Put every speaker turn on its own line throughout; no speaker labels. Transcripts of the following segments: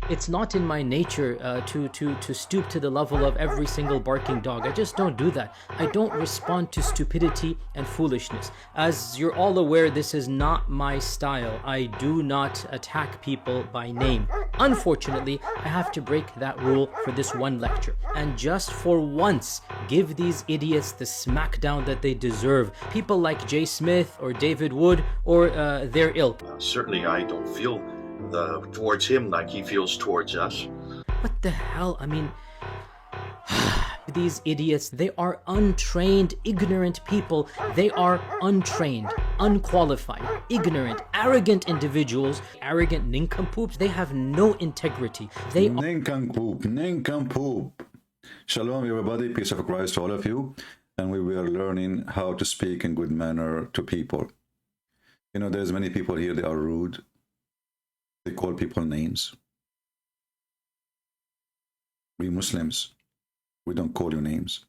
It's not in my nature to stoop to the level of every single barking dog. I just don't do that. I don't respond to stupidity and foolishness. As you're all aware, this is not my style. I do not attack people by name. Unfortunately, I have to break that rule for this one lecture. And just for once, give these idiots the smackdown that they deserve. People like Jay Smith or David Wood or their ilk.
Certainly, I don't feel towards him like he feels towards us.
What the hell? I mean, these idiots, they are untrained, ignorant people. They are untrained, unqualified, ignorant, arrogant individuals, arrogant nincompoops. They have no integrity. They are
Nincompoop. Shalom, everybody. Peace of Christ to all of you. And we were learning how to speak in good manner to people. You know, there's many people here, they are rude. They call people names. We Muslims, we don't call you names.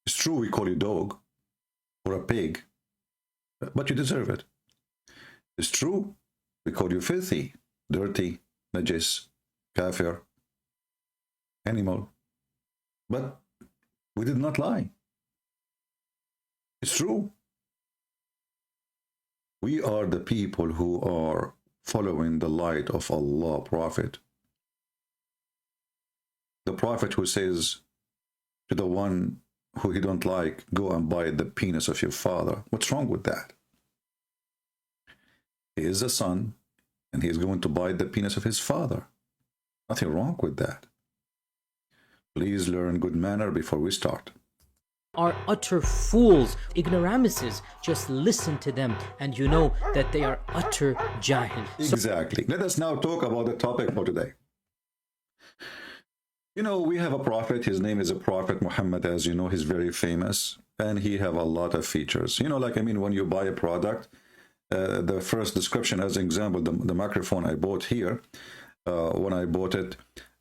It's true we call you dog or a pig, but you deserve it. It's true we call you filthy, dirty, najis, kafir, animal, but we did not lie. It's true. We are the people who are following the light of Allah Prophet. The Prophet who says to the one who he don't like, go and bite the penis of your father. What's wrong with that? He is a son, and he is going to bite the penis of his father. Nothing wrong with that. Please learn good manner before we start.
Are utter fools, ignoramuses. Just listen to them and you know that they are utter jahil.
Exactly. Let us now talk about the topic for today. You know, we have a prophet. His name is a Prophet Muhammad. As you know, he's very famous and he have a lot of features. You know, like, I mean, when you buy a product, the first description, as an example, the microphone I bought here, when I bought it,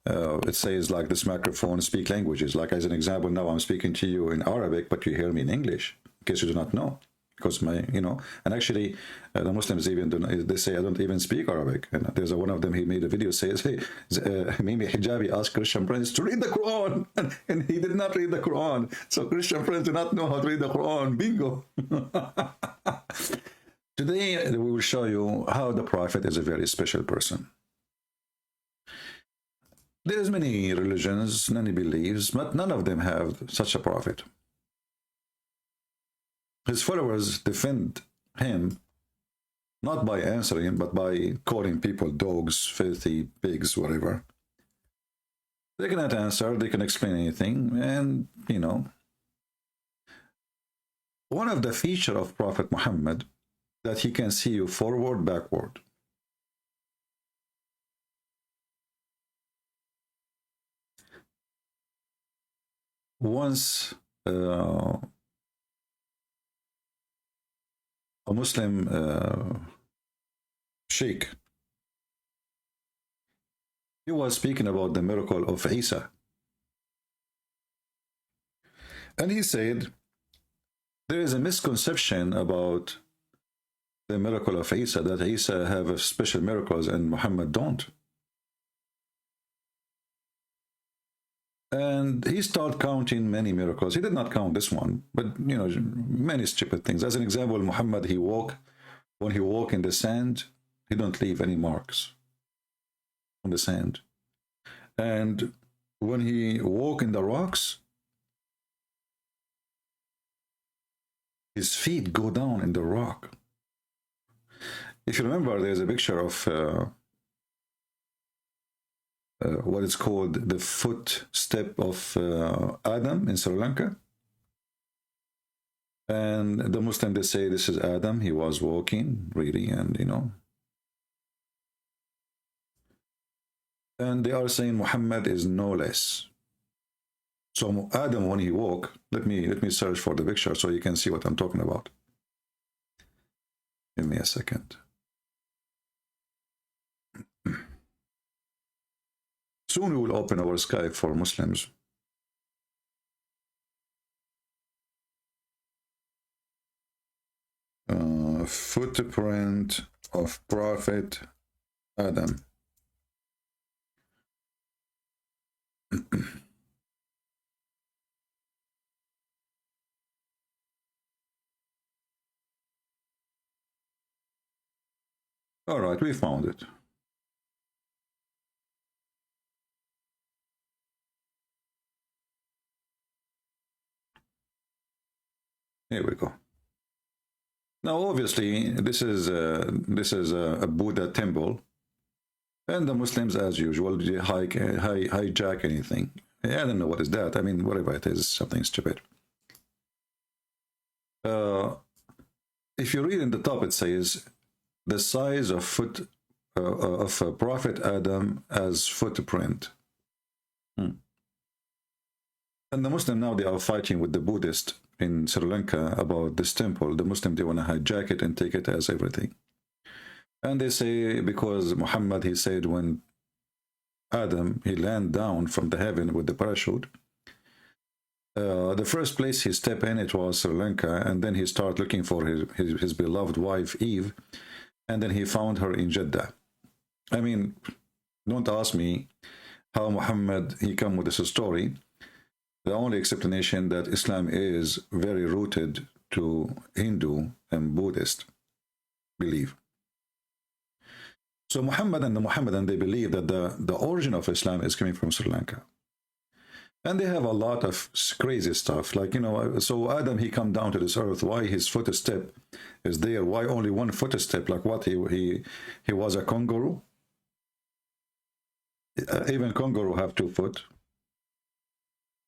it says like this microphone speak languages. Like as an example, now I'm speaking to you in Arabic, but you hear me in English, in case you do not know. Because you know, and actually the Muslims even they say I don't even speak Arabic. And there's one of them, he made a video says, hey, Mimi Hijabi asked Christian Prince to read the Quran, and he did not read the Quran. So Christian Prince do not know how to read the Quran. Bingo. Today we will show you how the Prophet is a very special person. There's many religions, many beliefs, but none of them have such a prophet. His followers defend him not by answering, but by calling people dogs, filthy, pigs, whatever. They cannot answer, they can explain anything, and, you know. One of the features of Prophet Muhammad, that he can see you forward, backward. Once a Muslim sheikh, he was speaking about the miracle of Isa, and he said there is a misconception about the miracle of Isa, that Isa have special miracles and Muhammad don't. And he started counting many miracles. He did not count this one, but, you know, many stupid things. As an example, Muhammad, when he walk in the sand, he don't leave any marks on the sand. And when he walk in the rocks, his feet go down in the rock. If you remember, there's a picture of what is called the footstep of Adam in Sri Lanka. And the Muslim, they say this is Adam, he was walking, really, and you know. And they are saying Muhammad is no less. So Adam, when he walked, let me search for the picture so you can see what I'm talking about. Give me a second. Soon we will open our Skype for Muslims. Footprint of Prophet Adam. All right, we found it. Here we go. Now, obviously, this is a Buddha temple, and the Muslims, as usual, they hijack anything. I don't know what is that. I mean, whatever it is, something stupid. If you read in the top, it says the size of foot of Prophet Adam as footprint. And the Muslim now, they are fighting with the Buddhist in Sri Lanka about this temple. The Muslim, they want to hijack it and take it as everything. And they say because Muhammad, he said when Adam, he landed down from the heaven with the parachute, the first place he stepped in, it was Sri Lanka, and then he started looking for his beloved wife, Eve, and then he found her in Jeddah. I mean, don't ask me how Muhammad, he come with this story. The only explanation that Islam is very rooted to Hindu and Buddhist belief. So Muhammad and the Muhammadan, they believe that the origin of Islam is coming from Sri Lanka. And they have a lot of crazy stuff, like, you know, so Adam, he come down to this earth, why his footstep is there, why only one footstep, like what, he was a kangaroo? Even kangaroo have 2 foot.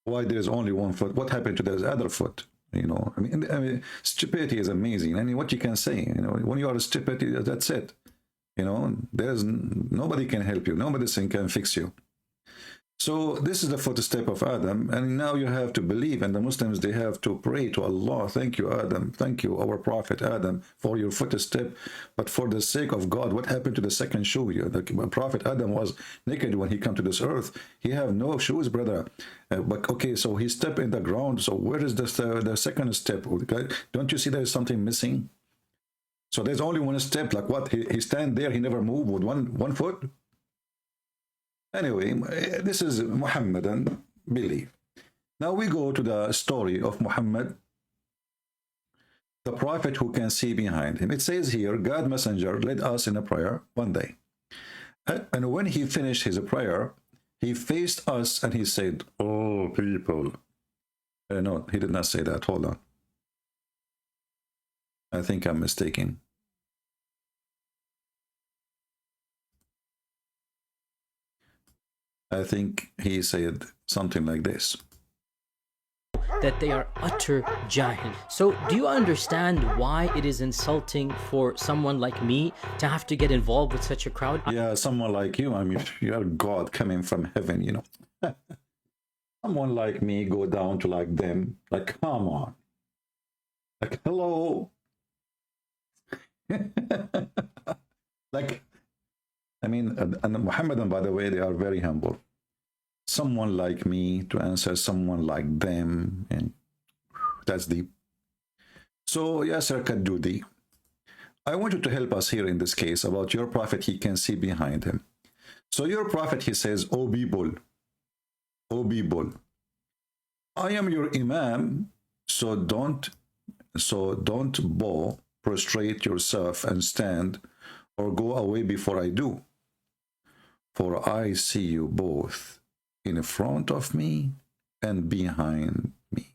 Why there's only 1 foot? What happened to this other foot? You know, I mean, stupidity is amazing. I mean, what you can say, you know, when you are stupid, that's it. You know, there's nobody can help you. Nobody can fix you. So this is the footstep of Adam, and now you have to believe, and the Muslims, they have to pray to Allah. Thank you, Adam. Thank you, our Prophet Adam, for your footstep. But for the sake of God, what happened to the second shoe? The Prophet Adam was naked when he came to this earth. He have no shoes, brother. But okay, so he stepped in the ground. So where is the second step? Don't you see there is something missing? So there's only 1 step. Like what? He stand there. He never moved with one foot. Anyway, this is Muhammadan belief. Now we go to the story of Muhammad, the prophet who can see behind him. It says here, God messenger led us in a prayer one day. And when he finished his prayer, he faced us and he said, "Oh, people." No, he did not say that. Hold on. I think I'm mistaken. I think he said something like this.
That they are utter jahil. So do you understand why it is insulting for someone like me to have to get involved with such a crowd?
Yeah, someone like you, I mean, you're God coming from heaven, you know. Someone like me go down to like them, like, come on. Like, hello. Like, I mean, and Muhammadan, by the way, they are very humble. Someone like me to answer someone like them, and that's deep. So, Yasser Kadudi, I want you to help us here in this case about your prophet. He can see behind him. So your prophet, he says, "O people, O people, I am your imam, so don't bow, prostrate yourself and stand, or go away before I do. For I see you both in front of me and behind me."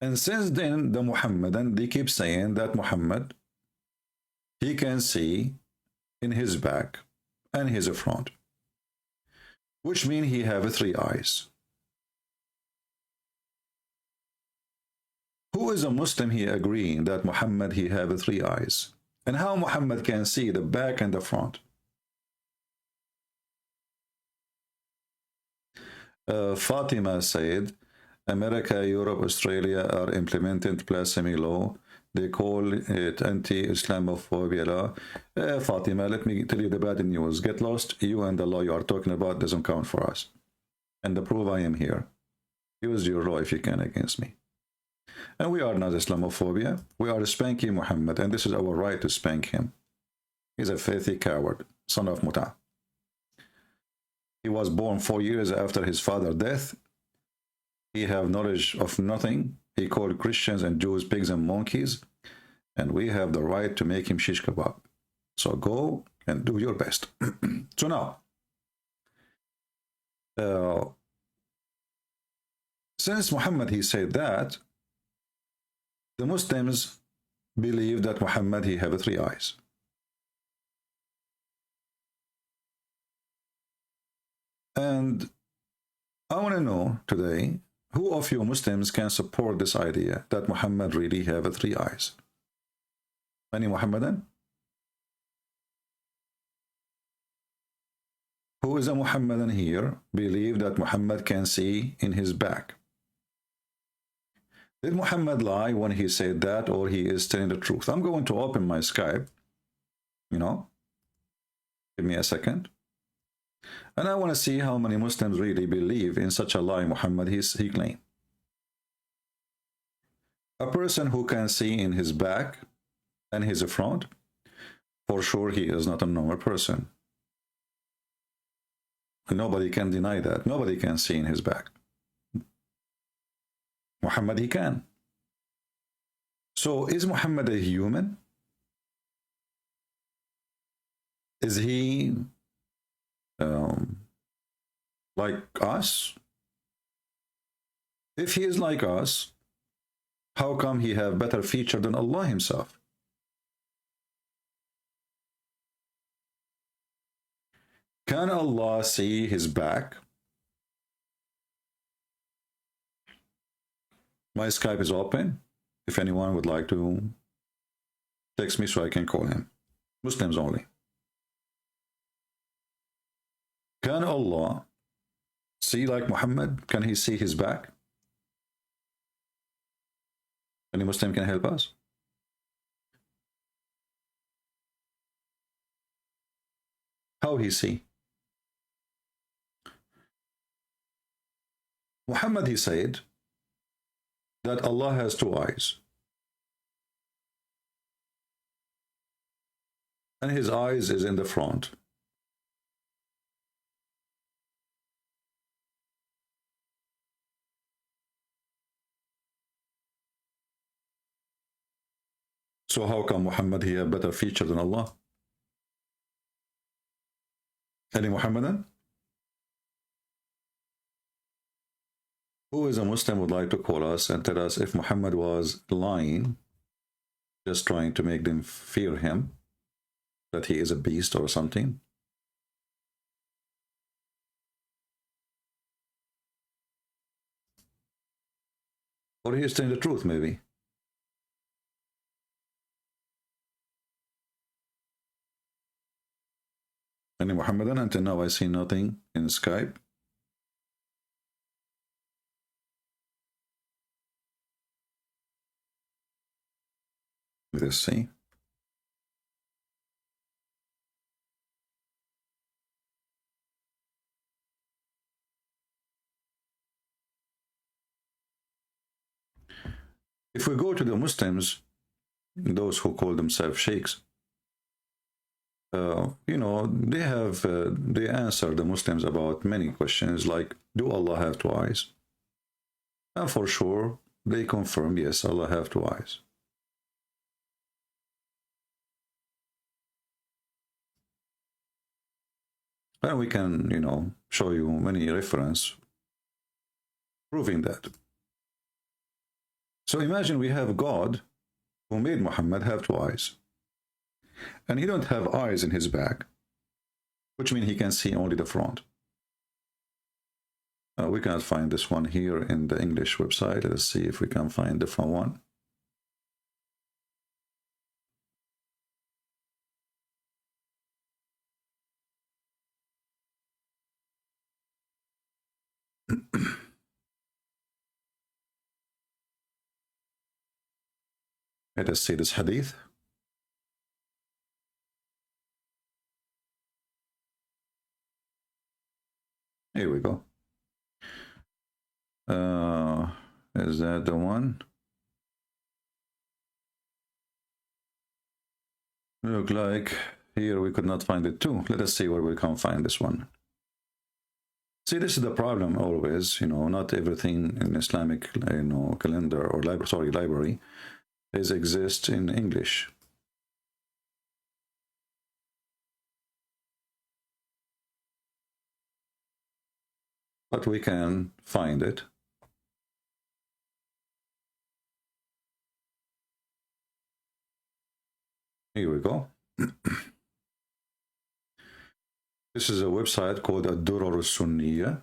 And since then, the Muhammadan, they keep saying that Muhammad, he can see in his back and his front, which means he have 3 eyes. Who is a Muslim here agreeing that Muhammad, he have 3 eyes? And how Muhammad can see the back and the front? Fatima said, America, Europe, Australia are implementing blasphemy law. They call it anti-Islamophobia law. Fatima, let me tell you the bad news. Get lost. You and the law you are talking about doesn't count for us. And the proof, I am here. Use your law if you can against me. And we are not Islamophobia. We are spanking Muhammad, and this is our right to spank him. He's a filthy coward, son of Muta. He was born 4 years after his father's death. He have knowledge of nothing. He called Christians and Jews pigs and monkeys. And we have the right to make him shish kebab. So go and do your best. So now, since Muhammad, he said that, the Muslims believe that Muhammad, he have 3 eyes. And I want to know today, who of you Muslims can support this idea that Muhammad really have 3 eyes? Any Muhammadan? Who is a Muhammadan here believe that Muhammad can see in his back? Did Muhammad lie when he said that, or he is telling the truth? I'm going to open my Skype, give me a second. And I want to see how many Muslims really believe in such a lie Muhammad he claimed. A person who can see in his back and his front, for sure he is not a normal person. Nobody can deny that. Nobody can see in his back. Muhammad, he can. So is Muhammad a human? Is he like us? If he is like us, how come he have better feature than Allah himself? Can Allah see his back? My Skype is open. If anyone would like to text me so I can call him. Muslims only. Can Allah see like Muhammad? Can he see his back? Any Muslim can help us? How he see? Muhammad, he said that Allah has 2 eyes. And his eyes is in the front. So how come Muhammad, he have better feature than Allah? Any Muhammadan? Who is a Muslim would like to call us and tell us if Muhammad was lying, just trying to make them fear him, that he is a beast or something? Or he is telling the truth, maybe. Any Muhammadan? Until now I see nothing in Skype. Let's see. If we go to the Muslims, those who call themselves sheikhs, they answer the Muslims about many questions like, do Allah have 2 eyes? And for sure, they confirm, yes, Allah have 2 eyes. And we can, show you many references proving that. So imagine we have God who made Muhammad have 2 eyes. And he don't have eyes in his back, which means he can see only the front. We cannot find this one here in the English website. Let's see if we can find a different one. Let us see this hadith. Here we go. Is that the one? Look like here we could not find it too. Let us see where we can find this one. See, this is the problem always, not everything in Islamic, calendar or library is exists in English. But we can find it. Here we go. This is a website called Ad-Durar Sunniya,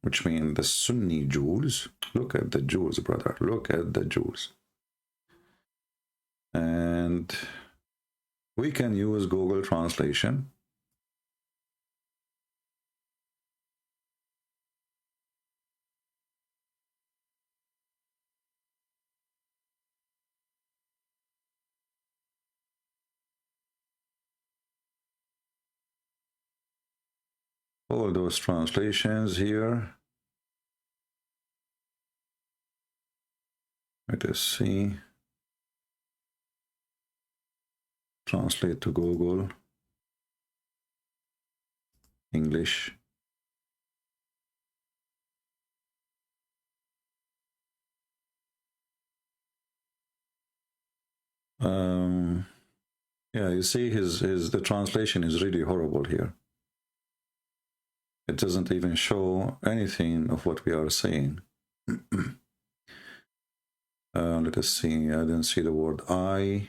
which means the Sunni jewels. Look at the jewels, brother. Look at the jewels. And we can use Google Translation. All those translations here. Let us see. Translate to Google. English. Yeah, you see the translation is really horrible here. It doesn't even show anything of what we are saying. Let us see. I didn't see the word I.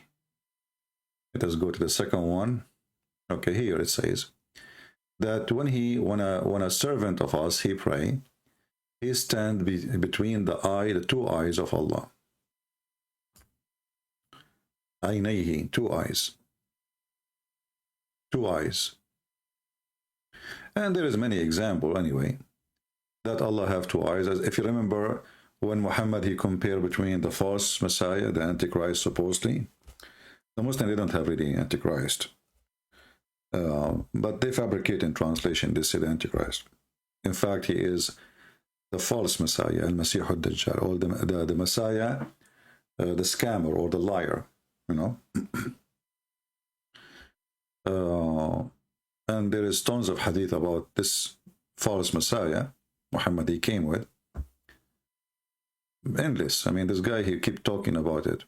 Let us go to the second one. Okay, here it says that when a servant of us he pray, he stand between the two eyes of Allah. Aynayhi, two eyes. Two eyes. And there is many example anyway that Allah have two eyes. As if you remember when Muhammad he compared between the false Messiah, the Antichrist supposedly. The Muslims they don't have really Antichrist, but they fabricate in translation. They say the Antichrist. In fact, he is the false Messiah, Al-Masih al-Dajjal, or the Messiah, the scammer or the liar. And there is tons of hadith about this false Messiah Muhammad he came with. Endless. I mean, this guy, he keep talking about it.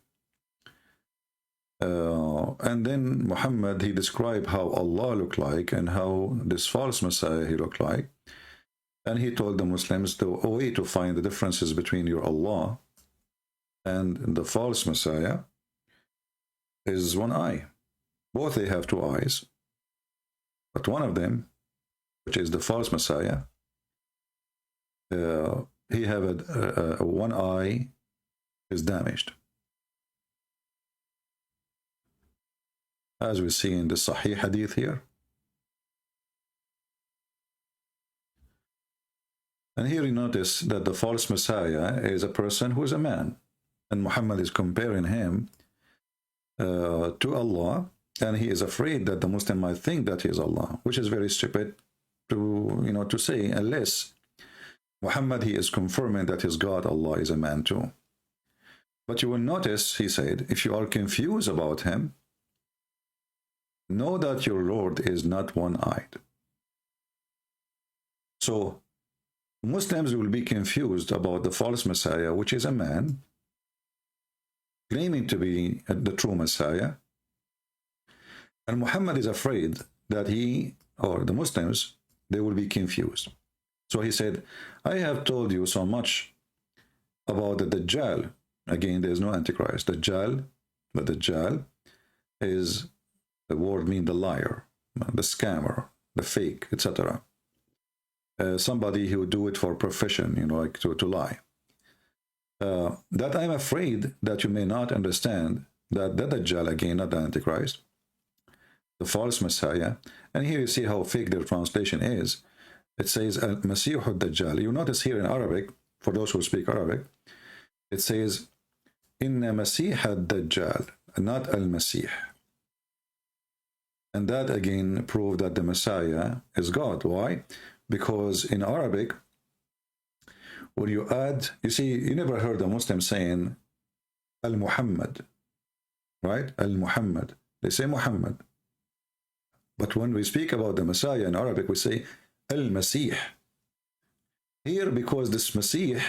And then Muhammad, he described how Allah looked like and how this false Messiah he looked like. And he told the Muslims the way to find the differences between your Allah and the false Messiah is one eye. Both they have two eyes. But one of them, which is the false Messiah, he have one eye is damaged. As we see in the Sahih Hadith here. And here you notice that the false Messiah is a person who is a man. And Muhammad is comparing him to Allah. And he is afraid that the Muslim might think that he is Allah, which is very stupid to say, unless Muhammad, he is confirming that his God, Allah, is a man too. But you will notice, he said, if you are confused about him, know that your Lord is not one-eyed. So Muslims will be confused about the false Messiah, which is a man, claiming to be the true Messiah. And Muhammad is afraid that he, or the Muslims, they will be confused. So he said, I have told you so much about the Dajjal. Again, there is no Antichrist. Dajjal, the Dajjal is, the word means the liar, the scammer, the fake, etc. Somebody who would do it for profession, like to lie. That I'm afraid that you may not understand that the Dajjal, again, not the Antichrist, the false Messiah. And here you see how fake their translation is. It says Al-Masih al-Dajjal. You notice here in Arabic, for those who speak Arabic, it says Inna Masih al-Dajjal, not Al-Masih. And that again proved that the Messiah is God. Why? Because in Arabic, when you add, you see, you never heard a Muslim saying Al-Muhammad, right? Al-Muhammad. They say Muhammad. But when we speak about the Messiah in Arabic, we say Al-Masih. Here, because this Masih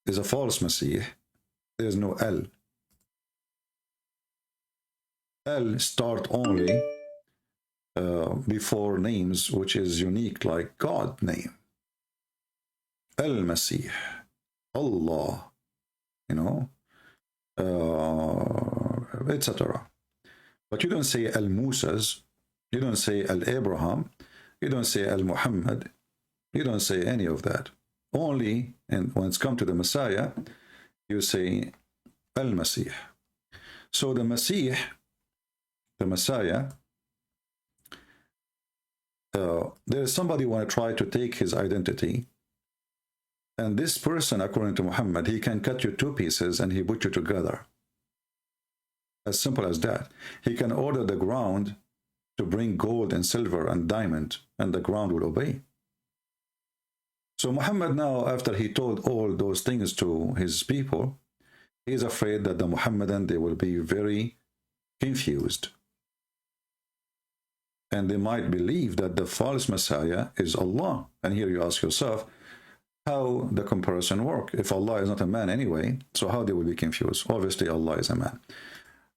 is a false Masih, there's no L. L start only before names which is unique, like God name. Al-Masih, Allah, you know, etc. But you don't say Al-Musas, you don't say Al-Abraham, you don't say Al-Muhammad, you don't say any of that. Only, and when it's come to the Messiah, you say Al-Masih. So the Masih, the Messiah, there is somebody want to try to take his identity, and this person, according to Muhammad, he can cut you two pieces and he put you together. As simple as that. He can order the ground to bring gold and silver and diamond, and the ground will obey. So Muhammad now, after he told all those things to his people, he is afraid that the Muhammadan, they will be very confused. And they might believe that the false Messiah is Allah. And here you ask yourself, how the comparison work? If Allah is not a man anyway, so how they will be confused? Obviously, Allah is a man.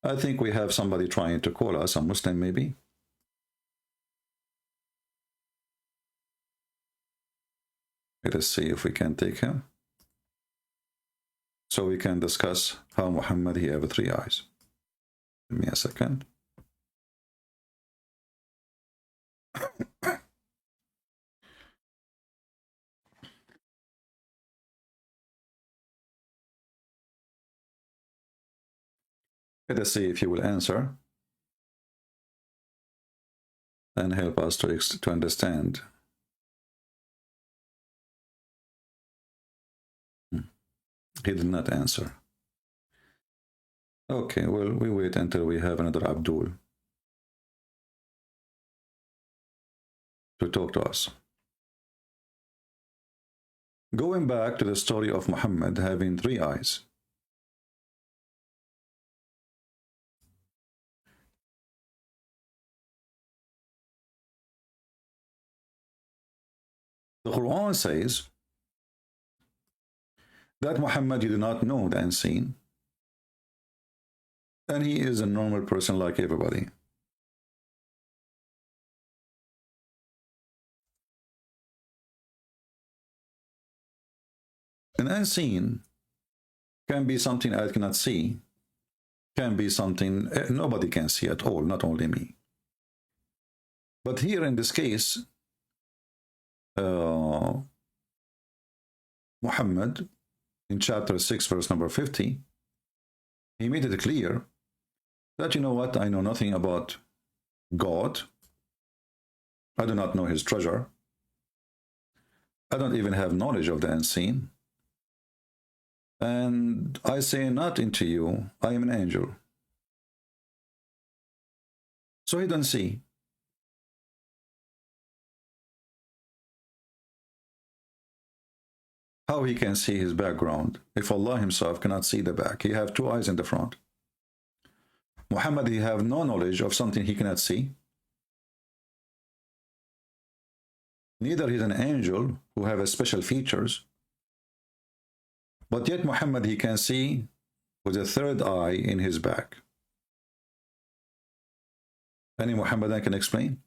I think we have somebody trying to call us, a Muslim maybe. Let us see if we can take him, so we can discuss how Muhammad, he have 3 eyes. Give me a second. Let us see if you will answer and help us to understand. He did not answer. Okay, well, we wait until we have another Abdul to talk to us. Going back to the story of Muhammad having 3 eyes. The Quran says that Muhammad, you do not know the unseen, and he is a normal person like everybody. An unseen can be something I cannot see, can be something nobody can see at all, not only me. But here in this case, Muhammad, in chapter 6, verse number 50, he made it clear that, you know what, I know nothing about God. I do not know his treasure. I don't even have knowledge of the unseen. And I say not unto you, I am an angel. So he doesn't see. How he can see his background if Allah himself cannot see the back? He have 2 eyes in the front. Muhammad, he have no knowledge of something he cannot see. Neither he's an angel who have a special features. But yet Muhammad, he can see with a 3rd eye in his back. Any Muhammadan can explain?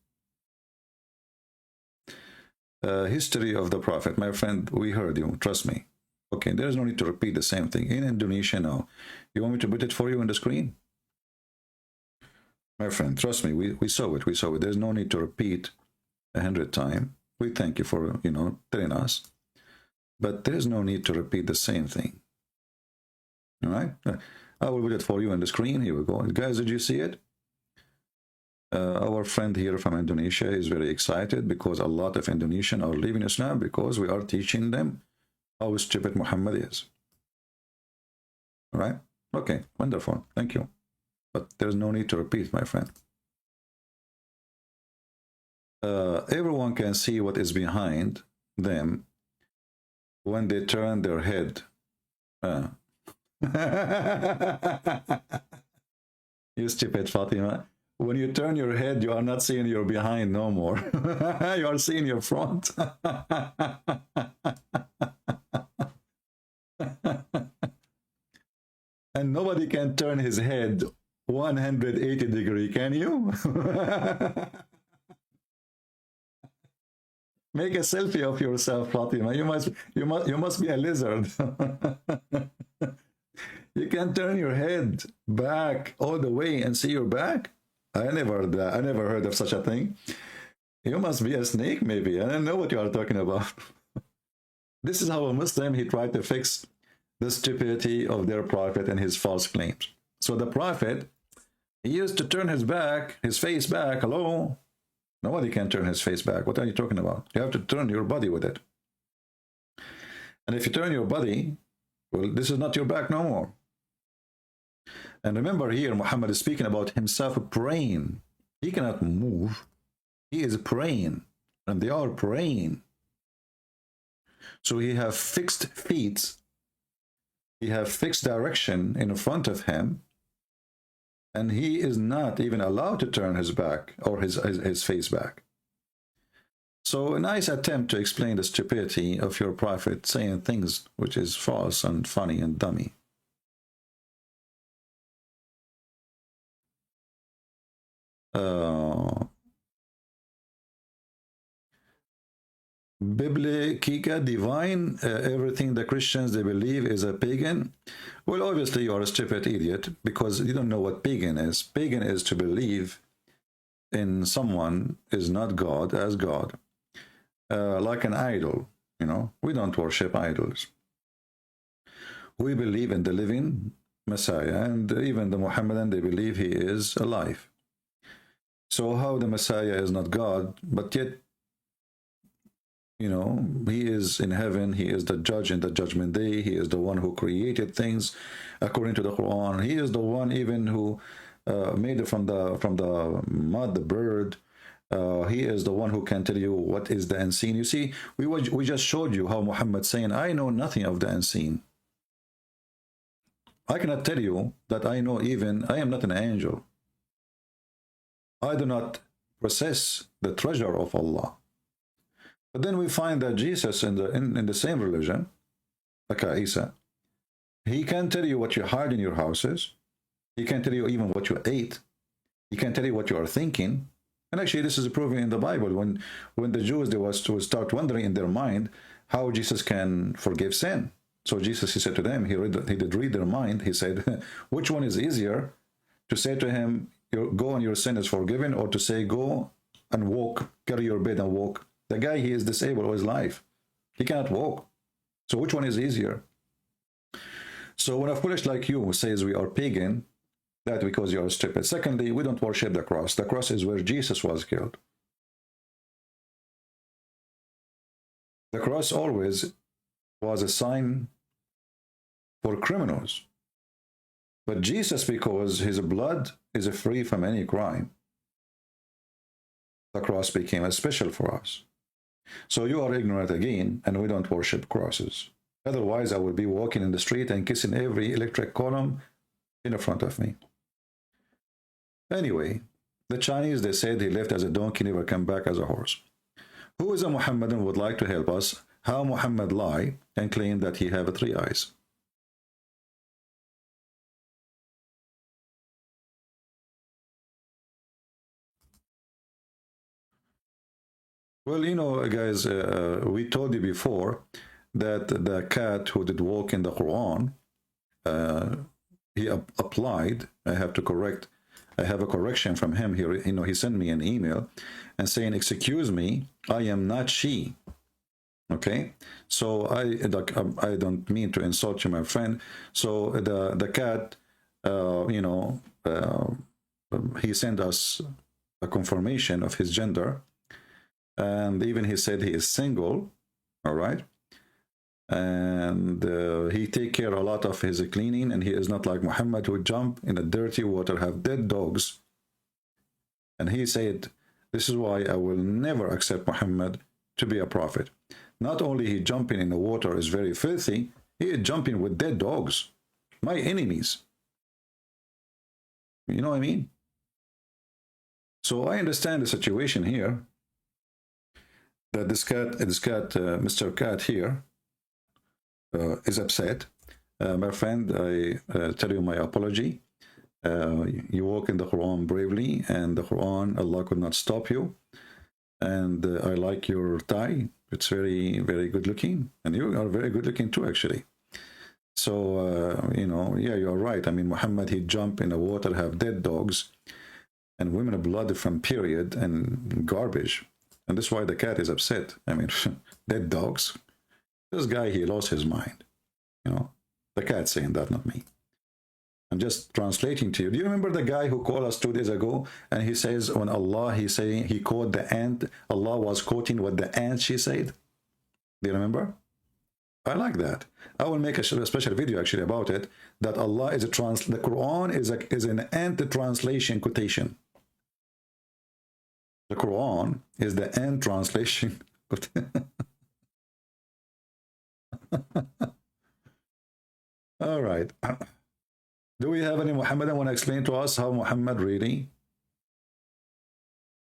History of the Prophet. My friend, we heard you, trust me. Okay, there is no need to repeat the same thing. In Indonesia now, you want me to put it for you on the screen? My friend, trust me, we saw it, There's no need to repeat 100 times. We thank you for, you know, telling us. But there's no need to repeat the same thing. All right? I will put it for you on the screen. Here we go. Guys, did you see it? Our friend here from Indonesia is very excited because a lot of Indonesians are leaving Islam because we are teaching them how stupid Muhammad is. All right? Okay, wonderful. Thank you. But there's no need to repeat, my friend. Everyone can see what is behind them when they turn their head. You stupid Fatima. When you turn your head, you are not seeing your behind no more. You are seeing your front. And nobody can turn his head 180 degree, can you? Make a selfie of yourself, Fatima. You must be a lizard. You can turn your head back all the way and see your back. I never heard of such a thing. You must be a snake, maybe. I don't know what you are talking about. This is how a Muslim, he tried to fix the stupidity of their prophet and his false claims. So the prophet, he used to turn his face back. Hello? Nobody can turn his face back. What are you talking about? You have to turn your body with it. And if you turn your body, well, this is not your back no more. And remember here, Muhammad is speaking about himself praying. He cannot move. He is praying. And they are praying. So he have fixed feet. He have fixed direction in front of him. And he is not even allowed to turn his back or his face back. So a nice attempt to explain the stupidity of your prophet saying things which is false and funny and dummy. Biblica divine, everything the Christians they believe is a pagan. Well, obviously you are a stupid idiot because you don't know what pagan is. Pagan is to believe in someone is not God as God, like an idol. You know, we don't worship idols. We believe in the living Messiah, and even the Muhammadan, they believe he is alive. So how the Messiah is not God, but yet, you know, he is in heaven, he is the judge in the judgment day, he is the one who created things according to the Quran, he is the one even who made it from the mud, the bird. He is the one who can tell you what is the unseen. You see, we just showed you how Muhammad saying, I know nothing of the unseen. I cannot tell you that I know even, I am not an angel. I do not possess the treasure of Allah. But then we find that Jesus in the same religion, like Isa, he can tell you what you hide in your houses. He can tell you even what you ate. He can tell you what you are thinking. And actually, this is proven in the Bible. When the Jews, they was to start wondering in their mind how Jesus can forgive sin. So Jesus, he said to them, he did read their mind. He said, which one is easier, to say to him, go and your sin is forgiven, or to say, go and walk, carry your bed and walk? The guy, he is disabled all his life. He cannot walk. So which one is easier? So when a foolish like you says we are pagan, that's because you are stupid. Secondly, we don't worship the cross. The cross is where Jesus was killed. The cross always was a sign for criminals. But Jesus, because his blood is free from any crime, the cross became special for us. So you are ignorant again, and we don't worship crosses. Otherwise, I would be walking in the street and kissing every electric column in front of me. Anyway, the Chinese, they said he left as a donkey, never come back as a horse. Who is a Muhammadan would like to help us how Muhammad lie and claim that he have 3 eyes? Well, you know, guys, we told you before that the cat who did walk in the Quran, he applied. I have a correction from him here. You know, he sent me an email and saying, excuse me, I am not she. Okay, so I don't mean to insult you, my friend. So the cat, you know, he sent us a confirmation of his gender. And even he said he is single, all right? And he take care a lot of his cleaning, and he is not like Muhammad who jump in the dirty water, have dead dogs. And he said, this is why I will never accept Muhammad to be a prophet. Not only he jumping in the water is very filthy, he is jumping with dead dogs, my enemies. You know what I mean? So I understand the situation here, that this cat, Mr. Cat here, is upset. My friend, I tell you my apology. You walk in the Quran bravely, and the Quran, Allah could not stop you. And I like your tie. It's very, very good looking. And you are very good looking too, actually. So, you know, yeah, you're right. I mean, Muhammad, he jumped in the water, have dead dogs, and women blood from period and garbage. And that's why the cat is upset. I mean, dead dogs. This guy, he lost his mind. You know, the cat saying that, not me. I'm just translating to you. Do you remember the guy who called us 2 days ago? And he says, when Allah, he quoted the ant. Allah was quoting what the ant she said. Do you remember? I like that. I will make a special video actually about it. That Allah is the Quran is an ant translation quotation. The Quran is the ant translation. All right. Do we have any Muhammadan want to explain to us how Muhammad really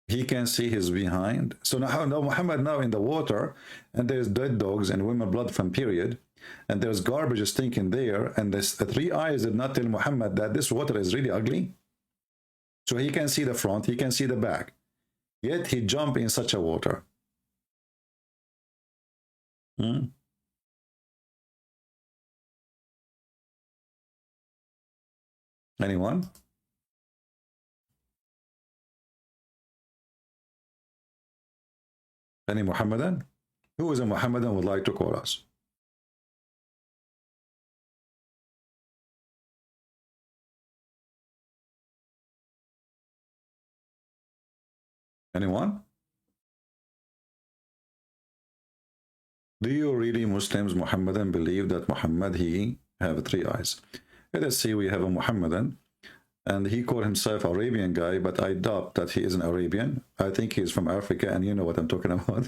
he can see his behind? So now Muhammad now in the water, and there's dead dogs and women blood from period, and there's garbage stinking there, and the 3 eyes did not tell Muhammad that this water is really ugly. So he can see the front, he can see the back, yet he jumped in such a water. Anyone? Any Muhammadan? Who is a Muhammadan would like to call us? Anyone? Do you really Muslims, Muhammadan, believe that Muhammad, he have 3 eyes? Let us see, we have a Muhammadan, and he called himself Arabian guy, but I doubt that he is an Arabian. I think he's from Africa, and you know what I'm talking about.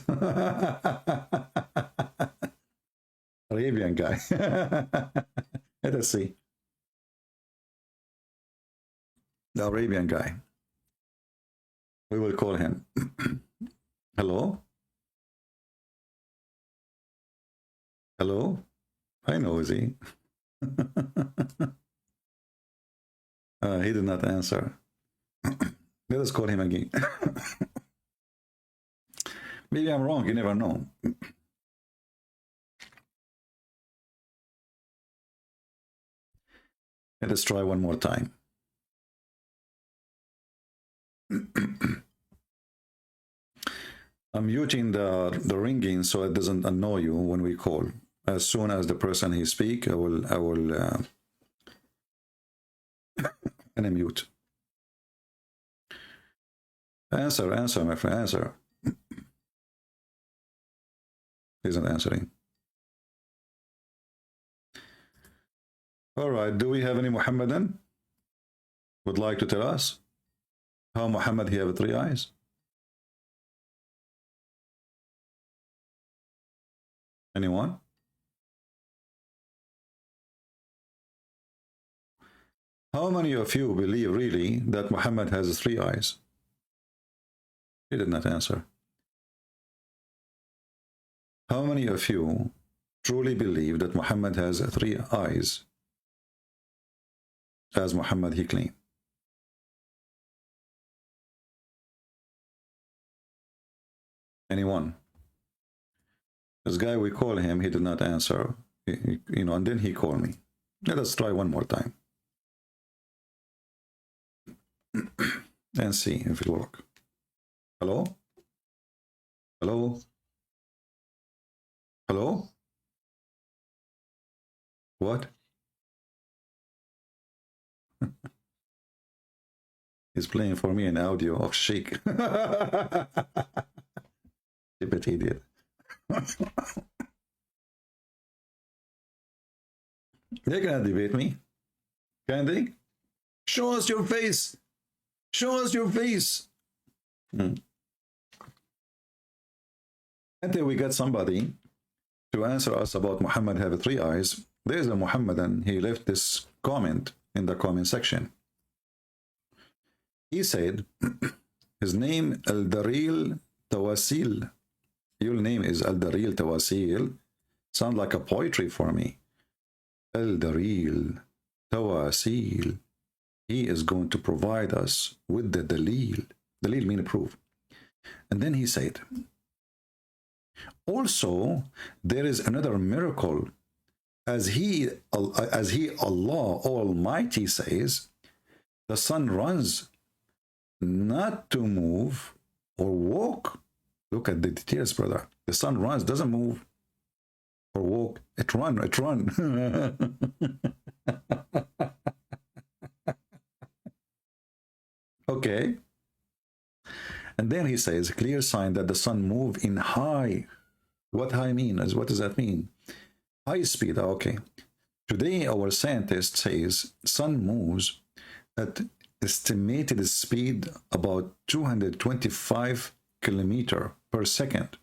Arabian guy. Let us see. The Arabian guy. We will call him. Hello? Hello? I know, is he? He did not answer. Let us call him again. Maybe I'm wrong, you never know. Let us try one more time. I'm muting the ringing so it doesn't annoy you when we call. As soon as the person he speak, I will unmute. Answer, my friend, answer. He's not answering. All right, do we have any Muhammadan would like to tell us how Muhammad he have 3 eyes? Anyone? How many of you believe really that Muhammad has 3 eyes? He did not answer. How many of you truly believe that Muhammad has 3 eyes, as Muhammad he claimed? Anyone? This guy, we call him, he did not answer. You know, and then he called me. Let us try one more time. And see if it works. Hello? Hello? Hello? What? He's playing for me an audio of Sheikh. Stupid idiot. They cannot debate me. Can they? Show us your face. Show us your face. Until we get somebody to answer us about Muhammad have 3 eyes, there's a Muhammadan, he left this comment in the comment section. He said, His name Al-Daril Tawasil. Your name is Al-Daril Tawasil. Sound like a poetry for me. Al-Daril Tawasil. He is going to provide us with the dalil. Dalil means proof. And then he said, also, there is another miracle. As he, Allah Almighty says, the sun runs not to move or walk. Look at the details, brother. The sun runs, doesn't move or walk. It run. Okay. And then he says, clear sign that the sun move in high. What high mean? What does that mean? High speed. Okay. Today, our scientist says sun moves at estimated speed about 225 kilometer per second,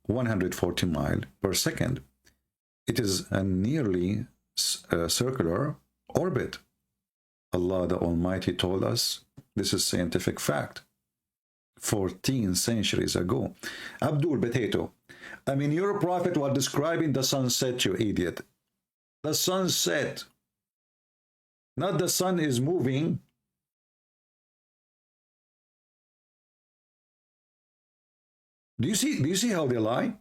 140 mile per second. It is a nearly circular orbit. Allah the Almighty told us this is scientific fact 14 centuries ago. Abdul Potato, I mean, your prophet was describing the sunset, you idiot. The sunset, not the sun is moving. Do you see how they lie?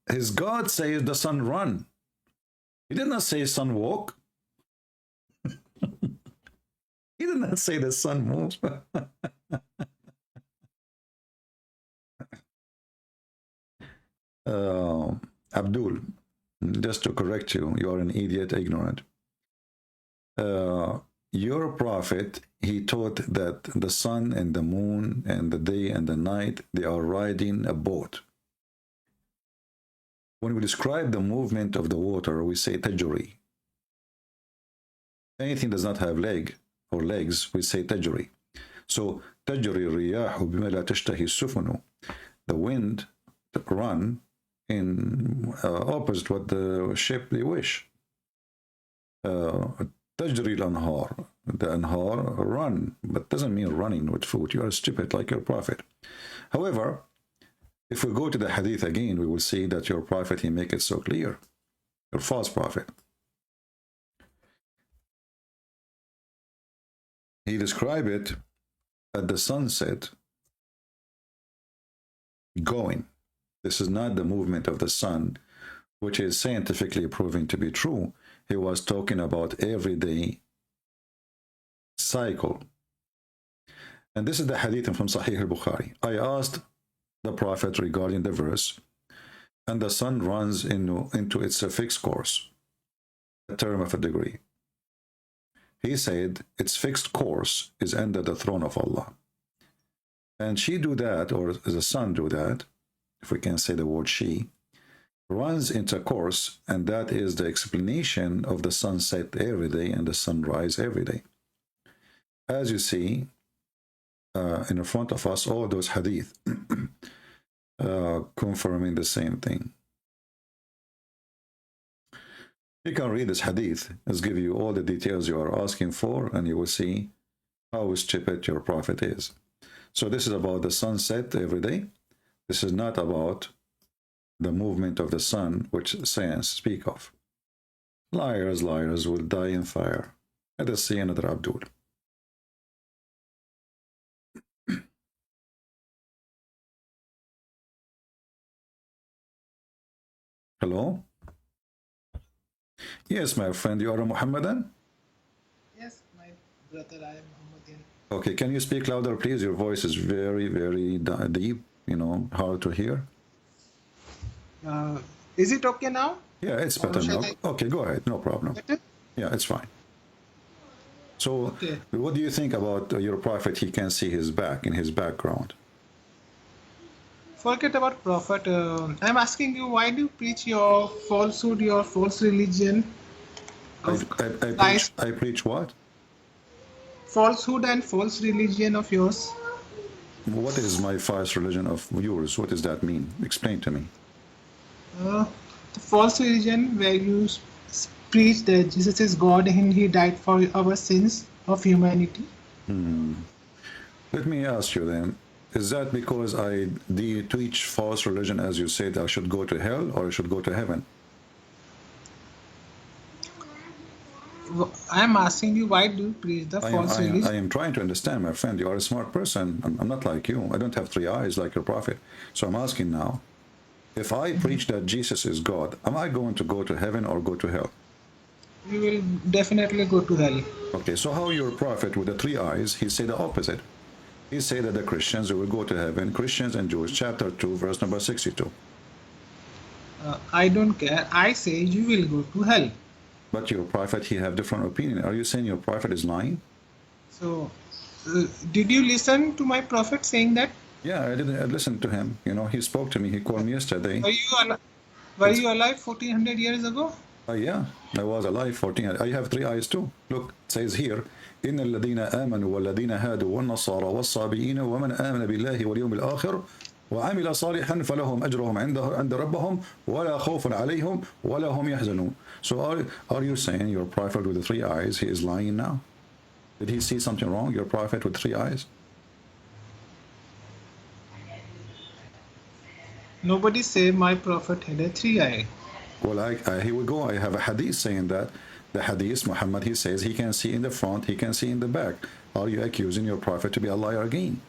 His God says the sun run. He did not say sun walk. He did not say the sun moves. Abdul, just to correct you, you are an idiot, ignorant. Your prophet, he taught that the sun and the moon and the day and the night, they are riding a boat. When we describe the movement of the water, we say tajri. Anything does not have leg or legs, we say tajri. So tajri riyahu bima la tashtahi sufunu. The wind run in opposite what the ship they wish. Tajri al-anhar. The anhar run, but doesn't mean running with foot. You are stupid like your prophet. However, if we go to the hadith again, we will see that your prophet, he make it so clear. Your false prophet. He described it at the sunset going. This is not the movement of the sun, which is scientifically proven to be true. He was talking about everyday cycle. And this is the hadith from Sahih al-Bukhari. I asked the prophet regarding the verse, and the sun runs into its fixed course, a term of a degree. He said its fixed course is under the throne of Allah. And she do that, or the sun do that, if we can say the word she, runs into a course, and that is the explanation of the sunset every day and the sunrise every day. As you see, in front of us, all those hadith confirming the same thing. You can read this hadith. It's give you all the details you are asking for, and you will see how stupid your prophet is. So this is about the sunset every day. This is not about the movement of the sun, which science speak of. Liars, liars will die in fire. Let us see another Abdul. Hello? Yes, my friend, you are a Muhammadan?
Yes, my brother, I am Muhammadan.
Okay, can you speak louder, please? Your voice is very, very deep, hard to hear.
Is it okay now?
Yeah, it's better now. Okay, go ahead, no problem.
Better?
Yeah, it's fine. So,
Okay.
What do you think about your prophet? He can see his back in his background.
Forget about prophet. I'm asking you, why do you preach your falsehood, your false religion?
I preach what?
Falsehood and false religion of yours.
What is my false religion of yours? What does that mean? Explain to me.
The false religion where you preach that Jesus is God and he died for our sins of humanity.
Let me ask you then, is that because I teach false religion, as you said, I should go to hell or I should go to heaven?
I'm asking you, why do you preach the false
I
religion?
am trying to understand, my friend. You are a smart person. I'm not like you. I don't have three eyes like your prophet. So I'm asking now, if I preach that Jesus is God, am I going to go to heaven or go to hell?
You will definitely go to hell.
Okay, so how your prophet with the three eyes, he said the opposite. He said that the Christians will go to heaven, Christians and Jews, chapter 2, verse number 62.
I don't care. I say you will go to hell.
But your prophet, he have different opinion. Are you saying your prophet is lying?
So, did you listen to my prophet saying that?
Yeah, I didn't listen to him. You know, he spoke to me. He called me yesterday.
Were you alive 1400 years ago?
Yeah, I was alive 14. I have three eyes too. Look, it says here, إن الذين آمنوا والذين هادوا والنصارى والصابئين ومن آمن بالله واليوم الآخر وعمل صالحا فلهم أجرهم عند ربهم ولا خوف عليهم ولا هم يحزنون. So are you saying your prophet with the three eyes, he is lying now? Did he see something wrong, your prophet with three eyes?
Nobody say my prophet had a three eye.
Well, here we go. I have a hadith saying that. The hadith, Muhammad, he says he can see in the front, he can see in the back. Are you accusing your prophet to be a liar again?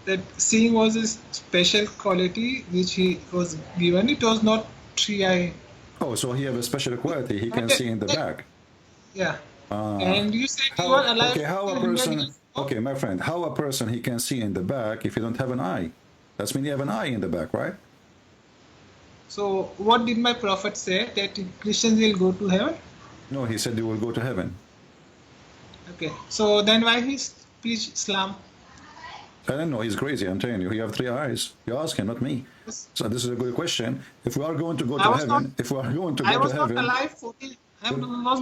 That seeing was a special quality which he was given. It was not three eye.
Oh, so he have a special quality. He can see in the back.
Yeah. And you said you are alive.
Okay, how a person? Okay, my friend, how a person he can see in the back if you don't have an eye? That's mean you have an eye in the back, right?
So what did my prophet say? That Christians will go to heaven?
No, he said you will go to heaven.
Okay. So then why he preach Islam?
I don't know. He's crazy. I'm telling you. He have three eyes. You ask him, not me. So this is a good question. If we are going to go to heaven,
I was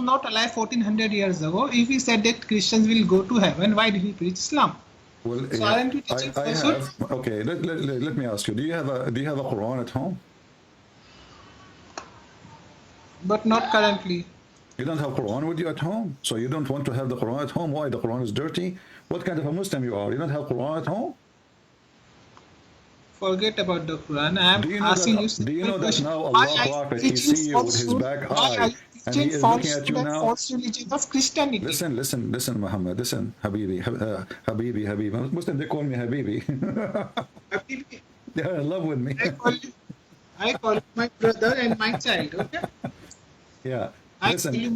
not alive 1400 years ago. If he said that Christians will go to heaven, why did he preach Islam?
Well,
so aren't you teaching
I have. Okay, let me ask you. Do you have a Quran at home?
But not currently.
You don't have Quran with you at home, so you don't want to have the Quran at home. Why? The Quran is dirty. What kind of a Muslim you are? You don't have Quran at home?
Forget about the Quran. I am asking you.
Do you know that now Allah Prophet, he see you with his back high, and he is looking at you now?
False religion of Christianity.
Listen, Muhammad. Listen, Habibi. Muslim, they call me Habibi.
Habibi.
They are in love with me.
I call you my brother and my child. Okay.
Yeah.
Listen, did you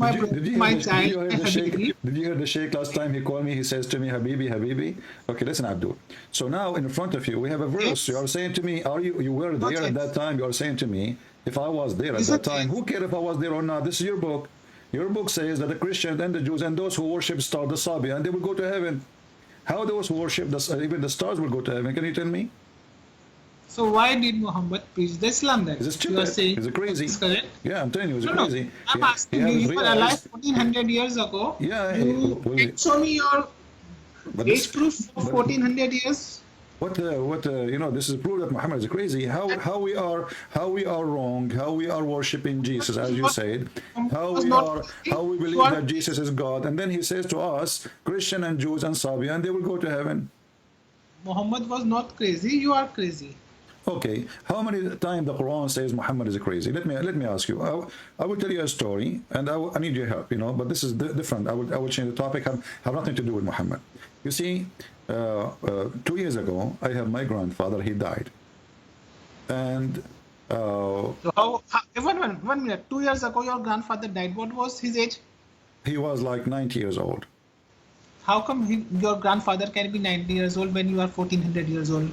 hear the Sheikh last time he called me? He says to me, Habibi. Okay, listen, Abdul. So now in front of you, we have a verse. Yes. You are saying to me, you were there at that time. You are saying to me, if I was there at that time, who cares if I was there or not? This is your book. Your book says that the Christians and the Jews and those who worship star, the Sabi, and they will go to heaven. How those who worship even the stars will go to heaven? Can you tell me?
So why did Muhammad preach the Islam then?
Is it stupid? Is it crazy?
Is correct?
Yeah, I'm telling you, it's crazy.
I'm asking you were alive 1400 years ago.
Yeah.
Show me your age proof of 1400 years.
What you know, this is proof that Muhammad is crazy. How we are wrong, how we are worshiping Jesus, as you said, how we believe that Jesus is God, and then he says to us, Christian and Jews and Sabi, and they will go to heaven.
Muhammad was not crazy, you are crazy.
Okay, how many times the Quran says Muhammad is crazy? Let me ask you. I will tell you a story, and I need your help. You know, but this is different. I will change the topic. Have nothing to do with Muhammad. You see, 2 years ago, I have my grandfather. He died, and
so one minute. 2 years ago, your grandfather died. What was his age?
He was like 90 years old.
How come your grandfather can be 90 years old when you are 1400 years old?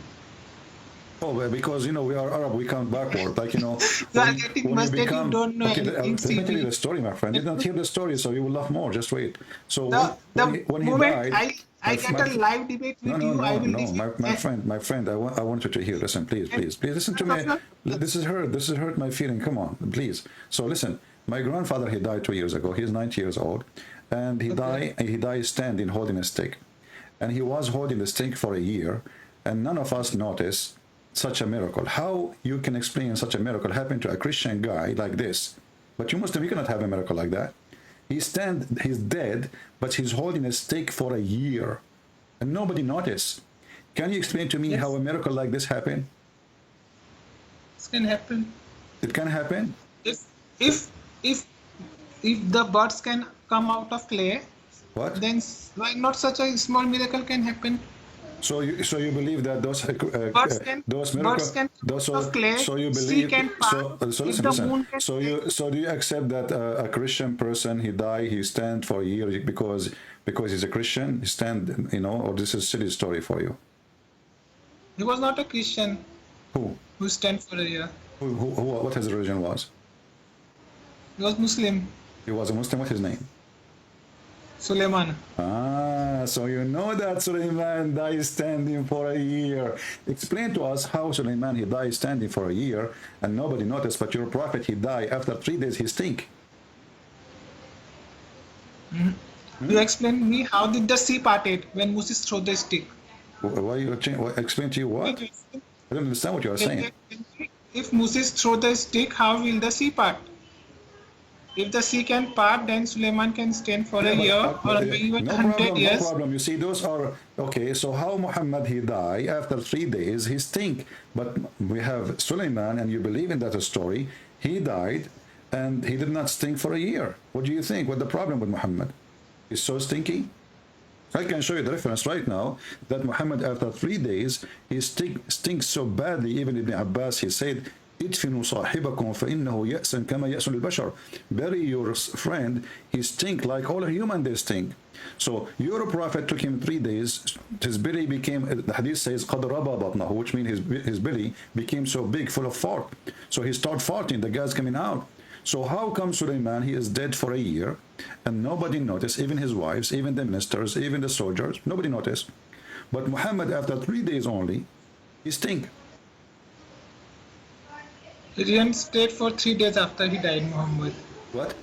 Oh, well, because, you know, we are Arab, we count backward. Like, you know,
you are getting mustard, you don't know anything.
Let me tell you the story, my friend. You don't hear the story, so you will laugh more. Just wait. So when he died,
I get a live debate with you.
My friend, I want you to hear. Listen, please listen to me. This is hurt my feeling. Come on, please. So listen, my grandfather, he died 2 years ago. He's 90 years old, and he died standing, holding a stick, and he was holding the stick for a year, and none of us noticed such a miracle. How you can explain such a miracle happened to a Christian guy like this, But you Muslim, you cannot have a miracle like that. He's dead, but he's holding a stick for a year, and nobody noticed. Can you explain to me
Yes.
how a miracle like this happened?
This can happen.
It can happen.
If if if if the birds can come out of clay,
What?
then why not such a small miracle can happen?
So you believe that those
Birds can
those
birds
miracles
can
those
come out of clay.
so you
Sea
believe
can
so
part.
so
If
listen
the
listen
moon can
so do you accept that a Christian person he die he stand for a year because he's a Christian he stand or this is a silly story for you?
He was not a Christian who stand for a year.
Who what his religion was?
He was Muslim.
He was a Muslim. What's his name?
Suleiman.
So you know that Suleiman died standing for a year. Explain to us how Suleiman he died standing for a year and nobody noticed, but your prophet he died after 3 days he stink.
You explain me how did the sea parted when Moses threw the stick?
Why you explain to you what? I don't understand what you are saying.
If Moses throw the stick, how will the sea part? If the sea can part, then Suleiman can stand for a year or even 100 years.
No problem. You see, those are okay. So how Muhammad he died after 3 days he stink, but we have Suleiman, and you believe in that story. He died, and he did not stink for a year. What do you think? What's the problem with Muhammad? He's so stinky. I can show you the reference right now that Muhammad after 3 days he stinks so badly. Even Ibn Abbas he said, "Idfinu sahibakum fa innahu ya'san kama ya'sun al-bashar." Bury your friend. He stink like all human they stink. So your prophet took him 3 days. His belly became, the hadith says, قَدْ رَبَى بَطْنَهُ, which means his belly became so big, full of fart. So he started farting. The gas coming out. So how come Suleiman, he is dead for a year and nobody noticed, even his wives, even the ministers, even the soldiers, nobody noticed. But Muhammad, after 3 days only, he stink.
He didn't stay for 3 days after he died, Muhammad.
What?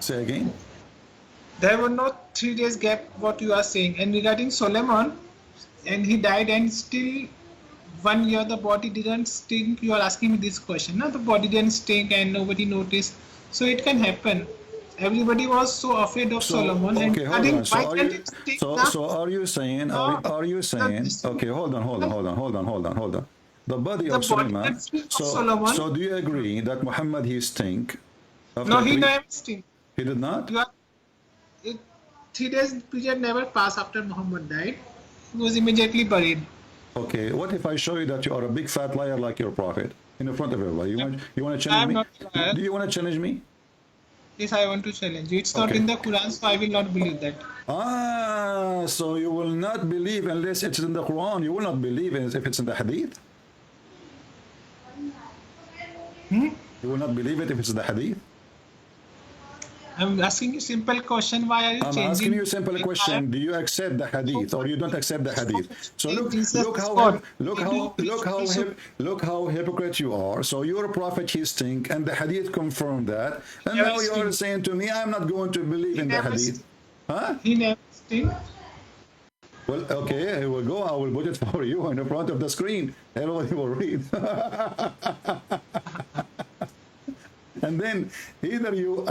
Say again?
There were no 3 days gap, what you are saying. And regarding Solomon, and he died and still 1 year the body didn't stink. You are asking me this question. No, the body didn't stink and nobody noticed. So it can happen. Everybody was so afraid of Solomon.
Okay, hold on.
So
are you saying? Are you saying? Okay, hold on. The body of Solomon. So do you agree that Muhammad he stink?
No, he never stink.
He did not.
3 days period never passed after Muhammad died. He was immediately buried.
Okay, what if I show you that you are a big fat liar like your prophet in the front of everybody? You want to challenge me?
Not a liar.
Do you want to challenge me?
Yes, I want to challenge you. It's not in the Quran, so I will not believe that.
So you will not believe unless it's in the Quran. You will not believe if it's in the Hadith. You will not believe it if it's in the Hadith.
I'm asking you a simple question. Why are you changing?
I'm asking you a simple question. Do you accept the Hadith or you don't accept the Hadith? So look how hypocrite you are. So you're a prophet, he stink, and the Hadith confirmed that. And now you are saying to me, I'm not going to believe in the Hadith. Huh?
He never stink.
Well, okay, here we go. I will put it for you in the front of the screen. Everybody will read. And then either you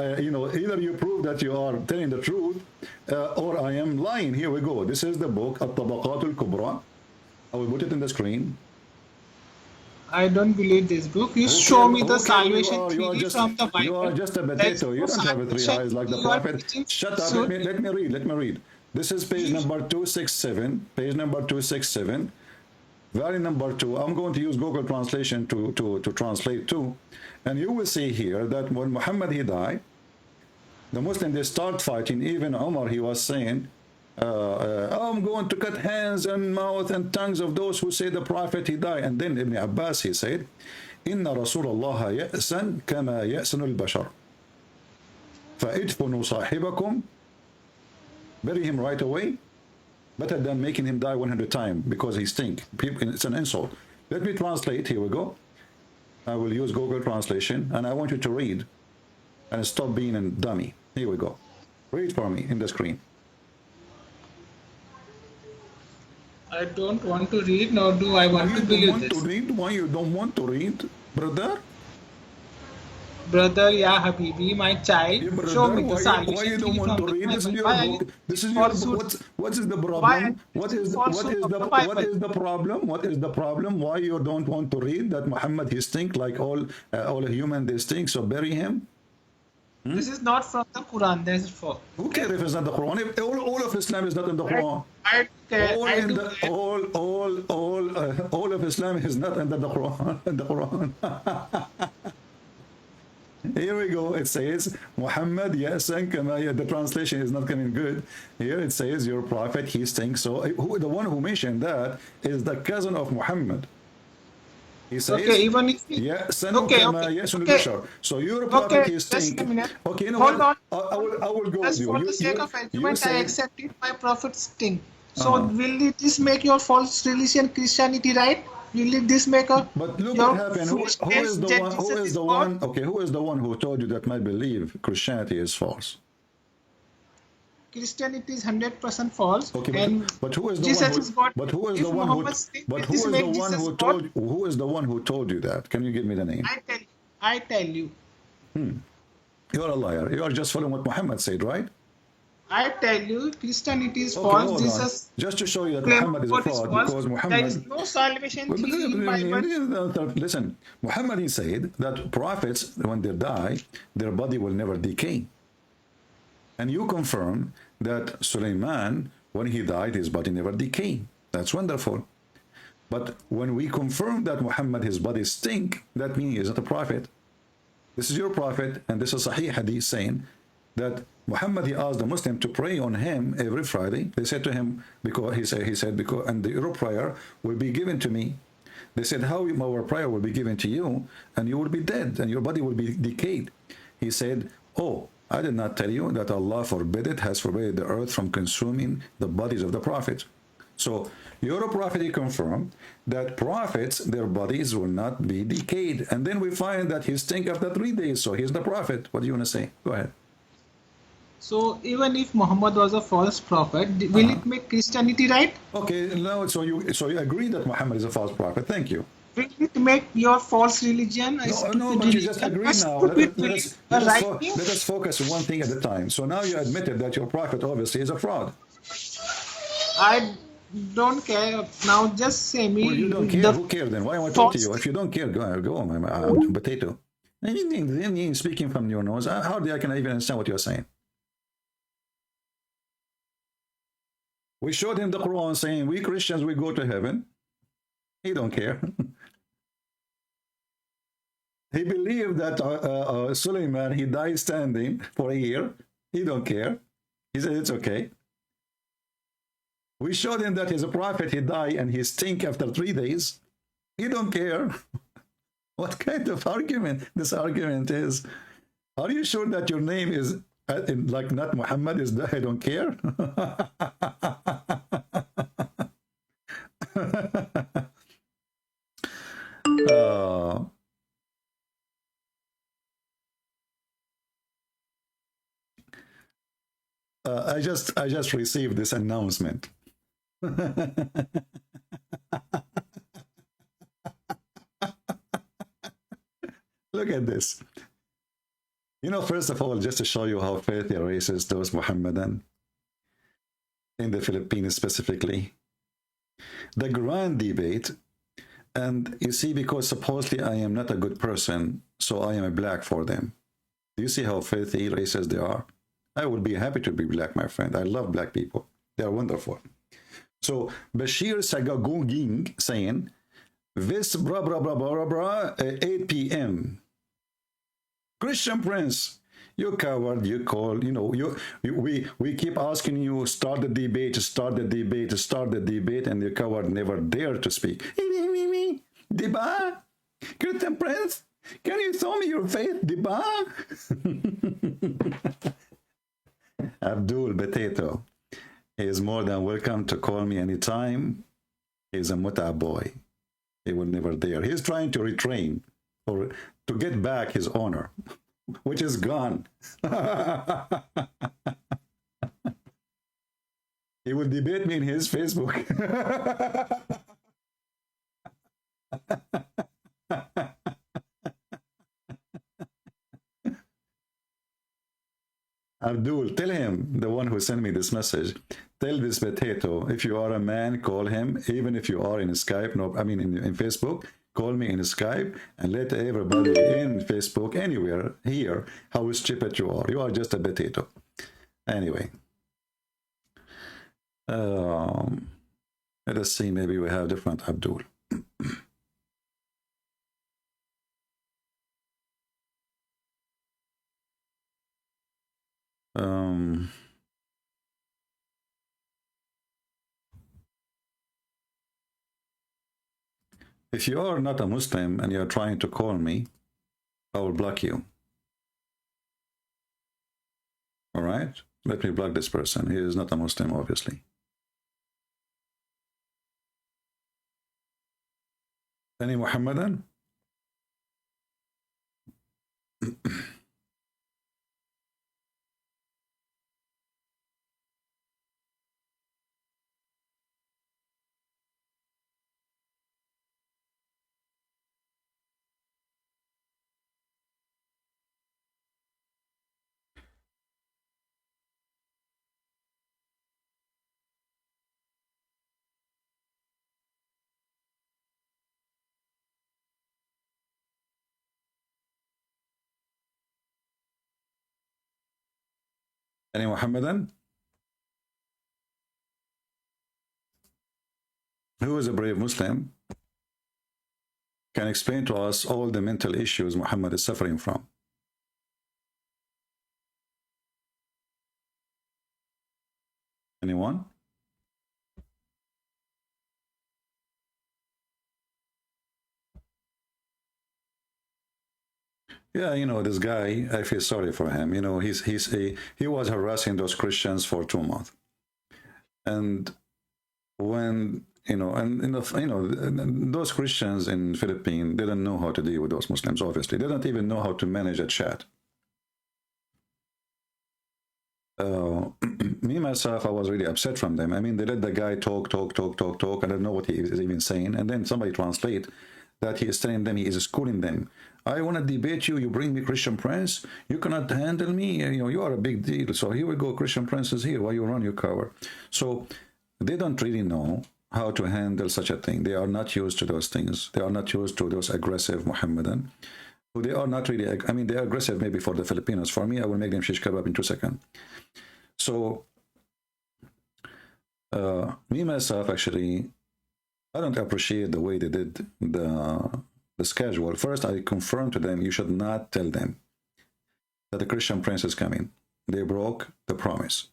prove that you are telling the truth, or I am lying. Here we go. This is the book At-Tabaqat al-Kubra. I will put it in the screen.
I don't believe this book. You show me the salvation theory from the Bible.
You are just a potato. You don't have 3 eyes like the prophet. Shut up. Let me read. This is page number 267. Page number 267. Valley number 2. I'm going to use Google Translation to translate too. And you will see here that when Muhammad he died, the Muslims they start fighting. Even Umar he was saying, I'm going to cut hands and mouth and tongues of those who say the Prophet he died. And then Ibn Abbas he said, Inna Rasulullah ya'san kama ya'sanu al-bashar. Fa'idfunu sahibakum. Bury him right away. Better than making him die 100 times because he stink. It's an insult. Let me translate. Here we go. I will use Google Translation, and I want you to read and stop being a dummy. Here we go. Read for me in the screen.
I don't want to read, nor do I want to believe this.
Why you don't want to read, brother?
Brother, yeah, Habibi, my child,
Yeah,
show
brother,
me the
why you
salvation
don't
theory
want
from
to
the
read? This is
Bible.
your
Why are you
book. This is
preaching
your book.
falsehoods?
What is the
Why are
problem?
you preaching falsehood of the
What
Bible?
is the problem? What is the problem? Why you don't want to read that Muhammad he stink like all human they stink? So bury him.
This is not from the Quran. This is for.
Who
Okay.
cares if it's not the Quran? If all of Islam is not in the Quran.
I do care.
All
I
in
do
the
care.
all of Islam is not under the Quran. In the Quran. Here we go. It says Muhammad Yasan Kama. The translation is not coming good. Here it says your prophet he stinks. So the one who mentioned that is the cousin of Muhammad. He says,
Okay, even if he,
yeah,
okay,
so your prophet
okay,
he
just a
stink.
minute.
Okay, you know
Hold
what?
on.
I will go with
Just
you.
for the sake of
You
argument, I
said,
accepted my prophet's thing. So will this make your false religion Christianity right? Will this make
but look what
your
happened. Who
foolishness
is the
that
one? Who
Jesus
is
is
the
God?
one? Okay, who is the one who told you that my belief Christianity is false?
Christianity is 100% false,
Okay,
and
but who is the
Jesus
one who?
is God.
But who is
If
the one who?
Muhammad's thing,
But
will
who
this
is the
make
one
Jesus
who
God?
told? Who is the one who told you that? Can you give me the name?
I tell you.
You are a liar. You are just following what Muhammad said, right?
I tell you, Christianity is
Okay,
false.
hold on.
Jesus
Just to show you that
claim
Muhammad is a
God is
fraud
false.
because
There is
Muhammad.
no salvation theory in Bible.
Listen, Muhammad he said that prophets, when they die, their body will never decay. And you confirm that Suleiman, when he died, his body never decayed. That's wonderful. But when we confirm that Muhammad, his body stink, that means he's not a prophet. This is your prophet, and this is Sahih Hadith saying that Muhammad he asked the Muslim to pray on him every Friday. They said to him, because he said because and your prayer will be given to me. They said, how our prayer will be given to you, and you will be dead, and your body will be decayed. He said, oh, I did not tell you that Allah forbid it, has forbidden the earth from consuming the bodies of the prophets. So your prophet he confirmed that prophets, their bodies will not be decayed. And then we find that he stink after 3 days. So he's the prophet. What do you want to say? Go ahead.
So even if Muhammad was a false prophet, will it make Christianity right?
Okay, now so you agree that Muhammad is a false prophet. Thank you.
Will it make your false religion a stupid
No, but you just
religion?
agreed
A
now.
stupid belief, a right thing?
Let us focus one thing at a time. So now you admitted that your prophet obviously is a fraud.
I don't care. Now just say me.
Well, you don't care. Who cares then? Why am I talking to you? If you don't care, go potato. Anything speaking from your nose, hardly I can even understand what you're saying. We showed him the Quran saying, we Christians, we go to heaven. He don't care. He believed that Suleiman, he died standing for a year. He don't care. He said, it's okay. We showed him that he's a prophet. He died and he stink after 3 days. He don't care. What kind of argument this argument is? Are you sure that your name is like not Muhammad is that I don't care? I just received this announcement. Look at this. You know, first of all, just to show you how filthy racist those Mohammedan in the Philippines specifically, the grand debate, and you see, because supposedly I am not a good person, so I am a black for them. Do you see how filthy racist they are? I would be happy to be black, my friend. I love black people. They are wonderful. So Bashir Sagagoging saying, this 8 p.m. Christian Prince, you coward, you call, you know, we keep asking you, start the debate, and the coward never dare to speak. Diba? Christian Prince, can you show me your faith, Diba? Abdul Potato, he is more than welcome to call me anytime. He's a muta boy. He will never dare. He's trying to retrain or to get back his honor, which is gone. He will debate me in his Facebook. Abdul, tell him, the one who sent me this message, tell this potato, if you are a man, call him, even if you are in Skype, no, I mean in Facebook, call me in Skype and let everybody in Facebook, anywhere, hear how stupid you are. You are just a potato. Anyway. Let us see, maybe we have different Abdul. If you are not a Muslim and you are trying to call me, I will block you. All right? Let me block this person. He is not a Muslim, obviously. Any Muhammadan? Any Muhammadan? Who is a brave Muslim can explain to us all the mental issues Muhammad is suffering from? Anyone? Yeah, you know, this guy, I feel sorry for him. You know, he was harassing those Christians for 2 months. And when, you know, those Christians in Philippines didn't know how to deal with those Muslims, obviously. They don't even know how to manage a chat. Me, myself, I was really upset from them. I mean, they let the guy talk. I don't know what he is even saying. And then somebody translate that he is telling them, he is schooling them. I want to debate you. You bring me Christian Prince. You cannot handle me. You know, you are a big deal. So here we go. Christian Prince is here. Why you run your cover? So they don't really know how to handle such a thing. They are not used to those things. They are not used to those aggressive Muhammadan. They are not really, I mean, they are aggressive maybe for the Filipinos. For me, I will make them shish kebab in 2 seconds. So me, myself, actually, I don't appreciate the way they did the schedule. First, I confirmed to them, you should not tell them that the Christian Prince is coming. They broke the promise.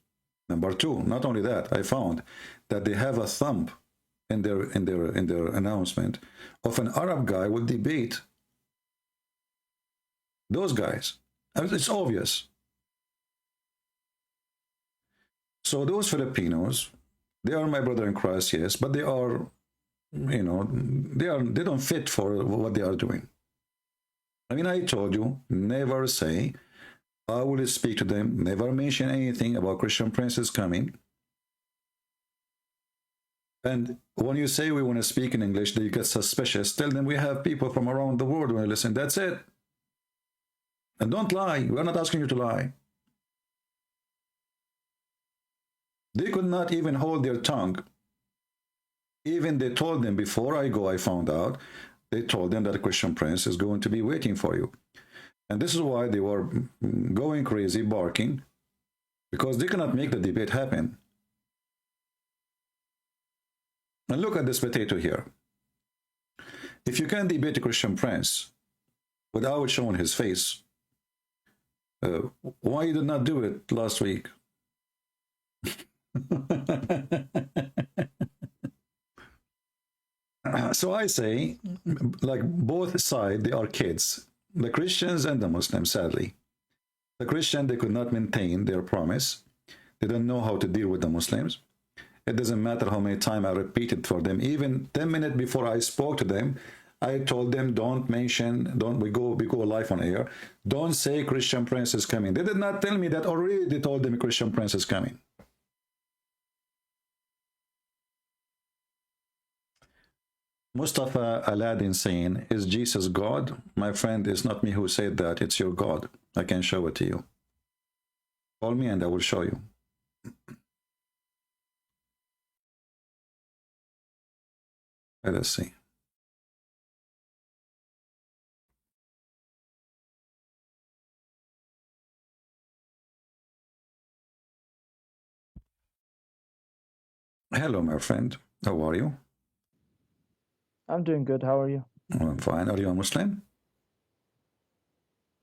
Number 2, not only that, I found that they have a thumb in their announcement of an Arab guy will debate those guys. It's obvious. So those Filipinos, they are my brother in Christ, yes, but they are, you know, they don't fit for what they are doing. I mean, I told you, never say, I will speak to them, never mention anything about Christian princes coming. And when you say we want to speak in English, they get suspicious. Tell them we have people from around the world when you listen. That's it. And don't lie. We're not asking you to lie. They could not even hold their tongue. Even they told them before I go, I found out, they told them that a Christian prince is going to be waiting for you. And this is why they were going crazy, barking, because they cannot make the debate happen. And look at this potato here. If you can debate a Christian prince without showing his face, why you did not do it last week? So I say, like both sides, they are kids. The Christians and the Muslims, sadly. The Christian, they could not maintain their promise. They don't know how to deal with the Muslims. It doesn't matter how many times I repeated for them. Even 10 minutes before I spoke to them, I told them, don't mention, we go live on air. Don't say Christian prince is coming. They did not tell me that already. They told them Christian prince is coming. Mustafa Aladdin saying, is Jesus God? My friend, it's not me who said that. It's your God. I can show it to you. Call me and I will show you. Let us see. Hello, my friend. How are you?
I'm doing good. How are you?
I'm fine. Are you a Muslim?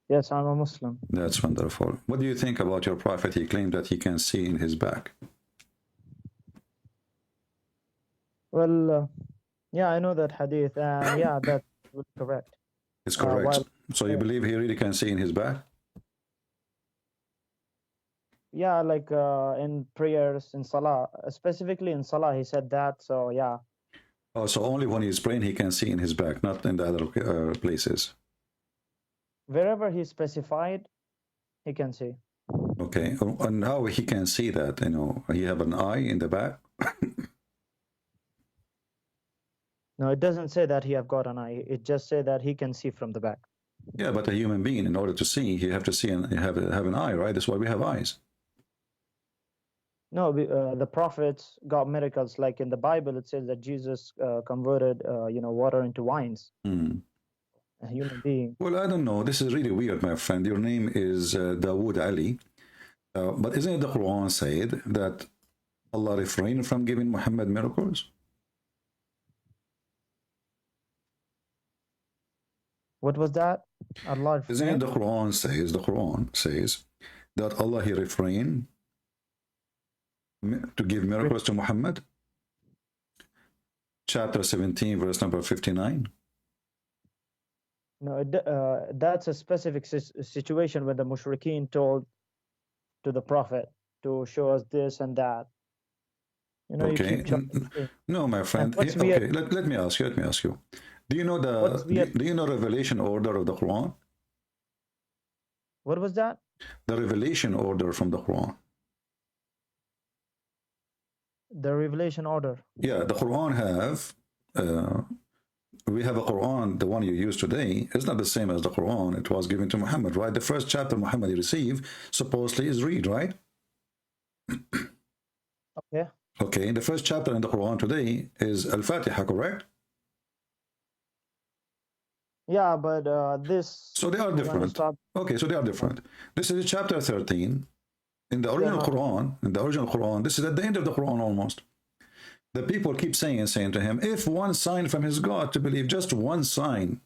Yes, I'm a Muslim.
That's wonderful. What do you think about your prophet? He claimed that he can see in his back.
Well, yeah, I know that hadith, and yeah, that's correct.
It's correct.
While-
So you believe he really can see in his back?
Yeah, like in prayers, in Salah, specifically in Salah, he said that. So yeah,
Oh, so only when he's praying he can see in his back, not in the other places.
wherever he specified, he can see.
Okay. And how he can see that? You know, he have an eye in the back.
No, it doesn't say that he have got an eye. It just say that he can see from the back.
Yeah, but a human being, in order to see, he have to see and have an eye, right? That's why we have eyes.
No, the prophets got miracles. Like in the Bible, it says that Jesus converted, water into wines.
Hmm.
A human being.
Well, I don't know. This is really weird, my friend. Your name is Dawood Ali. But isn't it the Quran said that Allah refrained from giving Muhammad miracles?
What was that? Allah.
Isn't it the Quran says that Allah he refrained to give miracles to Muhammad? Chapter 17, verse number 59.
No, that's a specific situation where the mushrikeen told to the prophet to show us this and that. You know,
Okay.
you keep jumping.
No, my friend.
what's
Okay,
weird-
let me ask you. Do you know
What's weird-
do you know revelation order of the Quran?
What was that?
The revelation order from the Quran.
The revelation order.
Yeah, the Quran have we have a Quran, the one you use today, is not the same as the Quran it was given to Muhammad, right? The first chapter Muhammad received supposedly is read, right?
Okay.
Okay, the first chapter in the Quran today is Al-Fatiha, correct?
Yeah, but this.
So they are
you wanna
different.
stop-
Okay, so they are different. This is chapter 13. In the original Quran, this is at the end of the Quran almost. The people keep saying to him, if one sign from his God to believe, just one sign.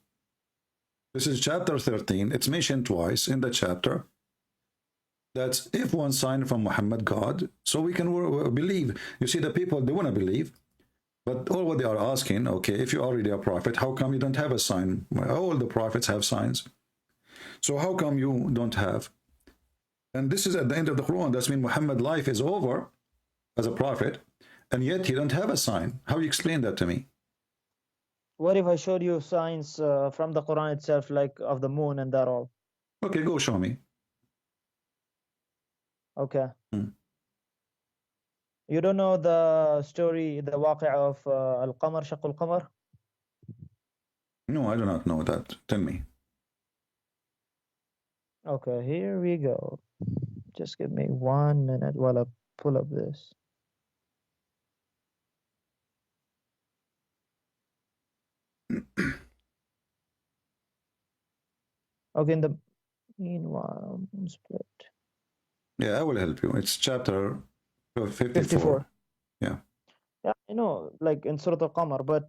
This is chapter 13. It's mentioned twice in the chapter. That's if one sign from Muhammad God, so we can believe. You see, the people, they want to believe. But all what they are asking, okay, if you're already a prophet, how come you don't have a sign? All the prophets have signs. So how come you don't have? And this is at the end of the Quran. That's mean Muhammad's life is over as a prophet, and yet he don't have a sign. How you explain that to me?
What if I showed you signs from the Quran itself, like of the moon and that all?
Okay, go show me.
Okay.
Hmm.
You don't know the story, the waqi' of Al-Qamar, Shaq Al-Qamar?
No, I do not know that. Tell me.
Okay, here we go. Just give me 1 minute while I pull up this. Okay, in the meanwhile, split.
Yeah, I will help you. It's chapter 54.
54.
Yeah.
Yeah, I know, like in Surah Al-Qamar, but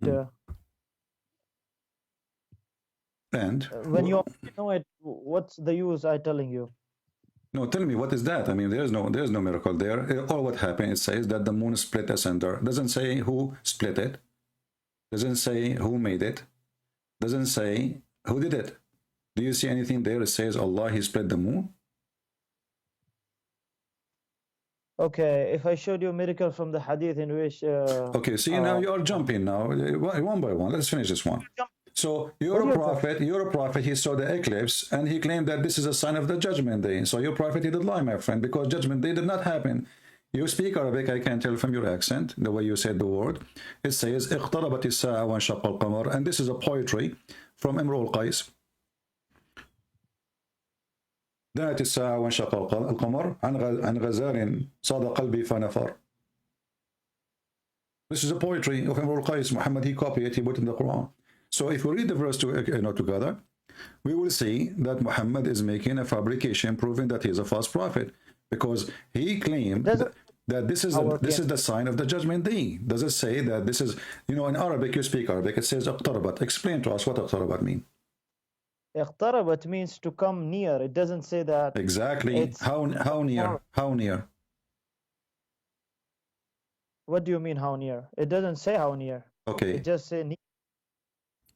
And
when you already know it, what's the use I telling you?
no, tell me, what is that? I mean, there's no miracle there. All what happened, it says that the moon split asunder. Doesn't say who split it. Doesn't say who made it. Doesn't say who did it. Do you see anything there? It says Allah, he split the moon.
Okay, if I showed you a miracle from the hadith in which
Okay, see, now you are jumping now, one by one. Let's finish this one. So you're a prophet, he saw the eclipse, and he claimed that this is a sign of the judgment day. So your prophet, he did lie, my friend, because judgment day did not happen. You speak Arabic, I can tell from your accent, the way you said the word. It says, اقتربت الساعة وانشق القمر, and this is a poetry from Imru al-Qais. دنت الساعة وانشق القمر عن غزال صاد قلبي فنفر. This is a poetry of Imrul Qais. Muhammad, he copied it, he put it in the Quran. So if we read the verse together, we will see that Muhammad is making a fabrication proving that he is a false prophet, because he claimed that this is the sign of the judgment day. Does it say that this is, you know, in Arabic, you speak Arabic, it says اقتربت. Explain to us what اقتربت mean.
اقتربت means to come near. It doesn't say that.
Exactly. How near? How near?
What do you mean how near? It doesn't say how near.
Okay.
It just say near.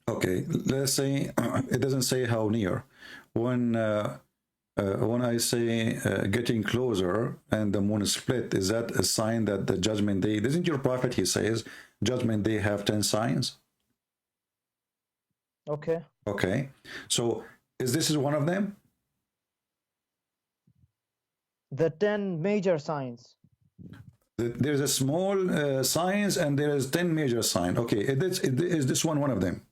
Okay, let's say it doesn't say how near. When I say getting closer and the moon is split, is that a sign that the judgment day? Isn't your prophet, he says, judgment day have 10 signs?
Okay.
Okay, so this is one of them?
The 10 major signs.
There's a small signs and there is 10 major signs. Okay, is this one of them?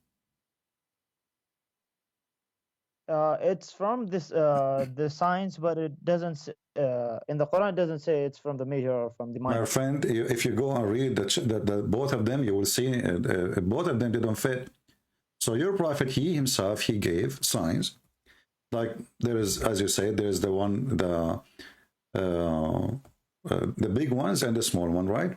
It's from this the signs, but it doesn't in the Quran. It doesn't say it's from the major or from the minor.
My friend, if you go and read the both of them, you will see both of them didn't fit. So your prophet, he himself, he gave signs, like there is, as you say, there is the one, the big ones and the small one, right?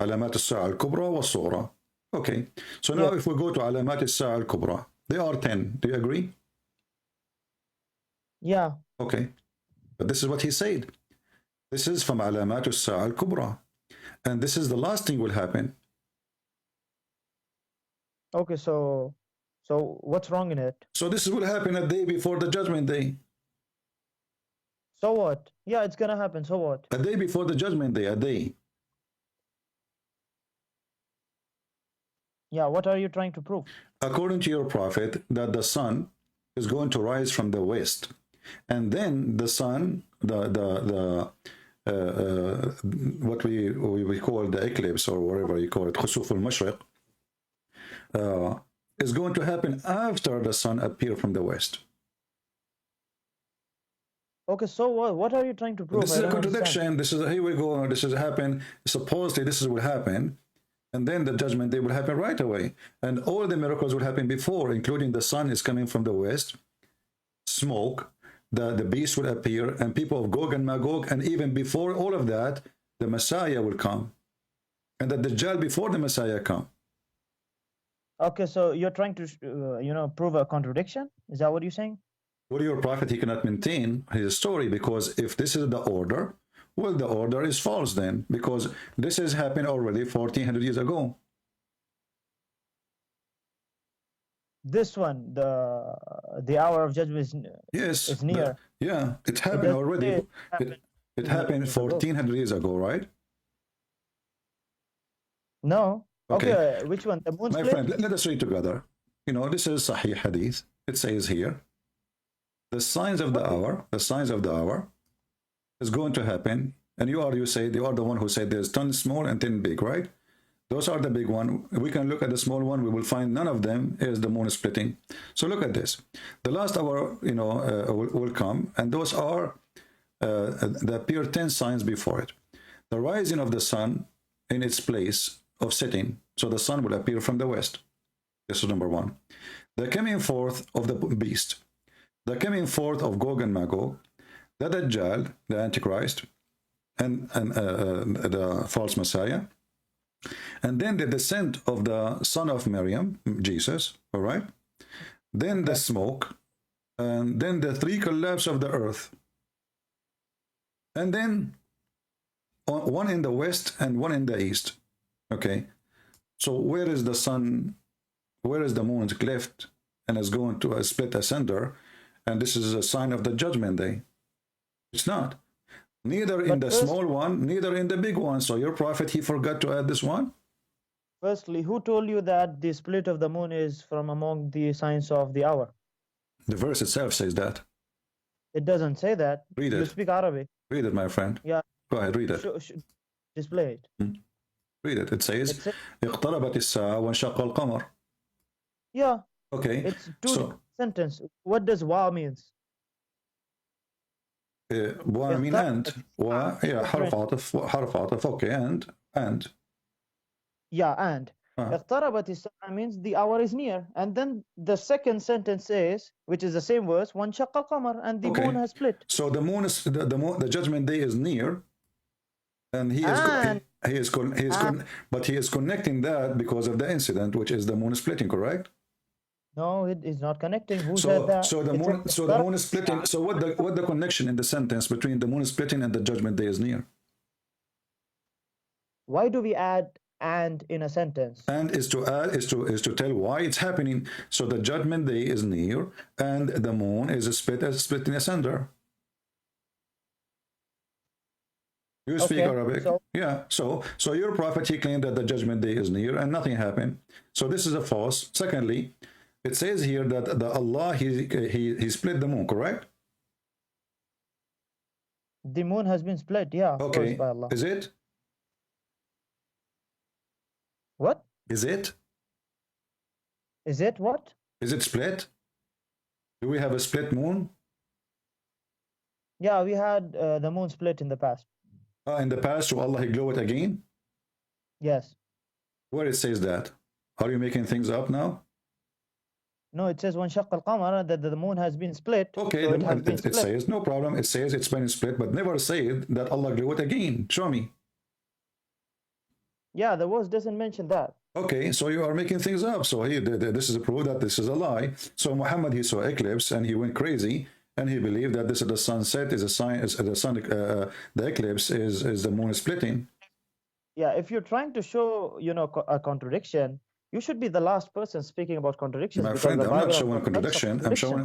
علامات الساعة الكبرى والصغرى. Okay. So now if we go to علامات الساعة الكبرى, they are 10. Do you agree?
Yeah.
Okay. But this is what he said. This is from علامات الساعة الكبرى. And this is the last thing will happen.
Okay, so what's wrong in it?
So this will happen a day before the judgment day.
So what? Yeah, it's gonna happen. So what?
A day before the judgment day, a day.
Yeah, what are you trying to prove?
According to your prophet, that the sun is going to rise from the west, and then the sun, what we call the eclipse, or whatever you call it, khusuf al-mashriq, is going to happen after the sun appear from the west.
Okay, so what are you trying to prove?
This is a contradiction. Understand. This is, here we go, this is happen, supposedly this will happen, and then the judgment day will happen right away, and all the miracles will happen before, including the sun is coming from the west, smoke, the beast will appear, and people of Gog and Magog, and even before all of that, the Messiah will come, and the Dajjal before the Messiah come.
Okay, so you're trying to, prove a contradiction? Is that what you're saying?
Well, your prophet, he cannot maintain his story, because if this is the order, well, the order is false then, because this has happened already 1400 years ago.
This one, the hour of judgment is near.
Yeah, it happened already. It happened 1400 years ago, right?
No. Okay, which one? The moon split?
My friend, let us read together. You know, this is Sahih Hadith. It says here, the signs of the hour, is going to happen. And you are the one who said there's 10 small and 10 big, right? Those are the big one. We can look at the small one. We will find none of them is the moon splitting. So look at this. The last hour, will come, and those are there appear 10 signs before it. The rising of the sun in its place of setting. So the sun will appear from the west. This is number one. The coming forth of the beast. The coming forth of Gog and Magog. The Dajjal, the Antichrist, and the false Messiah. And then the descent of the son of Maryam, Jesus, all right? Then the smoke, and then the three collapse of the earth. And then one in the west and one in the east. Okay, so where is the sun, where is the moon's cleft and is going to split asunder, and this is a sign of the judgment day? It's not. Neither in the small one, neither in the big one. So your prophet, he forgot to add this one?
Firstly, who told you that the split of the moon is from among the signs of the hour?
The verse itself says that.
It doesn't say that.
Read it.
You speak Arabic.
Read it, my friend.
Yeah.
Go ahead, read it.
Display it.
Read it. It says, اقتربت الساعة وانشق القمر.
Yeah.
Okay.
It's two sentence. What does wow means?
I mean and yeah حرف عطف okay and
yeah, and اقتربت الساعة means the hour is near, and then the second sentence says, which is the same verse, وانشق القمر, and the moon has split.
So the moon is the judgment day is near, and but he is connecting that because of the incident, which is the moon splitting, correct?
No, it is not connecting. Who said that?
So the moon is splitting. So what the connection in the sentence between the moon splitting and the judgment day is near?
Why do we add and in a sentence?
And is to tell why it's happening. So the judgment day is near, and the moon is splitting asunder. You speak Arabic? Yeah. So your prophet, he claimed that the judgment day is near and nothing happened. So this is a false. Secondly, it says here that Allah he split the moon, correct?
The moon has been split, yeah.
Okay.
By Allah.
Is it?
What?
Is it?
Is it what?
Is it split? Do we have a split moon?
Yeah, we had the moon split in the past.
In the past, so Allah he glow it again?
Yes.
Where it says that? Are you making things up now?
No, it says وانشق القمر that the moon has been split.
Okay,
so
it says, no problem. It says it's been split, but never say that Allah glow it again. Show me.
Yeah, the verse doesn't mention that.
Okay, so you are making things up. So this is a proof that this is a lie. So Muhammad, he saw eclipse and he went crazy, and he believed that this is the sunset is a sign, the eclipse is the moon splitting.
Yeah, if you're trying to show, a contradiction, you should be the last person speaking about contradictions.
My friend, I'm not showing contradiction.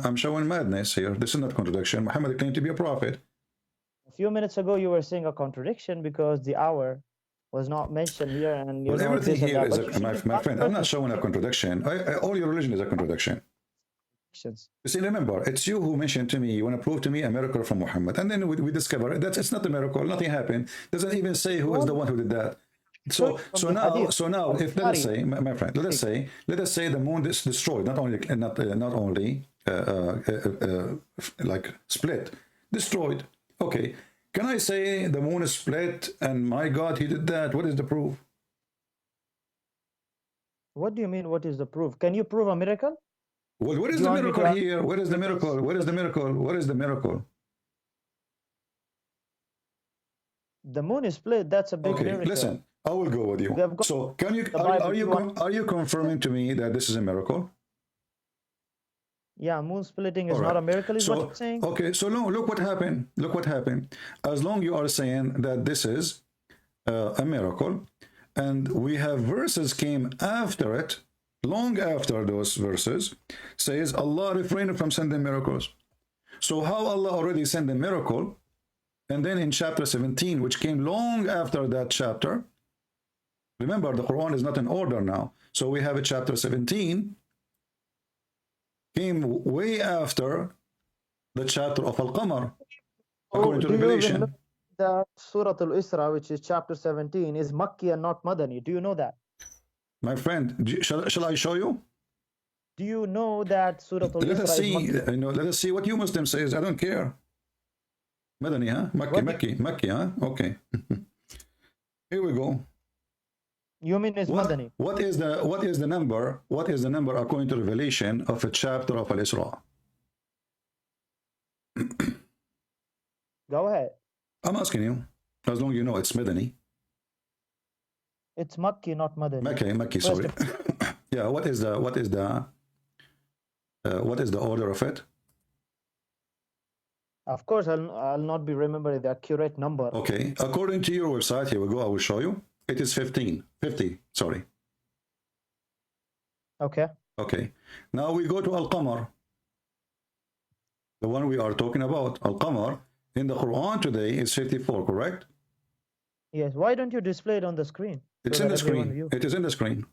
I'm showing madness here. This is not contradiction. Muhammad claimed to be a prophet.
A few minutes ago, you were saying a contradiction because the hour was not mentioned here, and
everything here is my friend. I'm not showing a contradiction. All your religion is a contradiction. You see, remember, it's you who mentioned to me, you want to prove to me a miracle from Muhammad, and then we discover that it's not a miracle, nothing happened. Doesn't even say who is the one who did that. So now, if let us say, my friend, let us say the moon is destroyed, not only like split, destroyed. Okay, can I say the moon is split and my God, he did that? What is the proof?
What do you mean? What is the proof? Can you prove a miracle?
Well, what is the miracle here? What is the miracle? What is the miracle? What is the miracle?
The moon is split. That's a big miracle.
Listen, I will go with you. So, are you confirming to me that this is a miracle?
Yeah, moon splitting is not a miracle, is what you're saying.
Okay, so look what happened. Look what happened. As long you are saying that this is a miracle, and we have verses came after it, long after those verses, says Allah refrained from sending miracles. So how Allah already sent a miracle, and then in chapter 17, which came long after that chapter, remember the Quran is not in order now. So we have a chapter 17, came way after the chapter of Al-Qamar, according to Revelation.
That Surah Al-Isra, which is chapter 17, is Makki and not Madani. Do you know that?
My friend, shall I show you?
Do you know that Surah Al-Isra
let us see,
is Makki?
Let us see what you Muslim says. I don't care. Madani, huh? Makki, huh? Okay. Here we go.
You mean it's Madani?
What is the number? What is the number according to Revelation of a chapter of Al-Isra?
Go ahead.
I'm asking you, as long as you know it's Madani.
It's Makki, not Madani.
Makki, sorry. Yeah, what is the order of it?
Of course, I'll not be remembering the accurate number.
Okay, according to your website, here we go, I will show you. It is 50, sorry.
Okay.
Okay, now we go to Al-Qamar, the one we are talking about. Al-Qamar in the Quran today is 54, correct?
Yes, why don't you display it on the screen?
It's in the screen. It is in the screen.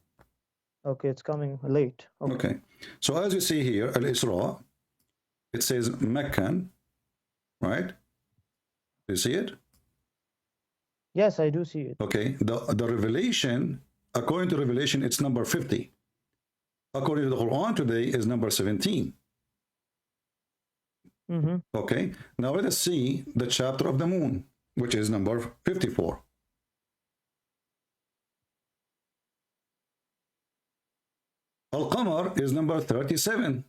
Okay, it's coming late.
Okay. So as you see here, Al-Isra, it says Meccan, right? Do you see it?
Yes, I do see it.
Okay. The Revelation, according to Revelation, it's number 50. According to the Quran today, is number 17. Okay, now let us see the chapter of the moon, which is number 54. Al-Qamar is number 37.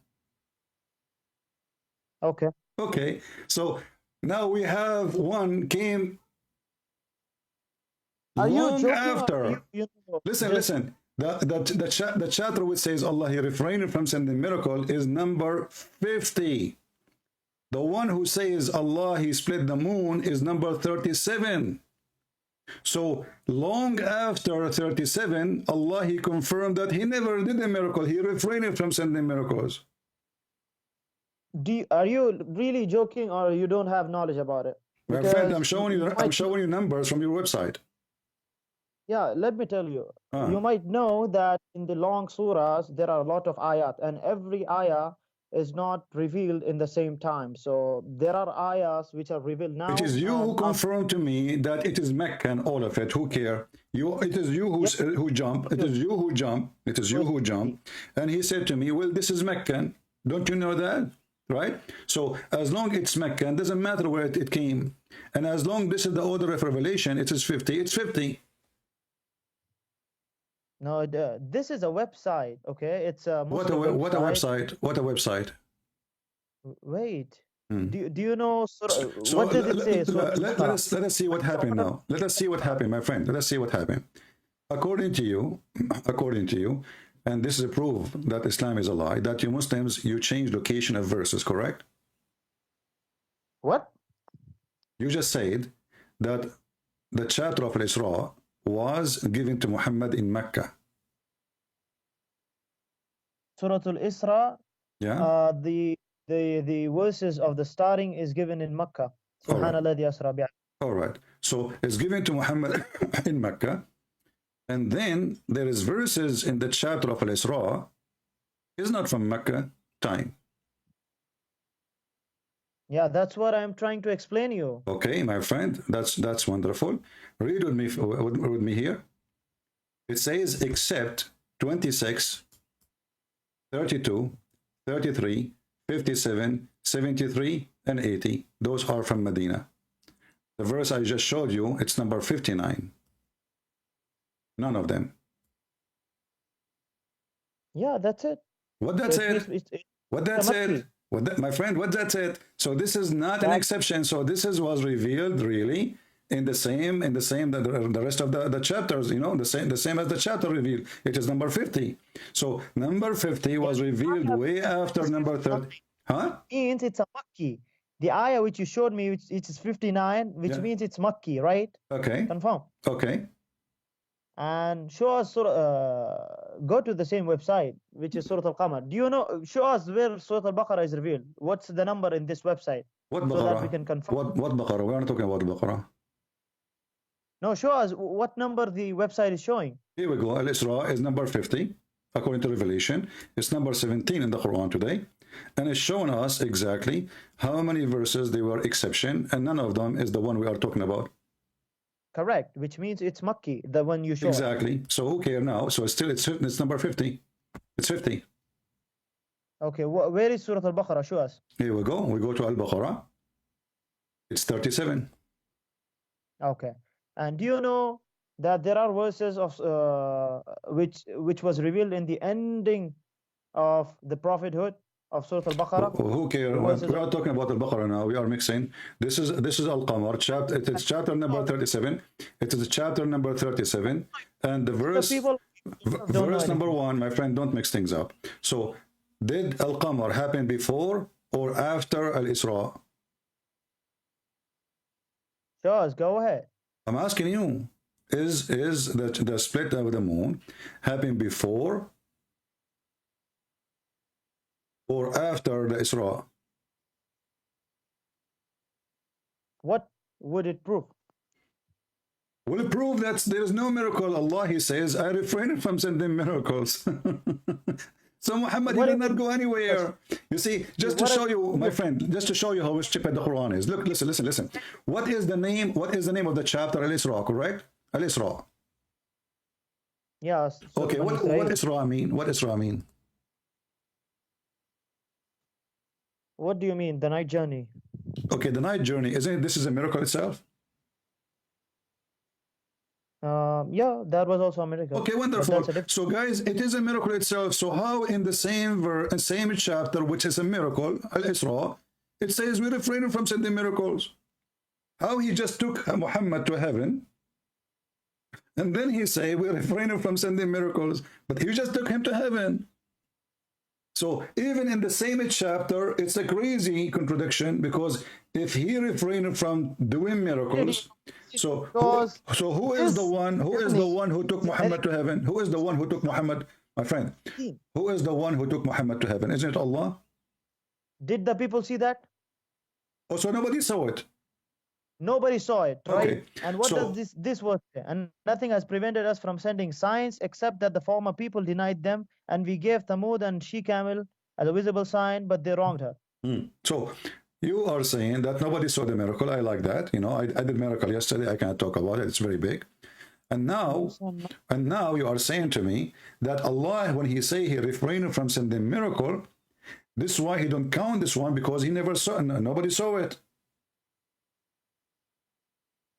Okay.
Okay, so now we have one came
Are you
long
joking?
after. Listen,
just-
listen. The chapter which says Allah, He refrained from sending miracle is number 50. The one who says Allah, He split the moon is number 37. So long after 37, Allah, He confirmed that He never did a miracle. He refrained from sending miracles.
Are you really joking, or you don't have knowledge about it?
My friend,
Because
I'm showing you numbers from your website.
Yeah, let me tell you. You might know that in the long surahs there are a lot of ayat, and every ayah is not revealed in the same time. So there are ayahs which are revealed now.
It is you who
and
confirmed to me that it is Mecca and all of it. Who care? It is you who jump. It is you who jump. It is you who jump. And he said to me, well, this is Meccan. Don't you know that? Right? So as long it's Meccan, doesn't matter where it came. And as long this is the order of revelation, it is 50. It's 50.
No, this is a website, okay? It's a
What a
Muslim
website? What a website?
Wait. Do you know
So
what does it say?
let us see what happened now. Let us see what happened, my friend. Let us see what happened. According to you, and this is a proof that Islam is a lie, that you Muslims, you change location of verses, correct?
What?
You just said that the chapter of Al-Isra was given to Muhammad in Mecca.
Surah Al-Isra,
Yeah.
the verses of the starting is given in Makkah. Subhanalladhi asra bi'abdihi.
All right. So it's given to Muhammad in Mecca. And then there is verses in the chapter of Al-Isra is not from Mecca time.
Yeah, that's what I'm trying to explain you.
Okay, my friend, that's wonderful. Read with me here. It says except 26, 32, 33, 57, 73, and 80. Those are from Medina. The verse I just showed you, it's number 59. None of them.
Yeah, that's it.
What that's
So
it? What that's it? My friend, what that's it? So this is not an exception. So this was revealed really in the same the rest of the chapters, you know, the same as the chapter revealed. It is number 50. So number 50 was revealed way after number 30. Huh?
Means it's a Makki. The ayah which you showed me, which it is 59, which means it's Makki, right?
Okay.
Confirm.
Okay.
And show us go to the same website, which is Surah Al-Qamar. Do you know, show us where Surah Al-Baqarah is revealed? What's the number in this website?
What
so
Baqarah?
That we can confirm.
What Baqarah? We are not talking about Baqarah.
No, show us what number the website is showing.
Here we go. Al-Isra is number 50, according to Revelation. It's number 17 in the Quran today. And it's showing us exactly how many verses they were exception, and none of them is the one we are talking about.
Correct, which means it's Makki, the one you showed.
Exactly. So who cares now? So it's number 50. It's 50.
Okay, where is Surah Al-Baqarah? Show us.
Here we go. We go to Al-Baqarah. It's 37.
Okay. And do you know that there are verses of which was revealed in the ending of the prophethood of Surah Al-Baqarah?
Who cares? We are talking about Al-Baqarah now. We are mixing. This is Al-Qamar. It is chapter number 37. It is chapter number 37. And the verse, verse number 1, my friend, don't mix things up. So, did Al-Qamar happen before or after Al-Isra?
Sure, go ahead.
I'm asking you, is the split of the moon happen before or after the Isra?
What would it prove?
Will it prove that there is no miracle? Allah, He says, I refrain from sending miracles. So Muhammad, he did not go anywhere. You see, just to show you, my friend, just to show you how stupid the Quran is. Look, listen. What is the name of the chapter? Al-Isra, correct? Al-Isra.
Yes.
Okay, what Isra mean? What Isra mean?
What do you mean, the night journey?
Okay, the night journey, isn't it, this is a miracle itself?
Yeah, that was also a miracle.
Okay,
But
wonderful.
that's a different.
So, guys, it is a miracle itself. So, how in the same chapter, which is a miracle, Al Isra, it says we refrain from sending miracles? How he just took Muhammad to heaven, and then he say we refrain from sending miracles, but he just took him to heaven. So even in the same chapter, it's a crazy contradiction, because if he refrained from doing miracles, so who is the one who took Muhammad to heaven? Who is the one who took Muhammad, my friend? Who is the one who took Muhammad to heaven? Isn't it Allah?
Did the people see that?
Oh, so nobody saw it.
Nobody saw it, right?
Okay,
And what
so-
does this was? And nothing has prevented us from sending signs, except that the former people denied them, and we gave Thamud and She-Camel as a visible sign, but they wronged her.
So you are saying that nobody saw the miracle. I like that. You know, I did miracle yesterday. I can't talk about it. It's very big. And now you are saying to me that Allah, when he say he refrained from sending miracle, this is why he don't count this one, because he never saw, nobody saw it.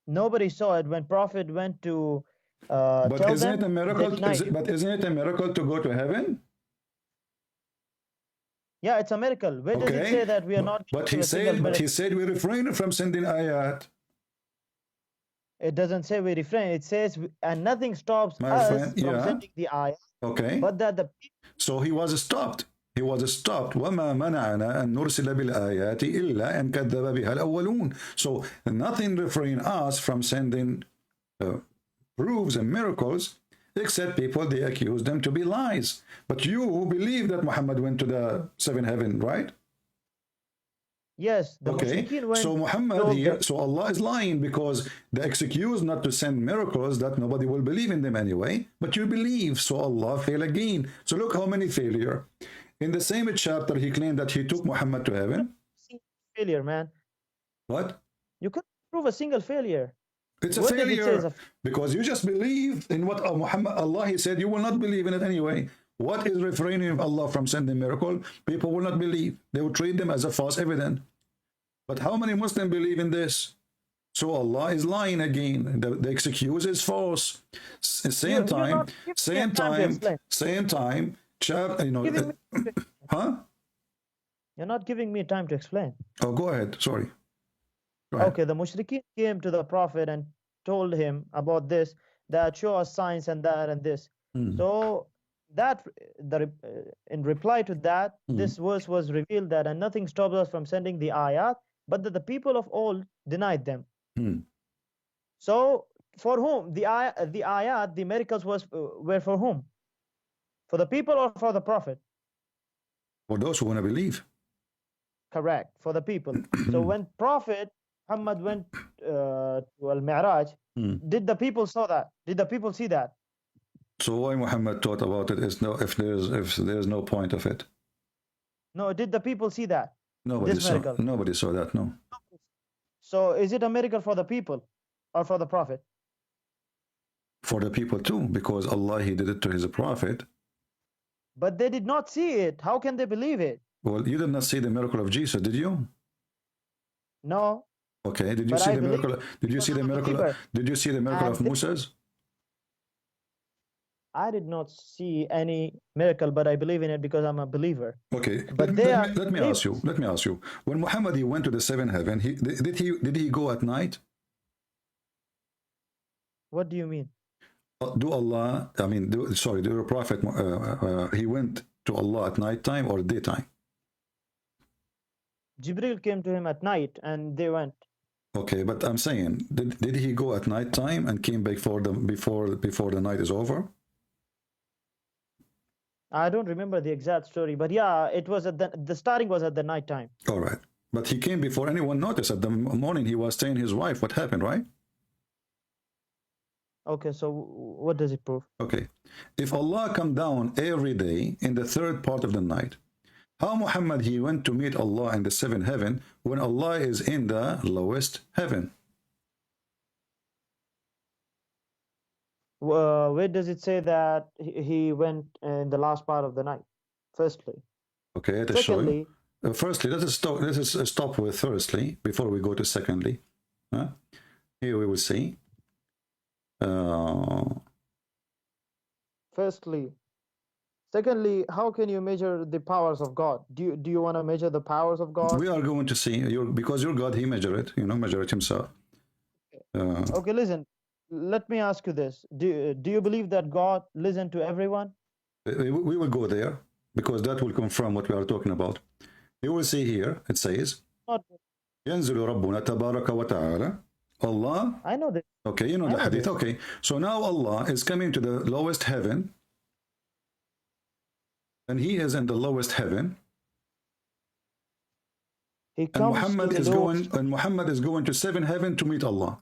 Nobody saw it when Prophet went to
But
tell
isn't
them.
it a miracle?
They denied
But isn't it a miracle to go to heaven?
Yeah, it's a miracle. Where does it say that we are not?
But
to
he
a single
said,
miracle?
we refrain from sending ayat.
It doesn't say we refrain. It says, and nothing stops
My
us
friend,
from
yeah.
sending the ayah,
Okay.
but that the
So he was stopped. He was stopped. وَمَا مَنَعَنَا أَن نُرْسِلَ بِالْآيَاتِ إِلَّا أَن كَذَّبَ بِهَا الْأَوَّلُونَ. So nothing refrain us from sending proofs and miracles, except people, they accuse them to be lies. But you believe that Muhammad went to the seventh heaven, right?
yes, the
Okay,
Mushrikeen went.
so Muhammad
told
here,
them-
so Allah is lying, because the excuse not to send miracles, that nobody will believe in them anyway, but you believe, so Allah fail again. So look how many failure. In the same chapter, he claimed that he took Muhammad to heaven.
failure, man.
What?
You couldn't prove a single failure.
It's a
What did it say
failure,
is a-
because you just believe in what Muhammad, Allah, he said, you will not believe in it anyway. What is refraining Allah from sending miracle? People will not believe. They will treat them as a false evidence. But how many Muslims believe in this? So Allah is lying again. The excuse is false. Same
You're
time,
not giving me
same time, you know,
Giving me-
huh?
You're not giving me time to explain.
Oh, go ahead. Sorry. Go ahead.
Okay, the Mushrikeen came to the Prophet and told him about this, that show us signs and that and this. So that in reply to that, this verse was revealed that, and nothing stops us from sending the ayat, but that the people of old denied them. So for whom the ayat, the miracles were for whom? For the people or for the Prophet?
For those who want to believe.
Correct, for the people. So when Prophet Muhammad went to Al-Mi'raj, did the people saw that? Did the people see that?
So why Muhammad taught about it is no, if there's no point of it.
No, did the people see that?
Nobody
This
saw
miracle.
nobody saw that, no.
So is it a miracle for the people or for the Prophet?
For the people too, because Allah, he did it to his prophet.
But they did not see it. How can they believe it?
Well, you did not see the miracle of Jesus, did you?
No.
Okay, did you
But
see
I
the
believe
miracle? Did you see the
I'm a
miracle?
believer.
Did you see the miracle
And
of Moses?
I did not see any miracle, but I believe in it because I'm a believer.
Okay,
But
let me ask you. Let me ask you. When Muhammad, he went to the seventh heaven, did he go at night?
What do you mean?
Do Allah? I mean, do the prophet? He went to Allah at night time or daytime?
Jibril came to him at night and they went.
Okay, but I'm saying, did he go at night time and came back before the night is over?
I don't remember the exact story, but yeah, it was at the starting was at the night time.
All right, but he came before anyone noticed. At the morning, he was staying his wife. What happened, right?
Okay, so what does it prove?
Okay, if Allah come down every day in the third part of the night, how Muhammad, he went to meet Allah in the seventh heaven when Allah is in the lowest heaven?
Where does it say that he went in the last part of the night? Firstly.
Okay, to show you.
Secondly,
firstly, let us stop with firstly before we go to secondly. Here we will see.
Firstly. Secondly, how can you measure the powers of God? Do you want to measure the powers of God?
We are going to see because your God, he measure it, measure it himself.
Okay, listen. Let me ask you this: Do you believe that God listens to everyone?
We will go there because that will confirm what we are talking about. You will see here. It says, "ينزل ربنا تبارك وتعالى." Allah.
I know this.
Okay, you know the hadith. Okay, so now Allah is coming to the lowest heaven. And he is in the lowest heaven. And Muhammad is going to seventh heaven to meet Allah.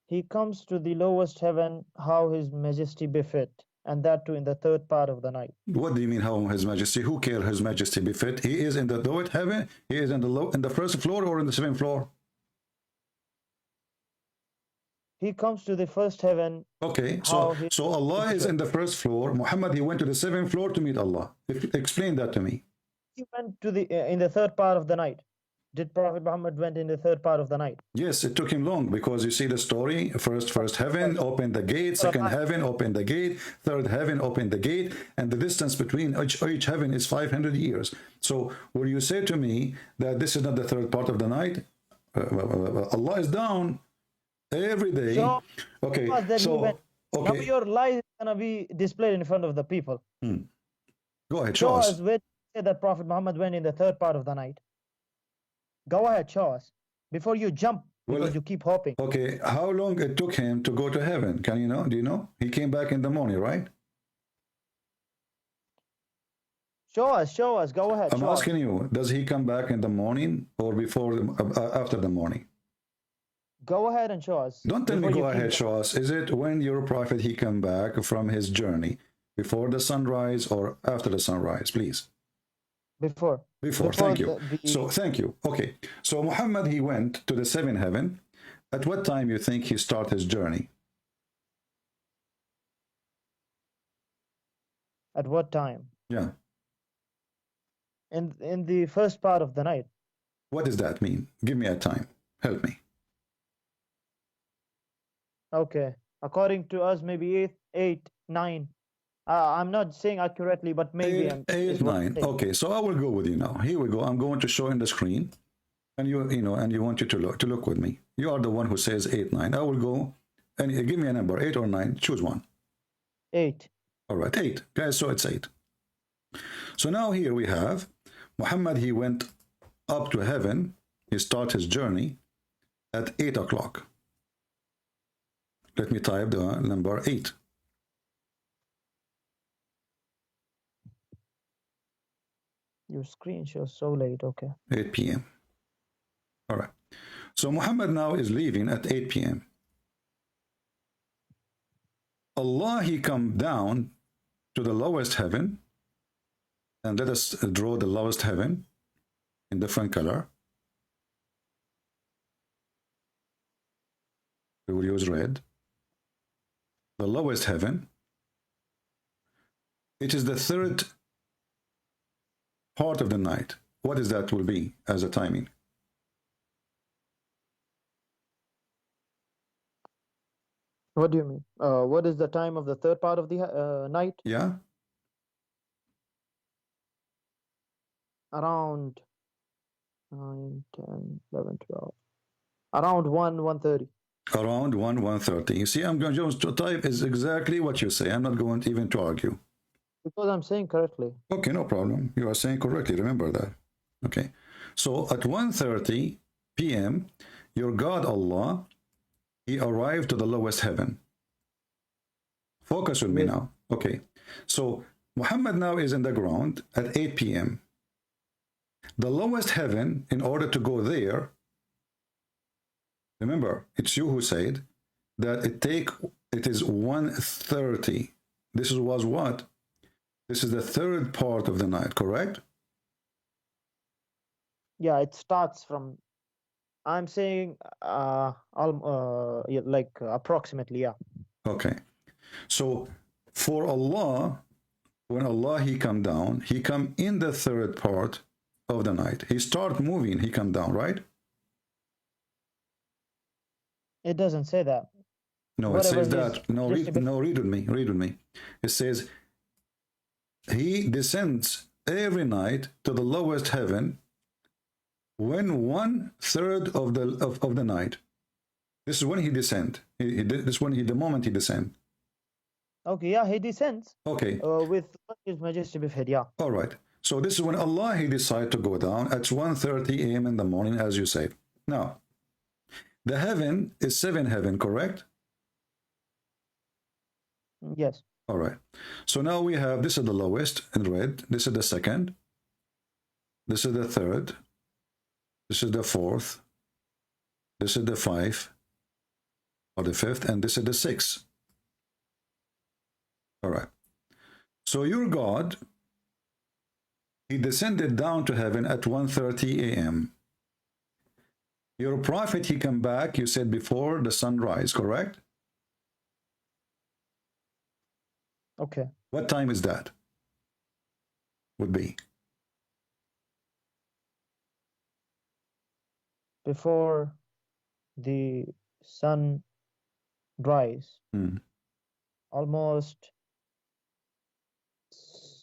He comes to the lowest heaven how his majesty befit, and that too in the third part of the night.
What do you mean how his majesty? Who cares his majesty befit? He is in the lowest heaven. He is in the first floor or in the seventh floor?
He comes to the first heaven.
Okay, so Allah is in the first floor. Muhammad, he went to the seventh floor to meet Allah. Explain that to me.
He went to in the third part of the night. Did Prophet Muhammad went in the third part of the night?
Yes, it took him long because you see the story. First heaven, open the gate. Second heaven, open the gate. Third heaven, open the gate. And the distance between each heaven is 500 years. So will you say to me that this is not the third part of the night? Allah is down every day.
So,
okay,
now your lie is gonna be displayed in front of the people.
Go ahead, show us.
Where say that Prophet Muhammad went in the third part of the night. Go ahead, show us before you jump because you keep hoping.
Okay, how long it took him to go to heaven? Can you know? Do you know? He came back in the morning, right?
Show us. Go ahead.
I'm asking you, does he come back in the morning or before, after the morning?
Go ahead and show us.
Don't tell me go ahead, show us. Is it when your prophet, he come back from his journey, before the sunrise or after the sunrise, please?
Before,
thank you. So, thank you. Okay, so Muhammad, he went to the seventh heaven. At what time you think he started his journey?
At what time?
Yeah.
In the first part of the night.
What does that mean? Give me a time. Help me.
Okay. According to us, maybe 8, 9. I'm not saying accurately, but maybe
8, 9. Okay, so I will go with you now. Here we go. I'm going to show in the screen, and you want you to look with me. You are the one who says 8, 9. I will go and give me a number, 8 or 9. Choose one.
8.
All right, 8. Guys, so it's 8. So now here we have Muhammad. He went up to heaven. He started his journey at 8 o'clock. Let me type the number 8.
Your screen shows so late. Okay.
8 p.m. All right. So Muhammad now is leaving at 8 p.m. Allah, he come down to the lowest heaven. And let us draw the lowest heaven in different color. We will use red. The lowest heaven. It is the third part of the night. What is that will be as a timing?
What do you mean? What is the time of the third part of the night?
Yeah.
Around 9, 10, 11, 12. Around 1:30.
Around 1:30. You see, I'm going to type is exactly what you say. I'm not going to even to argue.
Because I'm saying correctly.
Okay, no problem. You are saying correctly. Remember that. Okay. So at 1:30 p.m., your God Allah, he arrived to the lowest heaven. Focus with me now. Okay. So Muhammad now is in the ground at 8 p.m. The lowest heaven, in order to go there, remember, it's you who said that it is 1:30. This was what? This is the third part of the night, correct?
Yeah, it starts from, I'm saying, like approximately, yeah.
Okay. So for Allah, when Allah, he come down, he come in the third part of the night. He start moving, he come down, right?
It doesn't say that.
No, it says that. No, read with me. Read with me. It says he descends every night to the lowest heaven when 1/3 of the night. This is when he descend. This is when the moment he descend.
Okay, yeah, he descends.
Okay.
With His Majesty befhead, yeah.
All right. So this is when Allah he decide to go down at 1:30 a.m. in the morning, as you said. Now, the heaven is 7 heaven, correct?
Yes.
All right. So now we have, this is the lowest in red. This is the second. This is the third. This is the fourth. This is the 5 or the 5th, and this is the 6th. All right. So your God, he descended down to heaven at 1:30 a.m. Your prophet, he come back, you said, before the sunrise, correct?
Okay.
What time is that? Would be
Before the sun rise. Almost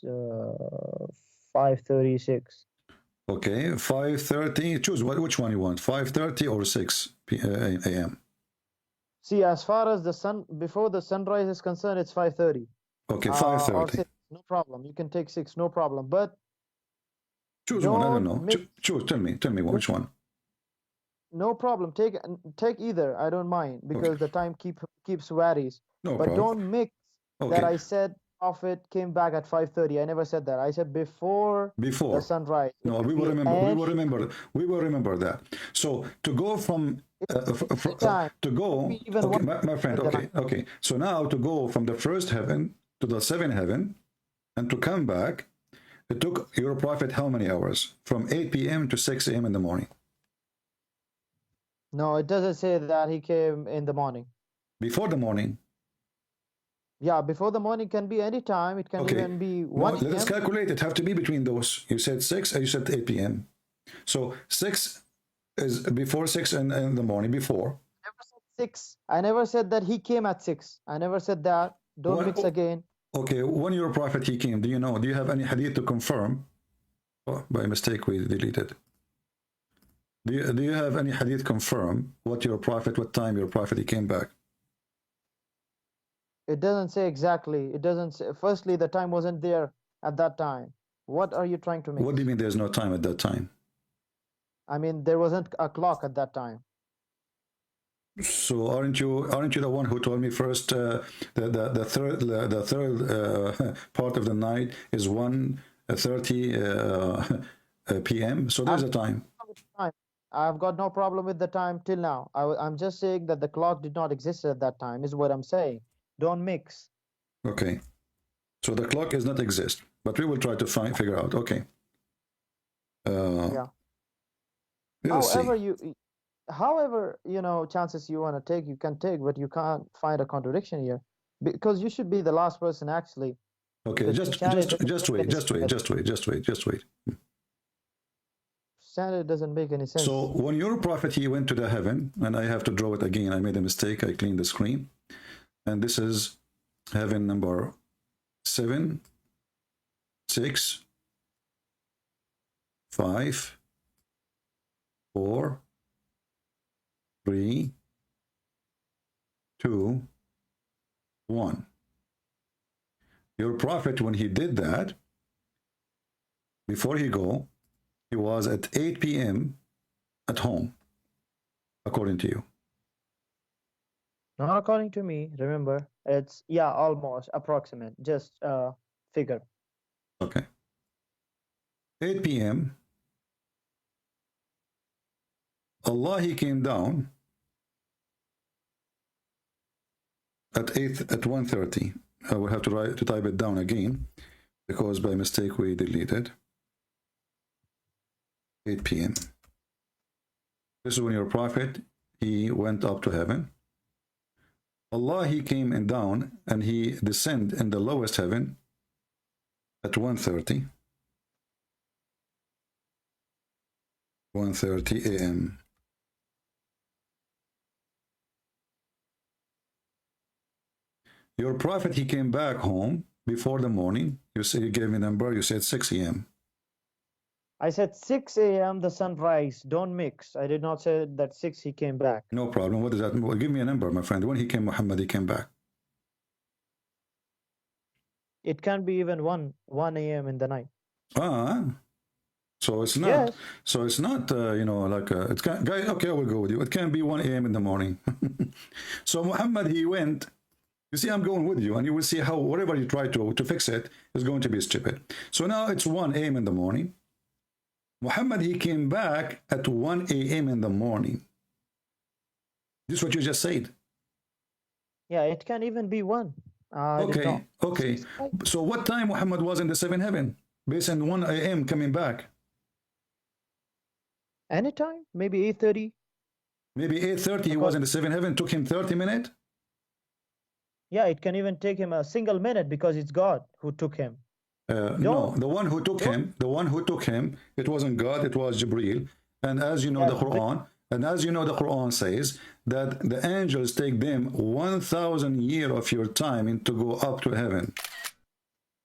5:36.
okay. 5:30. Choose which one you want. 5:30 or 6 a.m.
See, as far as the sun before the sunrise is concerned, it's 5:30.
Okay,
Or
5:30.
6, no problem. You can take 6, no problem. But
Choose one. I don't know. Choose. Tell me which one.
no problem. Take either. I don't mind because the time keeps varies.
No
But
problem.
don't mix that I said Prophet came back at 5:30. I never said that. I said before the sunrise.
No, we will remember. We will remember. We will remember that. So to go from to go. Okay, my friend. Okay, okay. So now to go from the first heaven to the 7th heaven, and to come back, it took your prophet how many hours? From 8 p.m. to 6 a.m. in the morning.
No, it doesn't say that he came in the morning.
Before the morning.
Yeah, before the morning can be any time. It can even be 1 p.m.
Let's calculate. It have to be between those. You said 6 and you said 8 p.m. So 6 is before 6 in the morning, before.
I never said 6. I never said that he came at 6. I never said that. Don't mix again.
Okay, when your prophet he came, do you know? Do you have any hadith to confirm? Oh, by mistake we deleted. Do you have any hadith confirm what time your prophet he came back?
It doesn't say exactly. It doesn't say. Firstly, the time wasn't there at that time. What are you trying to make?
What do you mean there's no time at that time?
I mean, there wasn't a clock at that time.
So aren't you the one who told me first the third part of the night is 1:30 p.m. So there's a time.
I've got no problem with the time till now. I'm just saying that the clock did not exist at that time. Is what I'm saying. Don't mix.
Okay. So the clock does not exist, but we will try to figure out. Okay.
Yeah. However, chances you want to take, you can take, but you can't find a contradiction here, because you should be the last person actually.
Okay, just wait.
Standard doesn't make any sense.
So when your prophet he went to the heaven, and I have to draw it again, I made a mistake, I cleaned the screen, and this is heaven number 7, 6, 5, 4, 3, 2, 1. Your prophet, when he did that, before he go, he was at 8 p.m. at home, according to you.
Not according to me. Remember, it's almost approximate, just figure.
Okay. 8 p.m. Allah he came down at 1:30. I will have to type it down again because by mistake we deleted. 8 p.m. This is when your prophet he went up to heaven. Allah he came and down and he descended in the lowest heaven at 1:30. 1:30 a.m. Your prophet, he came back home before the morning. You say you gave me a number. You said 6 a.m.
I said 6 a.m. the sunrise. Don't mix. I did not say that 6 he came back.
No problem. What does that mean? Well, give me a number, my friend. When he came, Muhammad, he came back.
It can be even 1 a.m. in the night.
So it's not.
Yes.
So it's not. You know, like it can. Guys, okay, I will go with you. It can be 1 a.m. in the morning. So Muhammad, he went. You see, I'm going with you, and you will see how whatever you try to fix it is going to be stupid. So now it's 1 a.m. in the morning. Muhammad, he came back at 1 a.m. in the morning. This is what you just said.
Yeah, it can even be 1.
Okay, okay. So what time Muhammad was in the seventh heaven? Based on 1 a.m. coming back.
Anytime, maybe 8:30.
Maybe 8:30 he was in the seventh heaven. Took him 30 minutes.
Yeah, it can even take him a single minute because it's God who took him.
No, the one who took him, it wasn't God, it was Jibreel. And as you know, the Quran says that the angels take them 1,000 years of your time to go up to heaven.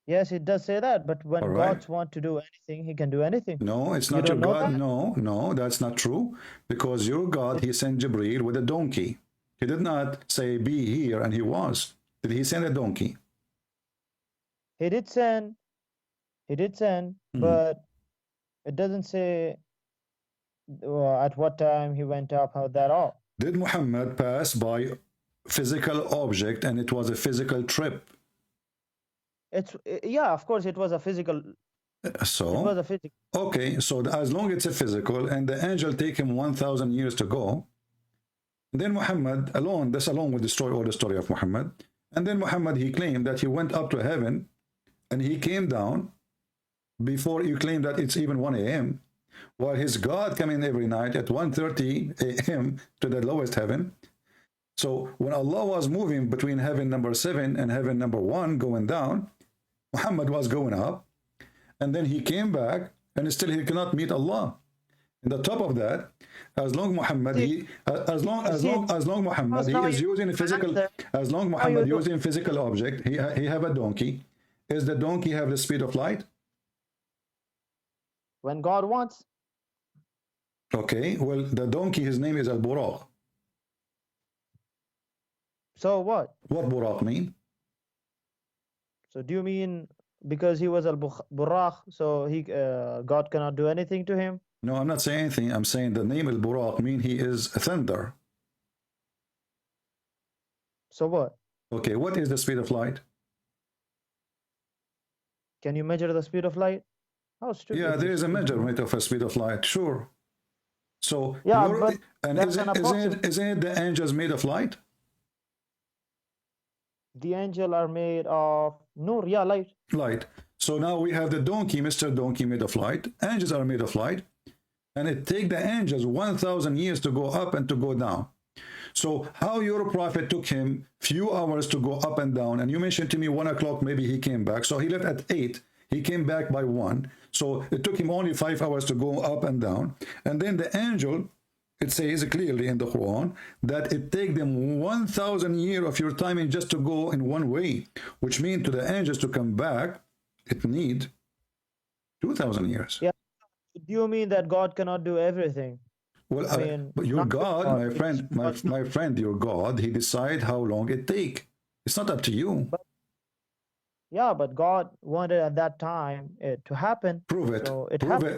Yes, it does say that, but when God wants to do anything, he can do anything.
No, it's not your God. No, that's not true. Because your God, he sent Jibreel with a donkey. He did not say, be here, and he was. Did he send a donkey?
He did send, but it doesn't say at what time he went up, how that all.
Did Muhammad pass by physical object and it was a physical trip?
Yeah, of course, it was a physical.
So,
it was a physical.
Okay, so as long as it's a physical and the angel take him 1,000 years to go, then Muhammad alone, this alone will destroy all the story of Muhammad. And then Muhammad, he claimed that he went up to heaven and he came down before you claim that it's even 1 a.m. while his God come in every night at 1:30 a.m. to the lowest heaven. So when Allah was moving between heaven number 7 and heaven number 1 going down, Muhammad was going up, and then he came back, and still he cannot meet Allah. And the top of that, as long Muhammad he is using physical, as long Muhammad using physical object, he have a donkey. Is the donkey have the speed of light?
When God wants.
Okay, well, the donkey, his name is Al-Buraq.
So what?
What Buraq mean?
So do you mean because he was Al-Buraq, so God cannot do anything to him?
No, I'm not saying anything. I'm saying the name Al-Buraq mean he is thunder.
So what?
Okay, what is the speed of light?
Can you measure the speed of light? How stupid.
Yeah, there is a measurement of a speed of light, sure. So,
yeah, but
and isn't it the angels made of light?
The angels are made of nur, yeah, light.
Light. So now we have the donkey, Mr. Donkey, made of light. Angels are made of light. And it take the angels 1,000 years to go up and to go down. So how your prophet took him few hours to go up and down, and you mentioned to me 1 o'clock maybe he came back. So he left at 8. He came back by 1. So it took him only 5 hours to go up and down. And then the angel, it says clearly in the Quran that it take them 1,000 years of your time in just to go in one way, which means to the angels to come back, it need 2,000 years.
Yeah. Do you mean that God cannot do everything?
Well, I mean, but your God, my friend, your God, he decide how long it take. It's not up to you.
Yeah, but God wanted at that time it to happen.
Prove it.
So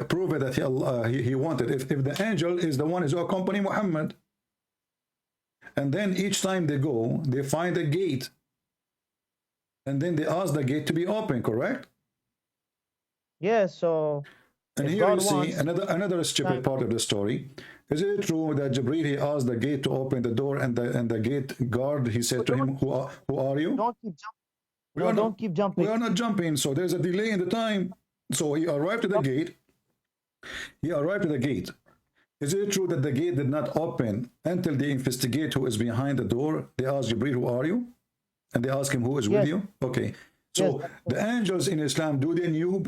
prove it that he wanted. If the angel is the one who accompany Muhammad, and then each time they go, they find a gate, and then they ask the gate to be open. Correct?
Yes. So.
And here you see another stupid part of the story. Is it true that Jibreel, he asked the gate to open the door, and the gate guard, he said to him, who are you?
Don't keep jumping. Don't keep jumping.
We are not jumping, so there's a delay in the time. So he arrived at the gate. Is it true that the gate did not open until they investigate who is behind the door? They ask Jibreel, who are you? And they ask him, who is with you? Okay. So the angels in Islam, do they knew?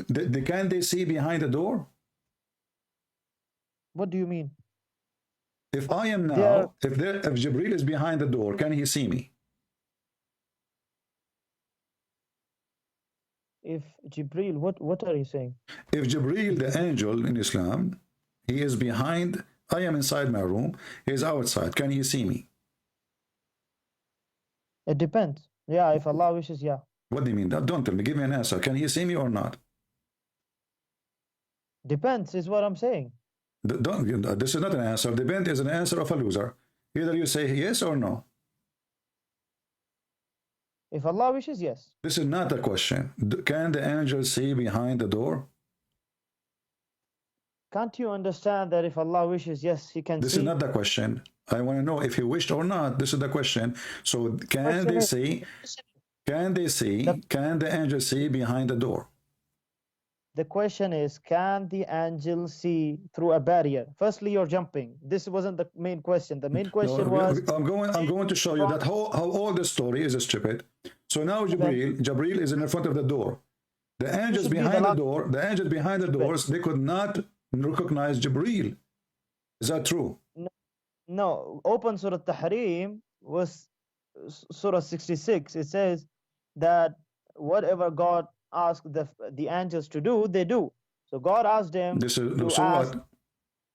Can they see behind the door?
What do you mean?
If I am
There,
now, if Jibril is behind the door, can he see me?
if Jibril, what are you saying?
If Jibril, the angel in Islam, he is behind, I am inside my room, he is outside, can he see me?
It depends. Yeah, if Allah wishes, yeah.
What do you mean? Don't tell me, give me an answer. Can he see me or not?
Depends is what I'm saying.
This is not an answer. Depend is an answer of a loser. Either you say yes or no.
If Allah wishes, yes.
This is not a question. Can the angel see behind the door?
Can't you understand that if Allah wishes, yes, he can
This
see?
is not the question. I want to know if he wished or not. This is the question. So can they see? Can they see? Can the angel see behind the door?
The question is, can the angel see through a barrier? Firstly, you're jumping. This wasn't the main question. The main question was...
I'm going to show you that how all the story is stupid. So now Jibril is in the front of the door. The angels behind the door, the angels behind the doors, they could not recognize Jibril. Is that true?
No. Open Surah Tahrim was Surah 66. It says that whatever God asked the angels to do, they do. So God asked them
what?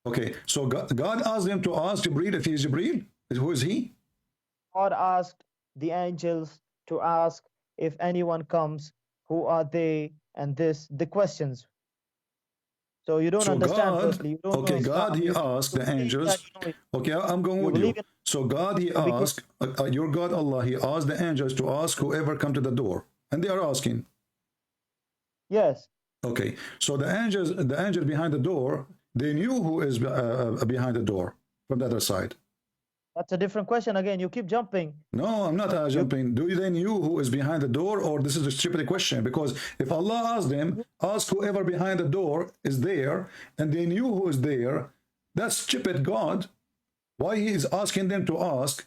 Okay, so God asked them to ask Jibril if he is Jibril. Who is he?
God asked the angels to ask if anyone comes, who are they, and the questions. So you don't understand.
God,
firstly, you don't
okay, God, he asked the angels. Okay, I'm going with you. So God, he asked, your God Allah, he asked the angels to ask whoever come to the door, and they are asking.
Yes.
Okay, so the angels behind the door, they knew who is behind the door from the other side.
That's a different question again. You keep jumping.
No, I'm not jumping. Do they knew who is behind the door, or this is a stupid question? Because if Allah asked them, ask whoever behind the door is there, and they knew who is there, that's stupid God. Why he is asking them to ask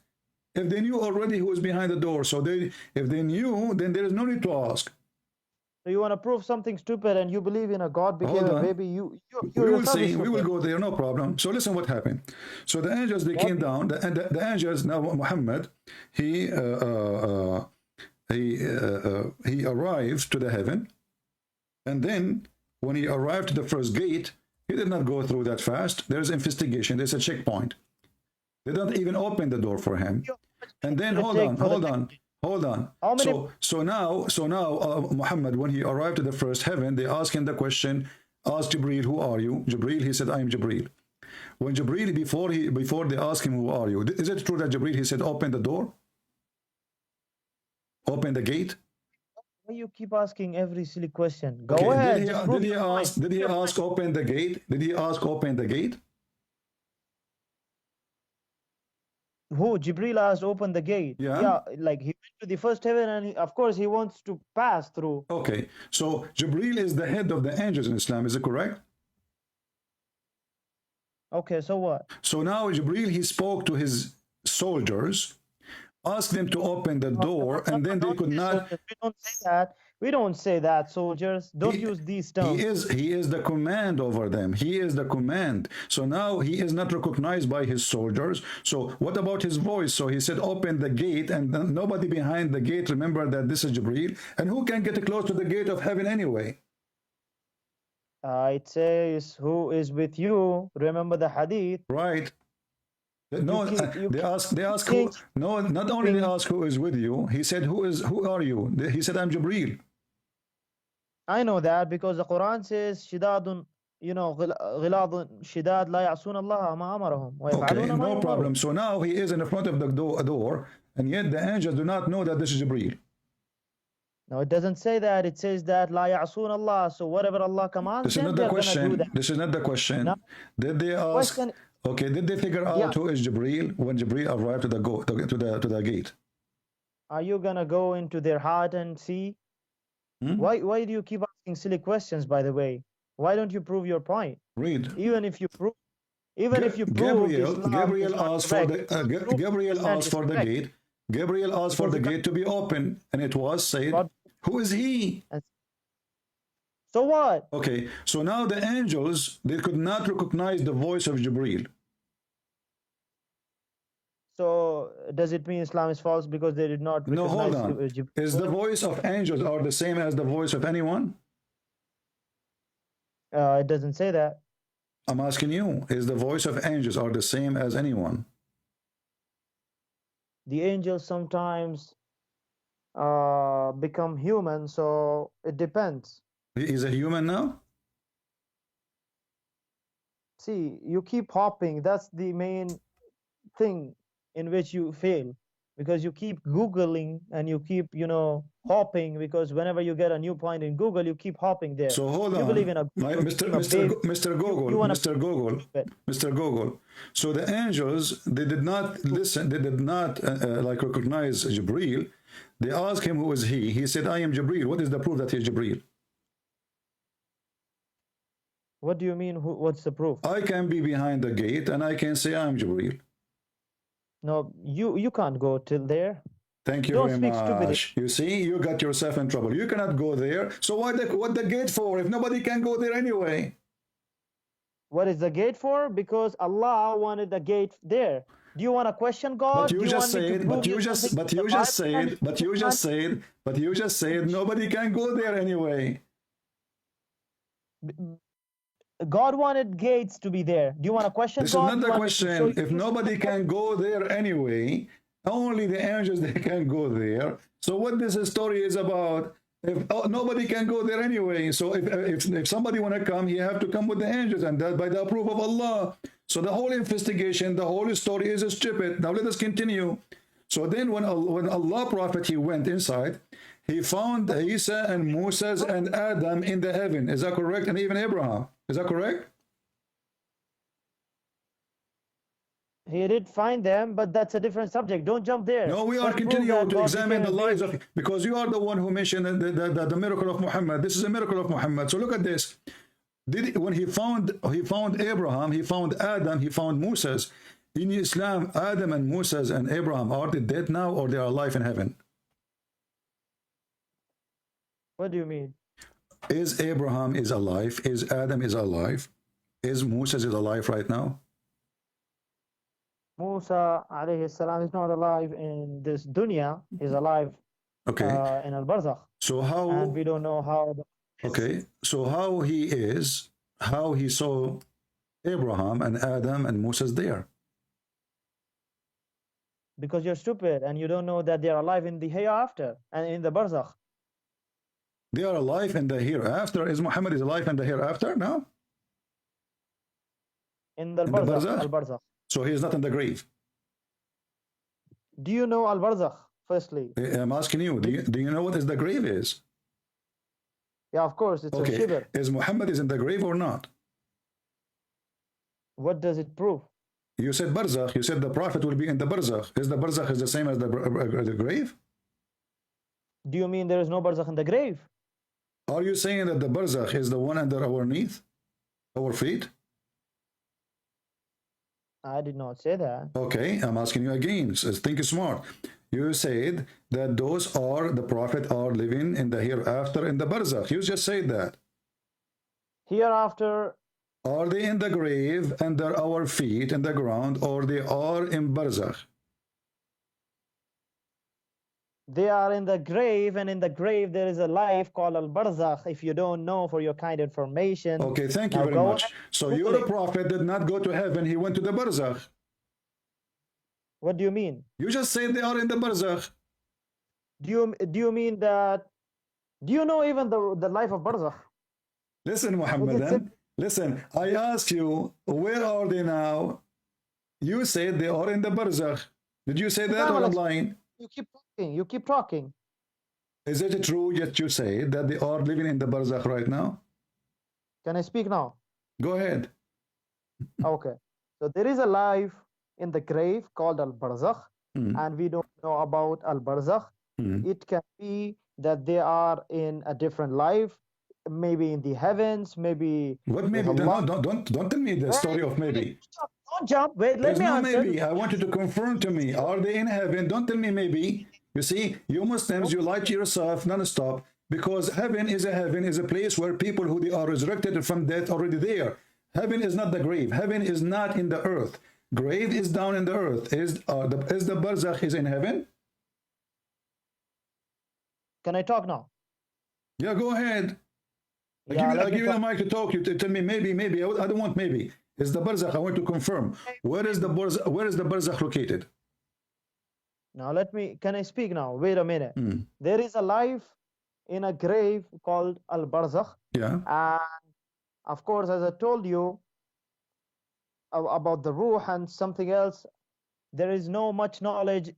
if they knew already who is behind the door? So if they knew, then there is no need to ask.
So you want to prove something stupid, and you believe in a God became a baby.
We will see. We will go there. No problem. So listen, what happened? So the angels, they came down. The angels, now Muhammad, he arrived to the heaven, and then when he arrived to the first gate, he did not go through that fast. There's investigation. There's a checkpoint. They don't even open the door for him. And then hold on. So now Muhammad, when he arrived to the first heaven, they asked him the question, ask Jibril, who are you? Jibril, he said, I am Jibril. When Jibril, before they asked him, who are you? Is it true that Jibril, he said, open the door? Open the gate?
Why you keep asking every silly question? Go ahead.
Did he ask open the gate? Did he ask open the gate?
Who? Jibril asked open the gate. Yeah, like he went to the first heaven, and of course he wants to pass through.
Okay, so Jibril is the head of the angels in Islam, is it correct?
Okay, so what?
So now Jibril, he spoke to his soldiers, asked them to open the door, and then they could not.
We don't say that. We don't say that, soldiers. Don't use these terms.
He is the command over them. He is the command. So now he is not recognized by his soldiers. So what about his voice? So he said, open the gate, and nobody behind the gate remember that this is Jibril. And who can get close to the gate of heaven anyway?
It says, who is with you? Remember the hadith.
Right. No, they ask who. No, not only they ask who is with you. He said, who are you? He said, I'm Jibril.
I know that because the Quran says, shidadun, ghiladun shidad la ya'sun Allah ma amarahum.
Okay, no problem. So now he is in the front of the door, and yet the angels do not know that this is Jibril.
No, it doesn't say that. It says that la ya'sun Allah. So whatever Allah commands,
this is not the question. This is not the question. No. Did they ask? Okay, did they figure out who is Jibril when Jibril arrived to the gate?
Are you gonna go into their heart and see? Why do you keep asking silly questions, by the way? Why don't you prove your point?
Read.
Even if you prove
Gabriel asked for the gate. Gabriel asked for the gate to be open, and it was said, who is he?
So what?
Okay, so now the angels, they could not recognize the voice of Jibreel.
So does it mean Islam is false because they did not
No, hold
recognize
on. Is the voice of angels are the same as the voice of anyone?
It doesn't say that.
I'm asking you, is the voice of angels are the same as anyone?
The angels sometimes become human, so it depends.
He is a human now?
See, you keep hopping. That's the main thing in which you fail, because you keep Googling and you keep, hopping, because whenever you get a new point in Google, you keep hopping there.
So hold
You
on.
believe in a
Mr. Google,
you wanna-
Mr. Google, Mr. Google. So the angels, they did not listen, they did not like recognize Jibreel. They asked him who is he. He said, I am Jibreel. What is the proof that he is Jibreel?
What do you mean? What's the proof?
I can be behind the gate and I can say I am Jibreel.
No, you can't go till there.
Thank you
Don't
very
speak
much.
stupidly.
You see, you got yourself in trouble. You cannot go there. So what the gate for if nobody can go there anyway?
What is the gate for? Because Allah wanted the gate there. Do you want to question God?
But you just said, nobody can go there anyway.
God wanted gates to be there. Do you want to question
This
God?
is not the question. If nobody can go there anyway, only the angels they can go there. So what this story is about? If nobody can go there anyway, so if somebody want to come, he have to come with the angels, and that by the approval of Allah. So the whole investigation, the whole story is stupid. Now let us continue. So then when Allah Prophet, he went inside, he found Isa and Moses and Adam in the heaven. Is that correct? And even Abraham. Is that correct?
He did find them, but that's a different subject. Don't jump there.
No, we are continuing to examine the lives of, because you are the one who mentioned the miracle of Muhammad. This is a miracle of Muhammad. So look at this. When he found Abraham, he found Adam, he found Moses. In Islam, Adam and Moses and Abraham, are they dead now or they are alive in heaven?
What do you mean?
Is Abraham is alive? Is Adam is alive? Is Moses is alive right now?
Musa alayhi salam is not alive in this dunya. He's alive
Okay.
in al-Barzakh.
So how?
And we don't know how.
Okay. So how he saw Abraham and Adam and Moses there?
Because you're stupid and you don't know that they're alive in the hereafter and in the Barzakh.
They are alive in the hereafter. Is Muhammad is alive in the hereafter now?
In the
In the
Barzakh.
Barzakh?
Al-Barzakh.
So he is not in the grave.
Do you know al-Barzakh, firstly?
I'm asking you, do you know what is the grave is?
Yeah, of course, it's a
Okay.
shibr.
Is Muhammad is in the grave or not?
What does it prove?
You said Barzakh. You said the Prophet will be in the Barzakh. Is the Barzakh is the same as the grave?
Do you mean there is no Barzakh in the grave?
Are you saying that the Barzakh is the one under our knees, our feet?
I did not say that.
Okay, I'm asking you again. So think smart. You said that those are the Prophet are living in the hereafter in the Barzakh. You just said that.
Hereafter,
Are they in the grave under our feet in the ground, or they are in Barzakh?
they are in the grave, and in the grave there is a life called al-Barzakh. If you don't know, for your kind information.
Okay, thank you
Now
very
go
much.
ahead.
So your Prophet did not go to heaven, he went to the Barzakh.
What do you mean?
You just said they are in the Barzakh.
Do you mean that? Do you know even the life of Barzakh?
Listen, Muhammadan, listen, I ask you, where are they now? You said they are in the Barzakh. Did you say that or I'm lying?
You keep talking. You keep talking.
Is it true that you say that they are living in the Barzakh right now?
Can I speak now?
Go ahead.
Okay. So there is a life in the grave called al-Barzakh, and we don't know about al-Barzakh. It can be that they are in a different life, maybe in the heavens, maybe.
What maybe? Don't tell me the story of maybe.
Don't jump. Wait, let
There's
me
no
answer.
maybe. I want you to confirm to me. Are they in heaven? Don't tell me maybe. You see, you Muslims, you lie to yourself non-stop. because heaven is a place where people who they are resurrected from death already there. Heaven is not the grave. Heaven is not in the earth. Grave is down in the earth. Is the barzakh is in heaven?
Can I talk now?
Yeah, go ahead.
Yeah,
I give you the mic to talk. You tell me maybe. I don't want maybe. Is the barzakh? I want to confirm. Where is the barzakh located?
Now can I speak now? Wait a minute. There is a life in a grave called al-barzakh.
Yeah.
And of course, as I told you about the ruh and something else, there is no much knowledge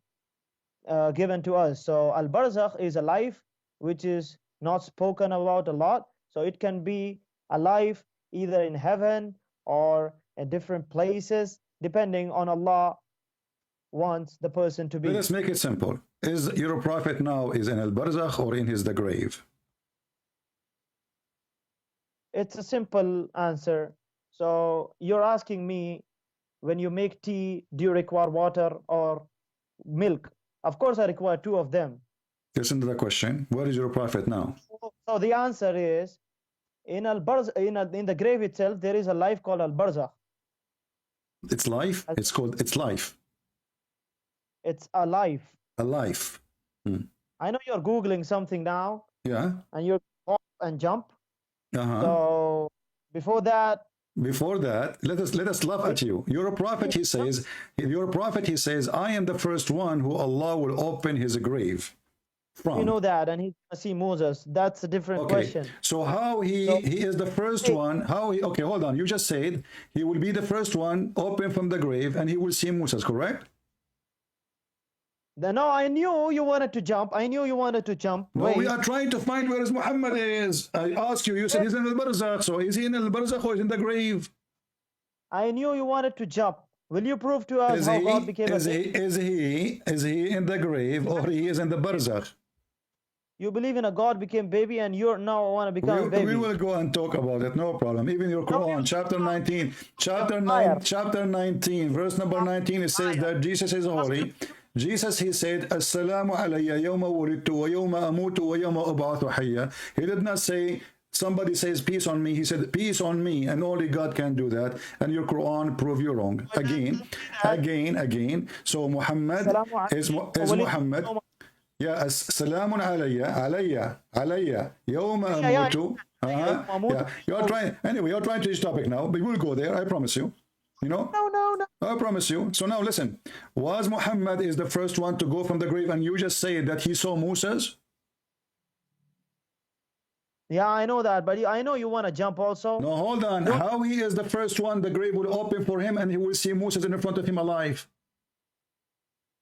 given to us. So al-barzakh is a life which is not spoken about a lot. So it can be a life either in heaven or in different places, depending on Allah wants the person to be.
Let's make it simple. Is your prophet now is in al-barzakh or in the grave?
It's a simple answer. So you're asking me, when you make tea, do you require water or milk? Of course, I require two of them.
Listen to the question. Where is your prophet now?
So the answer is, in the grave itself, there is a life called al-barzakh.
It's life. It's life.
It's a life.
A life.
I know you're Googling something now.
Yeah.
And you're hop and jump.
Uh-huh.
So before that,
let us laugh at you. You're a prophet, he says. You're a prophet, he says, I am the first one who Allah will open his grave from.
You know that, and he's gonna see Moses. That's a different question.
So how he is the first one, okay, hold on. You just said he will be the first one open from the grave and he will see Moses, correct?
No, I knew you wanted to jump.
No, we are trying to find where Muhammad is. I asked you, you said he's in al-barzakh. So is he in al-barzakh or is he in the grave?
I knew you wanted to jump. Will you prove to us how God became a baby?
Is he in the grave or he is in the barzakh?
You believe in a God became baby and you now want to become a baby.
We will go and talk about it, no problem. Even your Quran, chapter 19, verse number 19, it says that Jesus is holy. Jesus, he said, Assalamu alayya yawma wulidtu wa yawma amutu wa yawma ub'athu hayya. He did not say, somebody says peace on me. He said peace on me, and only God can do that. And your Quran prove you wrong. Again. So Muhammad is Muhammad. Yeah, Assalamu alayya yawma amutu. Yeah, you're trying to this topic now, but we'll go there, I promise you. You know?
No.
I promise you. So now listen, was Muhammad is the first one to go from the grave and you just say that he saw Moses?
Yeah, I know that, but I know you want to jump also.
No, hold on. How he is the first one, the grave will open for him and he will see Moses in front of him alive?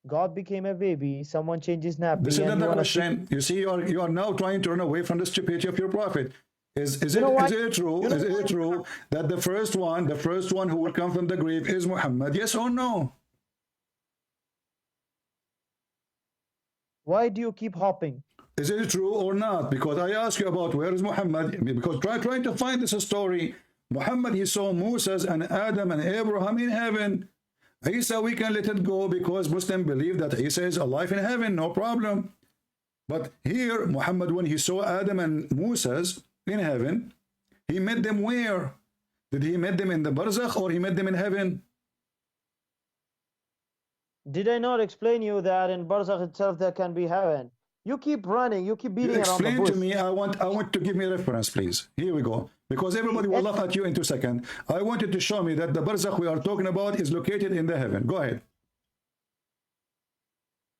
God became a baby, someone changed his nappy.
This is not the question. You see, you are now trying to run away from the stupidity of your prophet. Is it true that the first one who will come from the grave is Muhammad? Yes or no?
Why do you keep hopping?
Is it true or not? Because I ask you about where is Muhammad, because trying to find this story. Muhammad, he saw Moses and Adam and Abraham in heaven. Isa, we can let it go because Muslims believe that Isa is alive in heaven, no problem. But here, Muhammad, when he saw Adam and Moses in heaven, he met them where? Did he met them in the barzakh or he met them in heaven?
Did I not explain you that in barzakh itself there can be heaven? You keep running, you keep beating around the bush.
Explain to me, I want to give me a reference, please. Here we go. Because everybody will laugh at you in 2 seconds. I wanted to show me that the barzakh we are talking about is located in the heaven. Go ahead.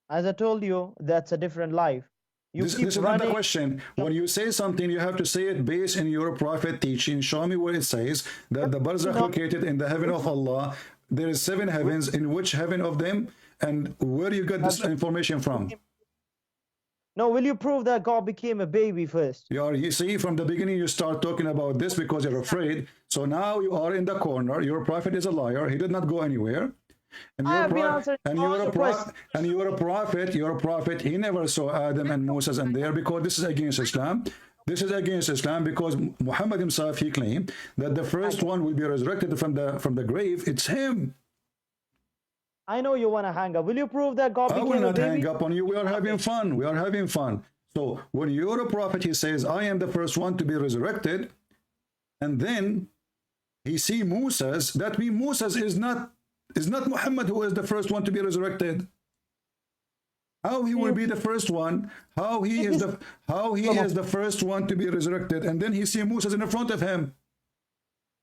As I told you, that's a different life.
This is not the question. When you say something, you have to say it based in your prophet teaching. Show me where it says that the barzakh located in the heaven of Allah. There is 7 heavens. In which heaven of them? And where you got this information from?
No, will you prove that God became a baby first?
You see, from the beginning you start talking about this because you're afraid. So now you are in the corner. Your prophet is a liar. He did not go anywhere. And you're a prophet. He never saw Adam and Moses and there, because this is against Islam. This is against Islam because Muhammad himself, he claimed that the first one will be resurrected from the grave. It's him. I
know you want to hang up. Will you prove that God became a baby?
I will not hang up on you. We are having fun. So when you're a prophet, he says, I am the first one to be resurrected. And then he see Moses. That means Moses is not Muhammad who is the first one to be resurrected. How he will be the first one? How he is the first one to be resurrected? And then he see Moses in the front of him.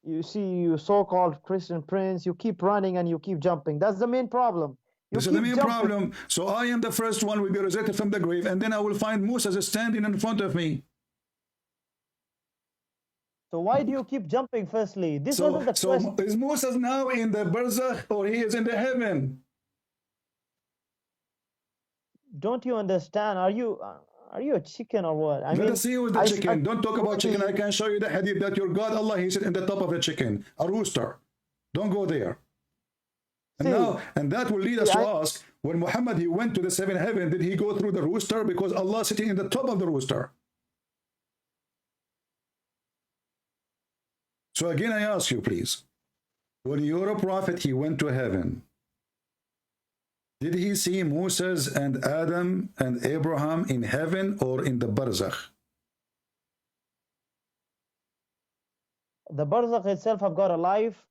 You see, you so-called Christian prince, you keep running and you keep jumping. That's the main problem.
This is the main problem. So I am the first one will be resurrected from the grave, and then I will find Moses standing in front of me.
So why do you keep jumping firstly? This wasn't the question.
So is Moses now in the barzakh or he is in the heaven?
Don't you understand? Are you a chicken or what?
Let us see who is the chicken. Don't talk about chicken. I can show you the hadith that your God Allah, he said in the top of a chicken, a rooster. Don't go there. And that will lead us to ask, when Muhammad he went to the seventh heaven, did he go through the rooster? Because Allah sitting in the top of the rooster. So again, I ask you, please, when you're a prophet, he went to heaven. Did he see Moses and Adam and Abraham in heaven or in the barzakh?
The barzakh itself have got a life,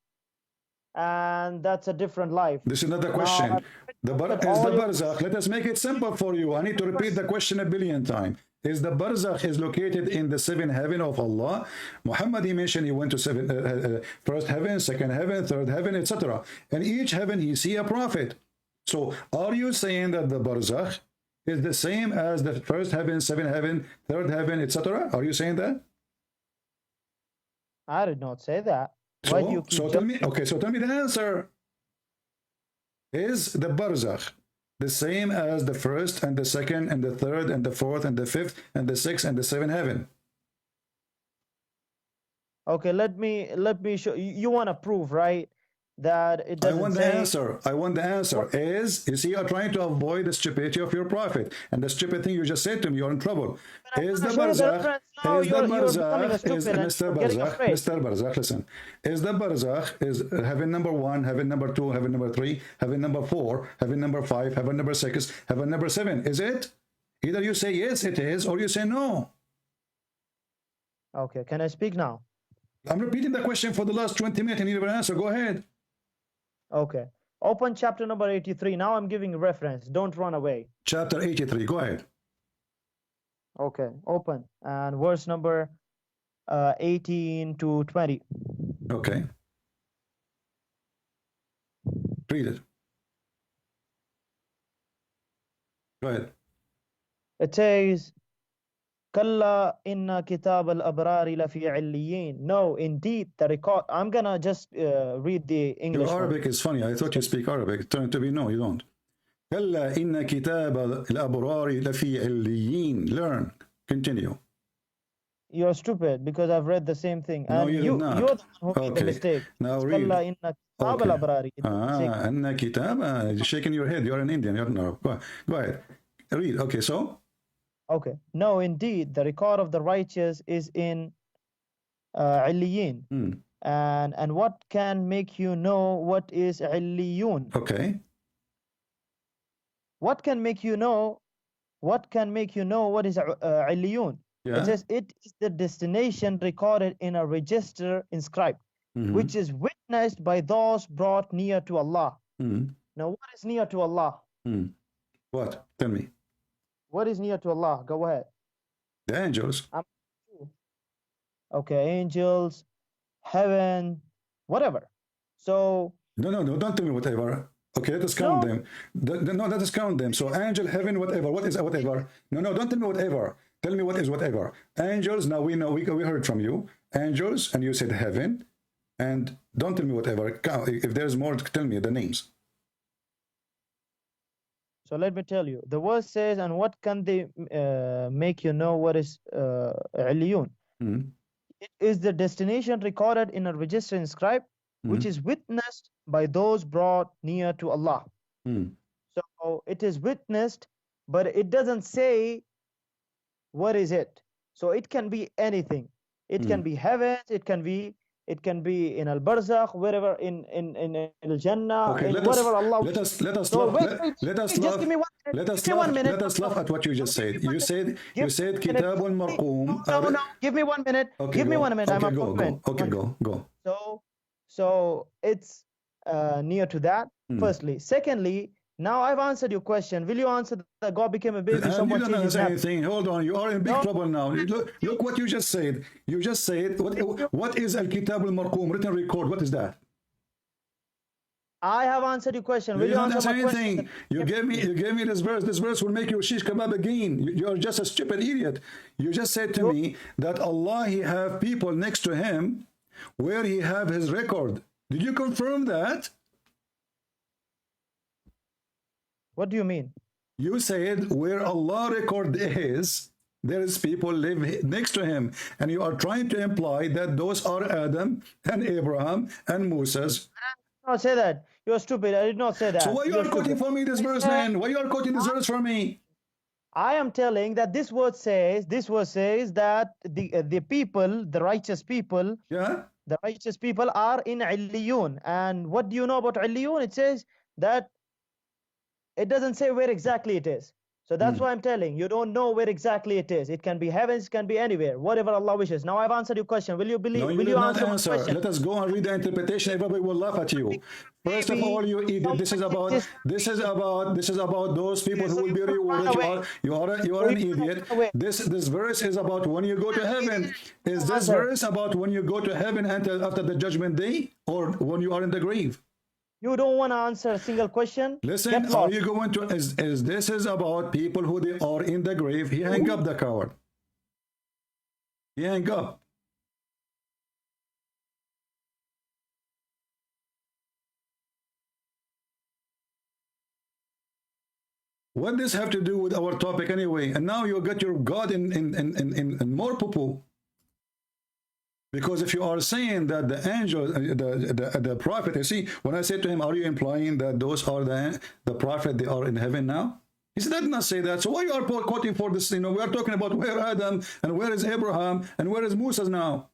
and that's a different life.
This is not the question. Is the barzakh, let us make it simple for you. I need to repeat the question a billion times. Is the barzakh is located in the seventh heaven of Allah? Muhammad, he mentioned he went to first heaven, second heaven, third heaven, etc. And each heaven he see a prophet. So are you saying that the barzakh is the same as the first heaven, seventh heaven, third heaven, etc.? Are you saying that?
I did not say that. Why do you keep
tell me, okay, so tell me the answer. Is the barzakh the same as the first and the second and the third and the fourth and the fifth and the sixth and the seventh heaven?
Okay, let me show you. You want to prove, right, that it doesn't
I want the answer. You see, you're trying to avoid the stupidity of your prophet, and the stupid thing you just said to me, you're in trouble. Is the barzakh, Mr. Barzakh, listen. Is the barzakh is heaven number 1, heaven number 2, heaven number 3, heaven number 4, heaven number 5, heaven number 6, heaven number 7? Is it? Either you say yes, it is, or you say no.
Okay, can I speak now?
I'm repeating the question for the last 20 minutes and you never answer. Go ahead.
Okay. Open chapter number 83. Now I'm giving a reference. Don't run away.
Chapter 83. Go ahead.
Okay. Open. And verse number 18 to 20.
Okay. Read it. Go ahead.
It says, Kalla inna kitab al-abrari lafi illiyin. No, indeed, the record. I'm gonna just read the English.
Your Arabic is funny. I thought you speak Arabic. It turned to be no, you don't. Kalla inna kitab al-abrari lafi illiyin. Learn. Continue.
You're stupid because I've read the same thing.
No,
and
you're not.
You're the one who made the mistake.
Now read.
Kalla inna kitab al-abrari.
Anna kitab. You're shaking your head. You're an Indian. You're no. Go ahead. Read. Okay, so.
Okay. No, indeed, the record of the righteous is in Illiyin. And what can make you know what is Illiyun?
Okay.
What can make you know what is Illiyun?
Yeah.
It says it is the destination recorded in a register inscribed, which is witnessed by those brought near to Allah. Now, what is near to Allah?
What? Tell me.
What is near to Allah? Go ahead.
The angels.
Okay, angels, heaven, whatever. So
no, don't tell me whatever. Okay, let us count them. No, let us count them. So angel, heaven, whatever. What is whatever? No, don't tell me whatever. Tell me what is whatever. Angels. Now we know. We heard from you. Angels, and you said heaven. And don't tell me whatever. If there's more, tell me the names.
So let me tell you. The verse says, and what can they make you know what is Illiyun? It is the destination recorded in a register inscribed, which is witnessed by those brought near to Allah. So it is witnessed, but it doesn't say what is it. So it can be anything. It can be heaven, it can be it can be in al-barzakh, wherever in al-jannah,
Okay,
in
let us
whatever Allah
let us let us
so
laugh.
wait, just give me 1 minute.
Let us
Give me 1
laugh.
minute.
Let us laugh at what you just said. You said Kitabun Marqum.
No. Give me 1 minute.
Okay,
Give me 1 minute.
Okay,
I'm a
go. Okay, go.
So it's near to that. Firstly, secondly, now I've answered your question. Will you answer that God became a baby?
And
Someone
you don't
changed his
answer
name.
anything. Hold on, you are in big
No.
trouble now. Look what you just said. You just said what is Al Kitab Al Marqum, written record? What is that?
I have answered your question. Will
You
you
don't
answer
answer
my
anything.
question?
You gave me this verse. This verse will make you shish kebab again. You are just a stupid idiot. You just said to me that Allah, He have people next to Him where He have His record. Did you confirm that?
What do you mean?
You said where Allah record is, there is people live next to Him, and you are trying to imply that those are Adam and Abraham and Moses.
I did not say that. You're stupid. I did not say that.
So why you are quoting for me this verse, man? Why you are quoting this verse for me?
I am telling that this verse says that the people, the righteous people,
Yeah.
the righteous people are in Illiyun. And what do you know about Illiyun? It says that it doesn't say where exactly it is. So that's why I'm telling you don't know where exactly it is. It can be heavens, it can be anywhere, whatever Allah wishes. Now I've answered your question. Will you believe?
No, you
will
did
you
not
answer my
answer.
question?
Let us go and read the interpretation. Everybody will laugh at you. First of all, you idiot. This is about those people who will be rewarded. You are an idiot. This verse is about when you go to heaven. Is this verse about when you go to heaven until after the judgment day, or when you are in the grave?
You don't want to answer a single question?
Listen, are you going to is this is about people who they are in the grave? He hang up, the coward. He hang up. What does this have to do with our topic anyway? And now you got your God in more poo-poo. Because if you are saying that the angel, the prophet, you see, when I said to him, are you implying that those are the prophet, they are in heaven now? He said, I did not say that. So why you are quoting for this? You know, we are talking about where Adam and where is Abraham and where is Moses now?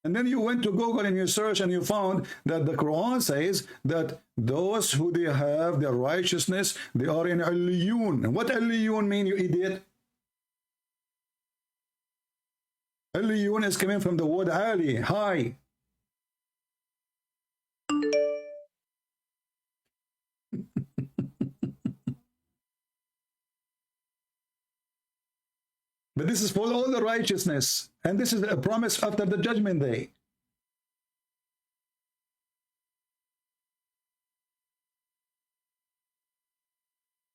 And then you went to Google and you search and you found that the Quran says that those who they have their righteousness, they are in Illiyun. And what Illiyun mean, you idiot? Illiyun is coming from the word Ali, high. But this is for all the righteousness, and this is a promise after the judgment day.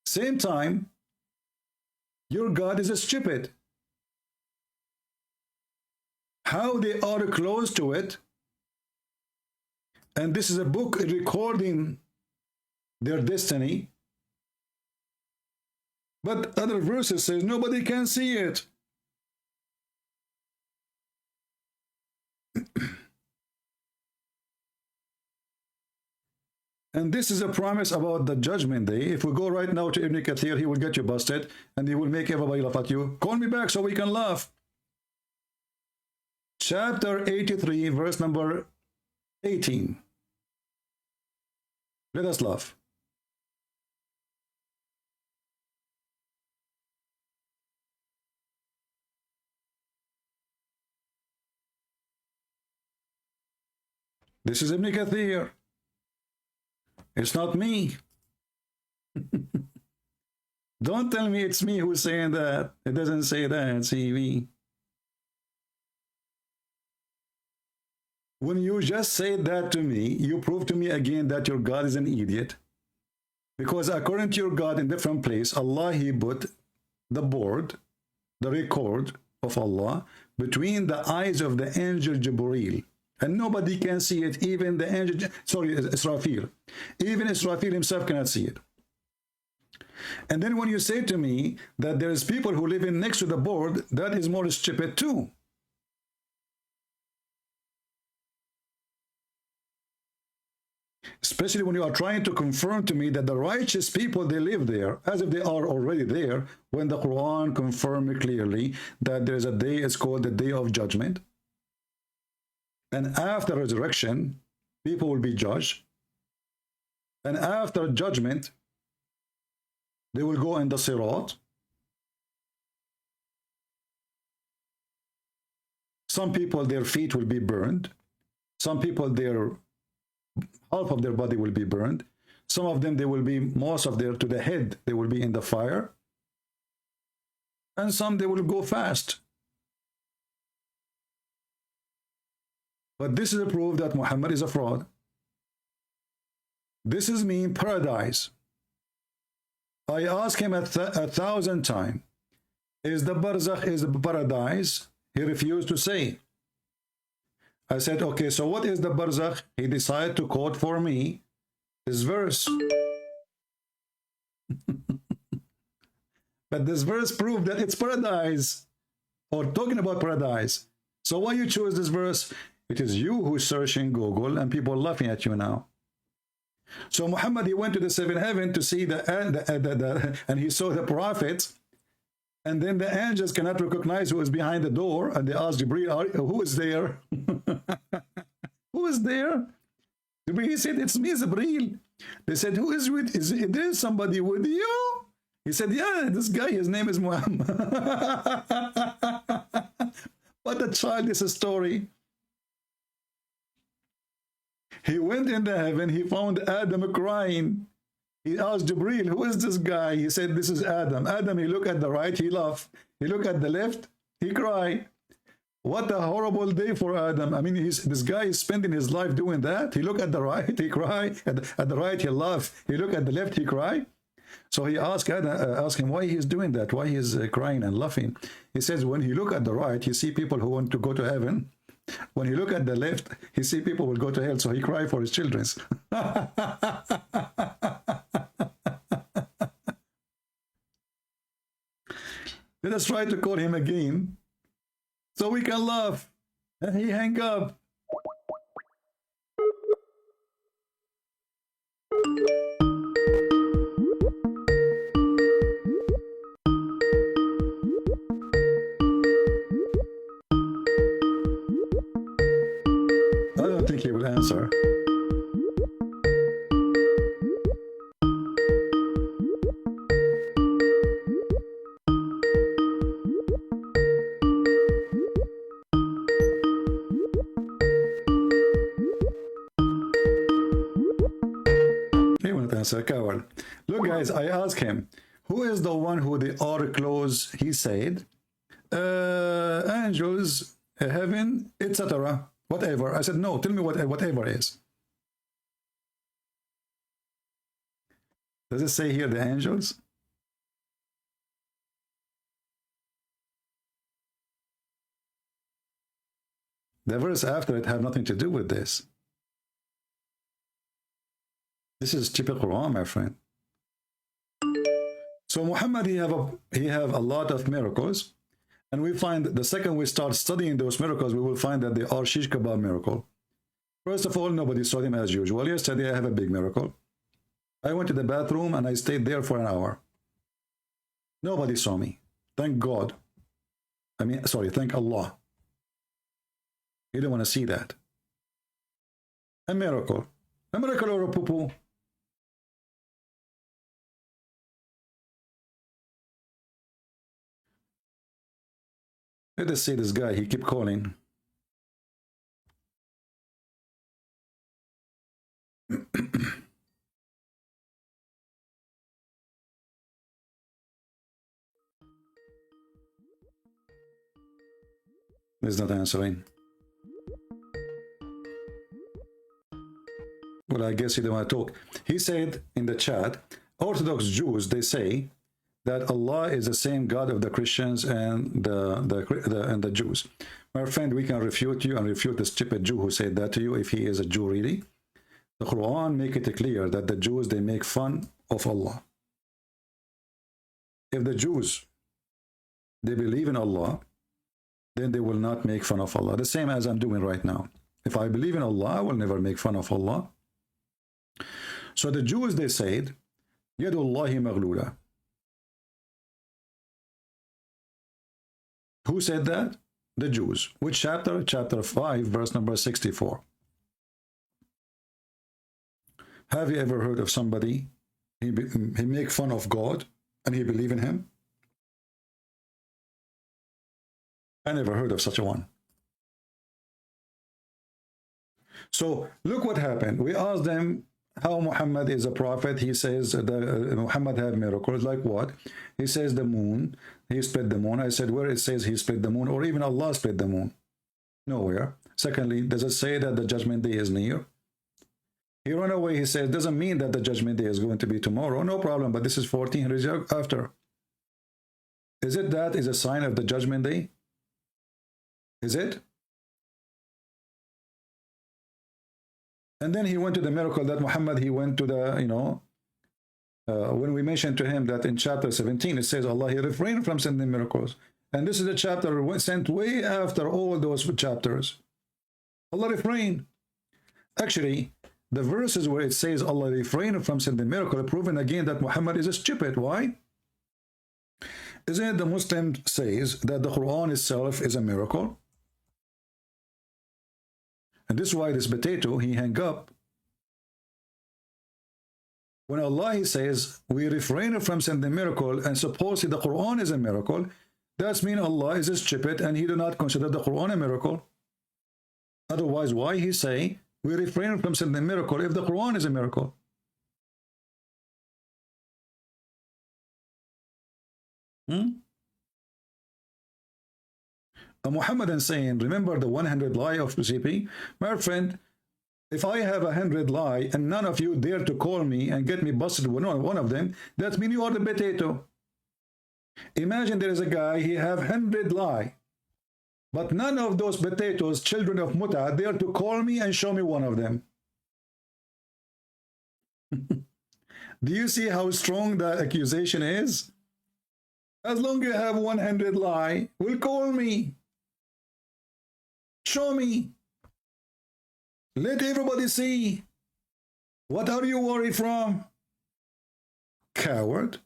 Same time, your God is a stupid. How they are close to it, and this is a book recording their destiny, but other verses says nobody can see it. And this is a promise about the judgment day. If we go right now to Ibn Kathir, he will get you busted and he will make everybody laugh at you. Call me back so we can laugh. Chapter 83, verse number 18. Let us laugh. This is Ibn Kathir. It's not me. Don't tell me it's me who's saying that. It doesn't say that, CV. When you just said that to me, you prove to me again that your God is an idiot. Because according to your God in different place, Allah, He put the board, the record of Allah, between the eyes of the angel Jibreel. And nobody can see it, even the angel, sorry, Israfil. Even Israfil himself cannot see it. And then when you say to me that there is people who live in next to the board, that is more stupid too. Especially when you are trying to confirm to me that the righteous people, they live there, as if they are already there, when the Quran confirmed clearly that there is a day, it's called the Day of Judgment. And after resurrection, people will be judged. And after judgment, they will go in the Sirat. Some people, their feet will be burned. Some people, half of their body will be burned. Some of them, they will be, most of their, to the head, they will be in the fire. And some, they will go fast. But this is a proof that Muhammad is a fraud. This is mean paradise. I asked him 1,000 times, is the barzakh is paradise? He refused to say. I said, okay, so what is the barzakh? He decided to quote for me this verse. But this verse proved that it's paradise, or talking about paradise. So why you choose this verse? It is you who's searching Google, and people are laughing at you now. So Muhammad, he went to the seventh heaven to see and he saw the prophets, and then the angels cannot recognize who is behind the door, and they asked Jibreel, who is there? Who is there? Jibreel said, it's me, Jibreel. They said, who is with, is there somebody with you? He said, yeah, this guy, his name is Muhammad. What a childish story. He went into heaven, he found Adam crying. He asked Jibreel, who is this guy? He said, this is Adam. Adam, he looked at the right, he laughed. He looked at the left, he cried. What a horrible day for Adam. I mean, this guy is spending his life doing that. He looked at the right, he cried. At the right, he laughed. He looked at the left, he cried. So he asked him why he's doing that, why he's crying and laughing. He says, when he look at the right, he see people who want to go to heaven. When he look at the left, he see people will go to hell, so he cry for his children. Let us try to call him again, so we can laugh. And he hang up. I don't think he will answer. He won't answer, coward. Look, guys, I asked him, who is the one who the are close? He said, angels, heaven, etc. Whatever. I said, no, tell me what whatever is. Does it say here the angels? The verse after it have nothing to do with this. This is typical Quran, my friend. So Muhammad, he have a lot of miracles. And we find the second we start studying those miracles, we will find that they are shish kebab miracle. First of all, nobody saw him as usual. Yesterday, I have a big miracle. I went to the bathroom and I stayed there for an hour. Nobody saw me. Thank God. I mean, sorry, thank Allah. You don't want to see that. A miracle. A miracle or a poo-poo. Let us see this guy, he keep calling. He's not answering. Well, I guess he don't want to talk. He said in the chat, Orthodox Jews, they say that Allah is the same God of the Christians and the Jews. My friend, we can refute you and refute the stupid Jew who said that to you if he is a Jew really. The Quran make it clear that the Jews, they make fun of Allah. If the Jews, they believe in Allah, then they will not make fun of Allah. The same as I'm doing right now. If I believe in Allah, I will never make fun of Allah. So the Jews, they said, Yadullahi maghlula. Who said that? the Jews. Which chapter? Chapter 5, verse number 64. Have you ever heard of somebody, he make fun of God and he believe in him? I never heard of such a one. So look what happened. We asked them how Muhammad is a prophet. He says that Muhammad had miracles. Like what? He says the moon. He split the moon. I said, where it says he split the moon, or even Allah split the moon? Nowhere. Secondly, does it say that the judgment day is near? He ran away. He says, doesn't mean that the judgment day is going to be tomorrow. No problem, but this is 1400 years after. Is it that is a sign of the judgment day? Is it? And then he went to the miracle that Muhammad, he went to the, when we mentioned to him that in chapter 17, it says Allah, he refrained from sending miracles. And this is a chapter sent way after all those chapters. Allah refrained. Actually, the verses where it says Allah refrained from sending miracle are proven again that Muhammad is stupid. Why? Isn't it the Muslim says that the Quran itself is a miracle? And this is why this potato, he hang up. When Allah, he says, we refrain from sending miracle, and supposedly the Quran is a miracle, that means Allah is stupid and he do not consider the Quran a miracle. Otherwise, why he say, we refrain from sending miracle if the Quran is a miracle? A Muhammadan saying, remember the 100 lie of CP? My friend, if I have 100 lie and none of you dare to call me and get me busted with one of them, that means you are the potato. Imagine there is a guy, he have 100 lie, but none of those potatoes, children of Muta, dare to call me and show me one of them. Do you see how strong the accusation is? As long as you have 100 lie, will call me. Show me. Let everybody see. What are you worried from? Coward.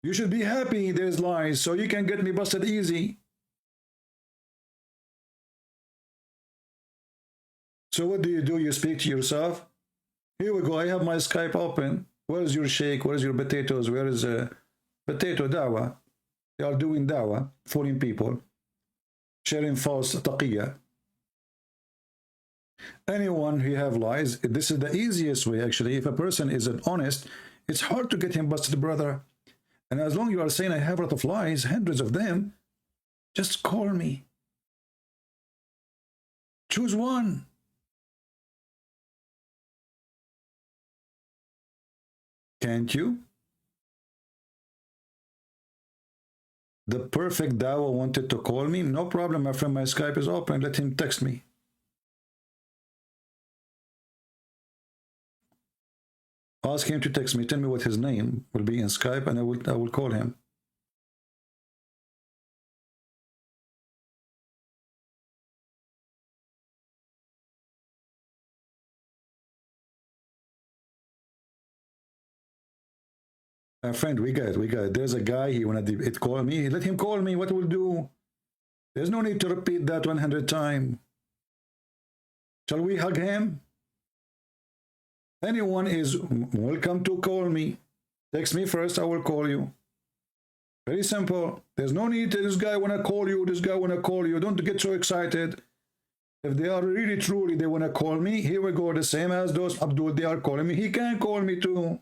You should be happy there's lies so you can get me busted easy. So what do? You speak to yourself? Here we go. I have my Skype open. Where is your shake? Where is your potatoes? Where is potato dawah? They are doing dawah, fooling people, sharing false taqiyya. Anyone who have lies, this is the easiest way actually. If a person isn't honest, it's hard to get him busted, brother. And as long as you are saying I have a lot of lies, hundreds of them, just call me. Choose one. Can't you? The perfect dawah wanted to call me. No problem, my friend. My Skype is open. Let him text me. Ask him to text me. Tell me what his name will be in Skype, and I will call him. My friend, we got it. There's a guy, he wanna call me. Let him call me. What will do? There's no need to repeat that 100 times. Shall we hug him? Anyone is welcome to call me. Text me first, I will call you. Very simple. There's no need to this guy wanna call you, this guy wanna call you. Don't get so excited. If they are really truly they wanna call me, here we go. The same as those Abdul, they are calling me. He can call me too.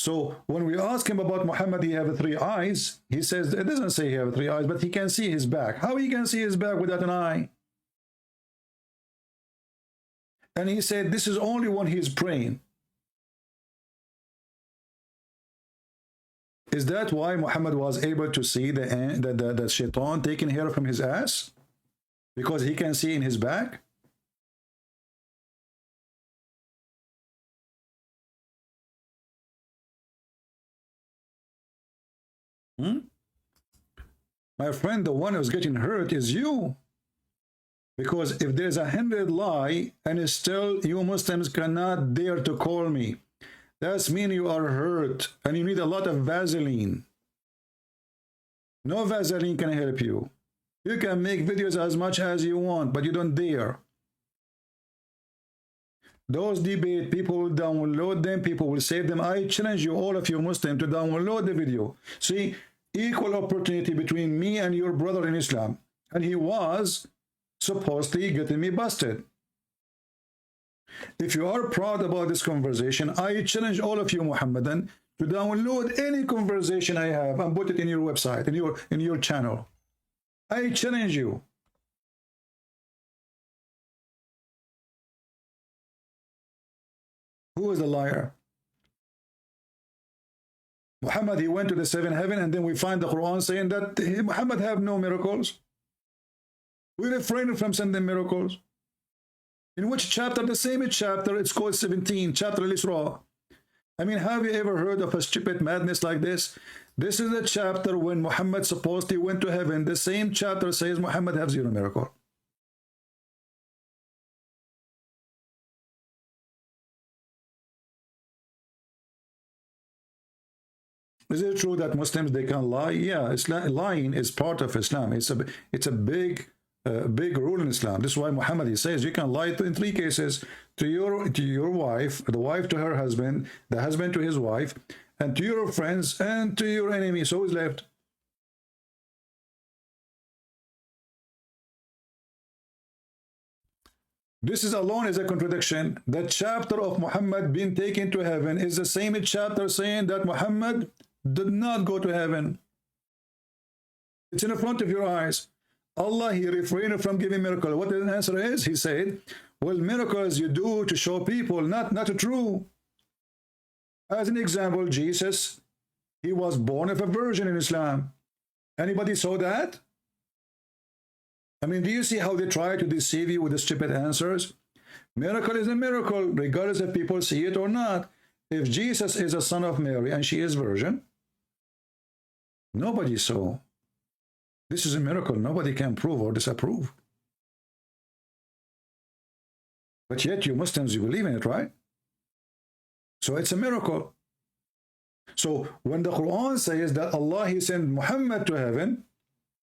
So when we ask him about Muhammad, he have 3 eyes. He says, it doesn't say he have 3 eyes, but he can see his back. How he can see his back without an eye? And he said, this is only when he's praying. Is that why Muhammad was able to see the shaitan taking hair from his ass? Because he can see in his back? My friend, the one who's getting hurt is you. Because if there's 100 lie and still you Muslims cannot dare to call me, that's mean you are hurt and you need a lot of Vaseline. No Vaseline can help you. You can make videos as much as you want, but you don't dare. Those debate, people will download them, people will save them. I challenge you, all of you Muslims, to download the video. See, equal opportunity between me and your brother in Islam. And he was supposedly getting me busted. If you are proud about this conversation, I challenge all of you Muhammadan to download any conversation I have and put it in your website, in your channel. I challenge you. Who is the liar? Muhammad, he went to the seventh heaven, and then we find the Quran saying that Muhammad have no miracles. We refrain from sending miracles. In which chapter? The same chapter, it's called 17, chapter Al-Isra. I mean, have you ever heard of a stupid madness like this? This is the chapter when Muhammad supposedly went to heaven. The same chapter says Muhammad has zero miracle. Is it true that Muslims, they can lie? Yeah, lying is part of Islam. It's a big rule in Islam. This is why Muhammad, he says you can lie in 3 cases: to your wife, the wife to her husband, the husband to his wife, and to your friends and to your enemy. So who's left? This is alone is a contradiction. The chapter of Muhammad being taken to heaven is the same chapter saying that Muhammad did not go to heaven. It's in the front of your eyes. Allah, he refrained from giving miracle. What the answer is? He said, well, miracles you do to show people, not true. As an example, Jesus, he was born of a virgin in Islam. Anybody saw that? I mean, do you see how they try to deceive you with the stupid answers? Miracle is a miracle, regardless if people see it or not. If Jesus is a son of Mary and she is virgin, nobody saw. This is a miracle. Nobody can prove or disapprove. But yet you Muslims, you believe in it, right? So it's a miracle. So when the Quran says that Allah, he sent Muhammad to heaven,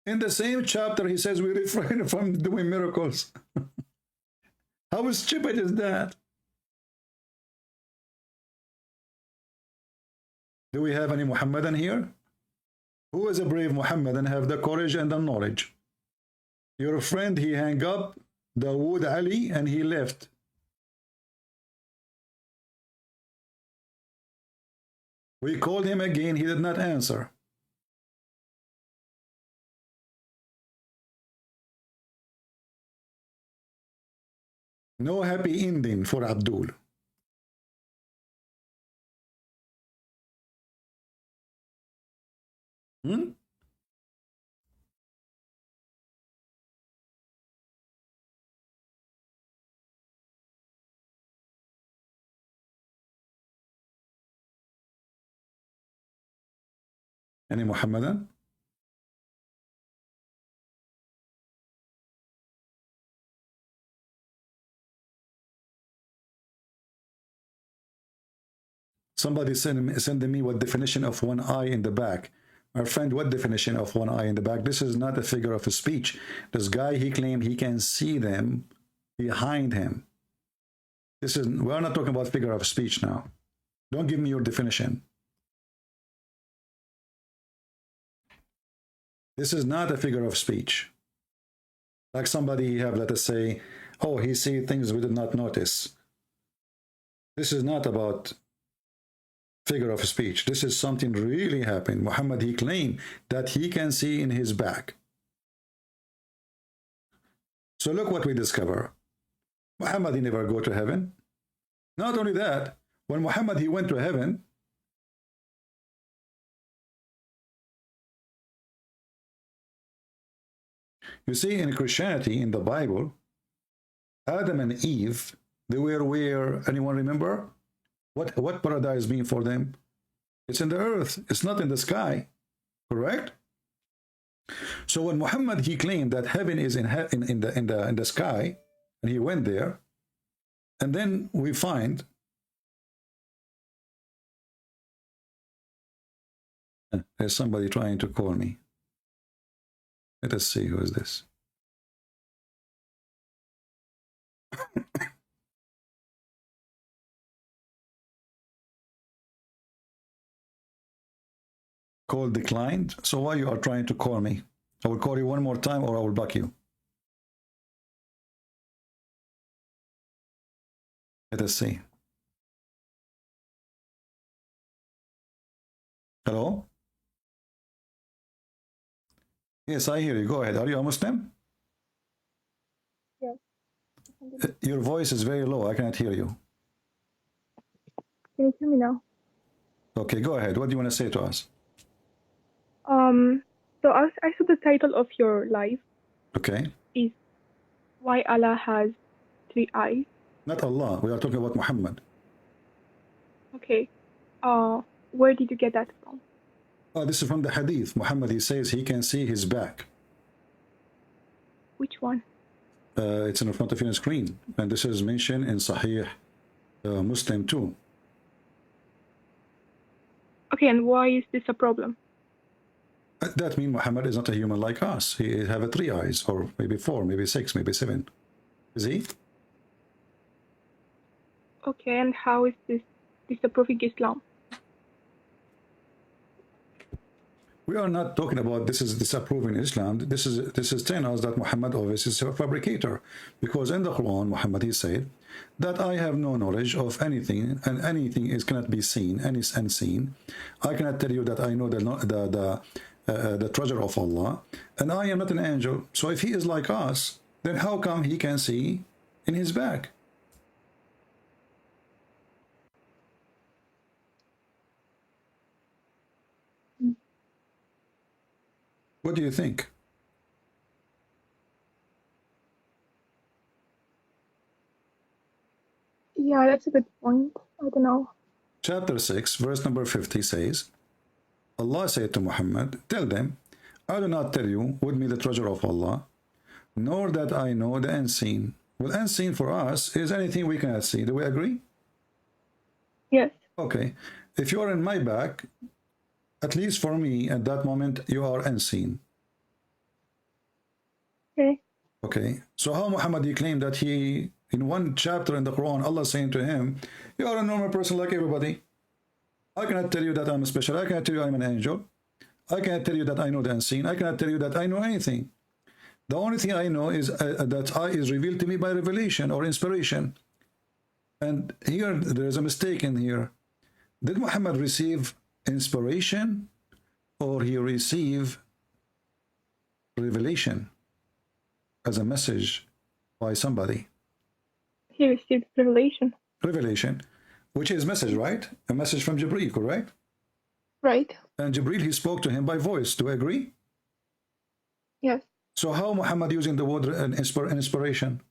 in the same chapter he says we refrain from doing miracles. How stupid is that? Do we have any Muhammadan here? Who is a brave Muhammadan, have the courage and the knowledge? Your friend, he hung up Dawood Ali and he left. We called him again, he did not answer. No happy ending for Abdul. Any Muhammadan? Somebody send me what definition of one eye in the back. My friend, what definition of one eye in the back? This is not a figure of speech. This guy, he claimed he can see them behind him. This is, we're not talking about figure of speech now. Don't give me your definition. This is not a figure of speech. Like somebody have, let us say, oh, he see things we did not notice. This is not about figure of speech. This is something really happened. Muhammad, he claimed that he can see in his back. So look what we discover. Muhammad, he never go to heaven. Not only that, when Muhammad, he went to heaven, you see, in Christianity, in the Bible, Adam and Eve, they were where, anyone remember? What paradise mean for them? It's in the earth. It's not in the sky. Correct? So when Muhammad, he claimed that heaven is in the sky, and he went there, and then we find there's somebody trying to call me. Let us see, who is this? Call declined. So why you are trying to call me? I will call you one more time, or I will block you. Let us see. Hello? Yes, I hear you. Go ahead. Are you a Muslim?
Yes.
Your voice is very low. I cannot hear you.
Can you hear me now?
Okay, go ahead. What do you want to say to us?
So I saw the title of your live
Okay.
is Why Allah Has 3 Eyes.
Not Allah. We are talking about Muhammad.
Okay. Where did you get that from?
Oh, this is from the Hadith. Muhammad, he says he can see his back.
Which one?
It's in front of you on the screen. And this is mentioned in Sahih Muslim too.
Okay, and why is this a problem?
That means Muhammad is not a human like us. He have 3 eyes, or maybe 4, maybe 6, maybe 7. Is he?
Okay, and how is this disapproving Islam?
We are not talking about this is disapproving Islam. This is telling us that Muhammad always is a fabricator, because in the Quran Muhammad, he said that I have no knowledge of anything, and anything is cannot be seen and is unseen. I cannot tell you that I know the treasure of Allah, and I am not an angel. So if he is like us, then how come he can see in his back? What do you think?
Yeah, that's a good point. I don't know.
Chapter 6, verse number 50 says, Allah said to Muhammad, tell them, I do not tell you with me the treasure of Allah, nor that I know the unseen. Well, unseen for us is anything we cannot see. Do we agree?
Yes.
Okay. If you are in my back, at least for me at that moment, you are unseen.
Okay.
Okay. So how Muhammad, he claimed that he, in one chapter in the Quran, Allah saying to him, you are a normal person like everybody. I cannot tell you that I'm special. I cannot tell you I'm an angel. I cannot tell you that I know the unseen. I cannot tell you that I know anything. The only thing I know is that I is revealed to me by revelation or inspiration. And here there is a mistake in here. Did Muhammad receive inspiration, or he received revelation as a message by somebody?
He received revelation.
Revelation, which is message, right? A message from Jibreel, correct?
Right.
And Jibreel, he spoke to him by voice. Do you agree?
Yes.
So how Muhammad using the word inspiration?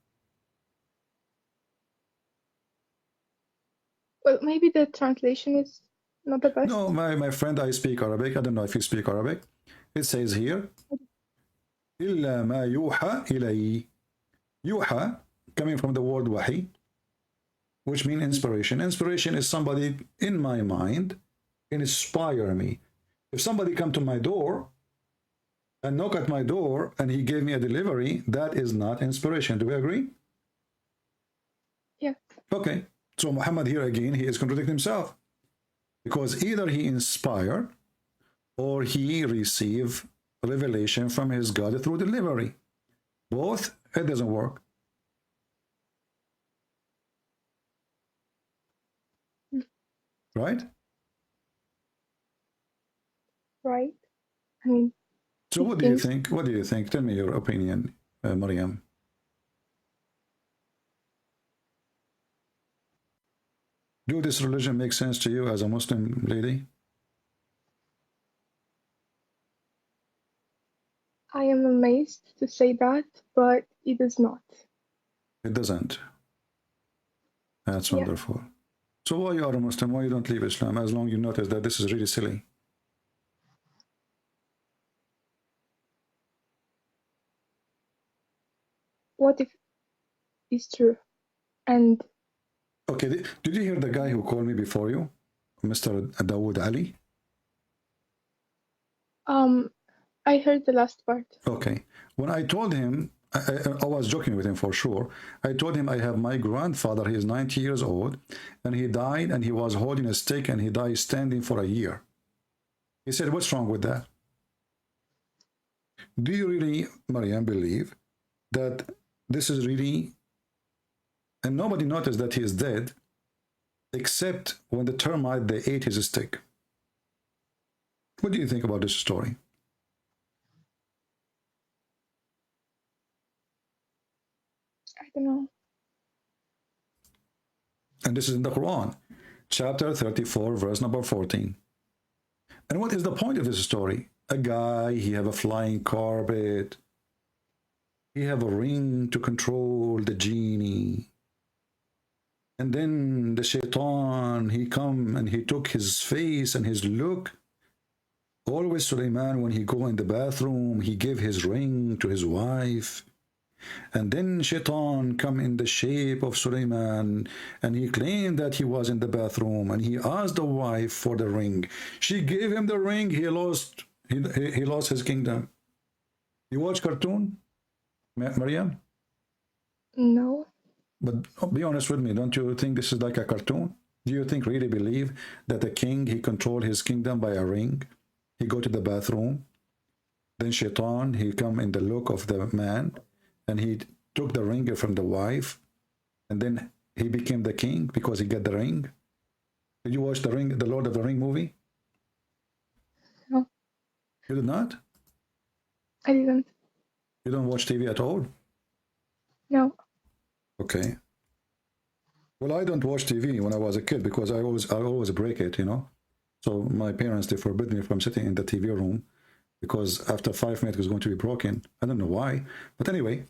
Well, maybe the translation is not the best.
No, my friend, I speak Arabic. I don't know if you speak Arabic. It says here, إِلَّا مَا يُوحَى إِلَيْهِ. Yuha, coming from the word wahi, which means inspiration. Inspiration is somebody in my mind, inspire me. If somebody come to my door and knock at my door and he gave me a delivery, that is not inspiration. Do we agree?
Yes.
Okay. So Muhammad here again, he is contradicting himself, because either he inspired or he received revelation from his God through delivery. Both, it doesn't work. Right?
Right. I mean,
So what do you think? What do you think? Tell me your opinion, Maryam. Do this religion make sense to you as a Muslim lady?
I am amazed to say that, but it does not.
It doesn't. That's
Yeah.
wonderful. So why you are a Muslim? Why you don't leave Islam? As long as you notice that this is really silly.
what if it's true? And
Okay, did you hear the guy who called me before you, Mr. Dawood Ali?
I heard the last part.
Okay, when I told him, I was joking with him for sure. I told him I have my grandfather, he is 90 years old, and he died and he was holding a stick and he died standing for a year. He said, what's wrong with that? Do you really, Mariam, believe that this is really, and nobody noticed that he is dead, except when the termite, they ate his stick? What do you think about this story?
I don't know.
And this is in the Quran, chapter 34, verse number 14. And what is the point of this story? A guy, he have a flying carpet. He have a ring to control the genie. And then the shaitan, he come and he took his face and his look. Always Suleiman, when he go in the bathroom, he give his ring to his wife. And then Shaitan come in the shape of Suleiman, and he claimed that he was in the bathroom, and he asked the wife for the ring. She gave him the ring. He lost his kingdom. You watch cartoon, Mariam?
No.
But be honest with me, don't you think this is like a cartoon? Do you think really believe that the king, he controlled his kingdom by a ring? He go to the bathroom, then Shaitan, he come in the look of the man, and he took the ring from the wife, and then he became the king because he got the ring. Did you watch the Lord of the Ring movie?
No.
You did not?
I didn't.
You don't watch TV at all?
No.
Okay. Well, I don't watch TV when I was a kid because I always break it, you know. So my parents, they forbid me from sitting in the TV room because after 5 minutes it's going to be broken. I don't know why, but anyway.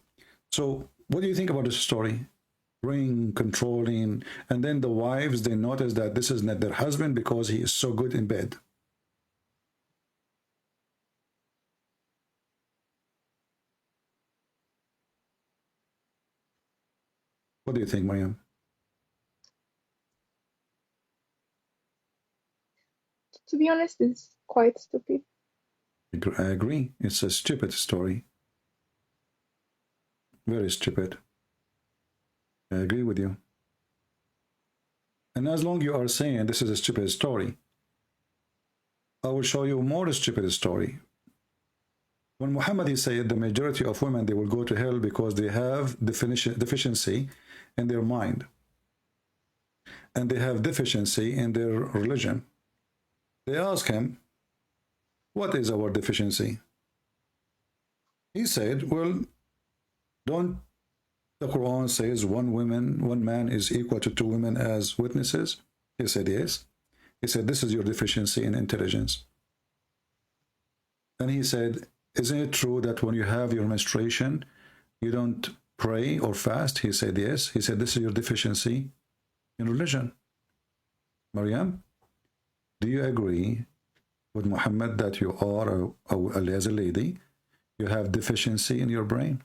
So what do you think about this story? Ring, controlling, and then the wives, they notice that this is not their husband because he is so good in bed. What do you think, Mariam?
To be honest, it's quite stupid.
I agree. It's a stupid story. Very stupid. I agree with you. And as long you are saying this is a stupid story, I will show you more stupid story. When Muhammad, he said the majority of women, they will go to hell because they have deficiency in their mind. And they have deficiency in their religion. They ask him, what is our deficiency? He said, well, don't the Quran says one man is equal to 2 women as witnesses? He said, yes. He said, this is your deficiency in intelligence. And he said, isn't it true that when you have your menstruation, you don't pray or fast? He said, yes. He said, this is your deficiency in religion. Mariam, do you agree with Muhammad that you are, as a lady, you have deficiency in your brain?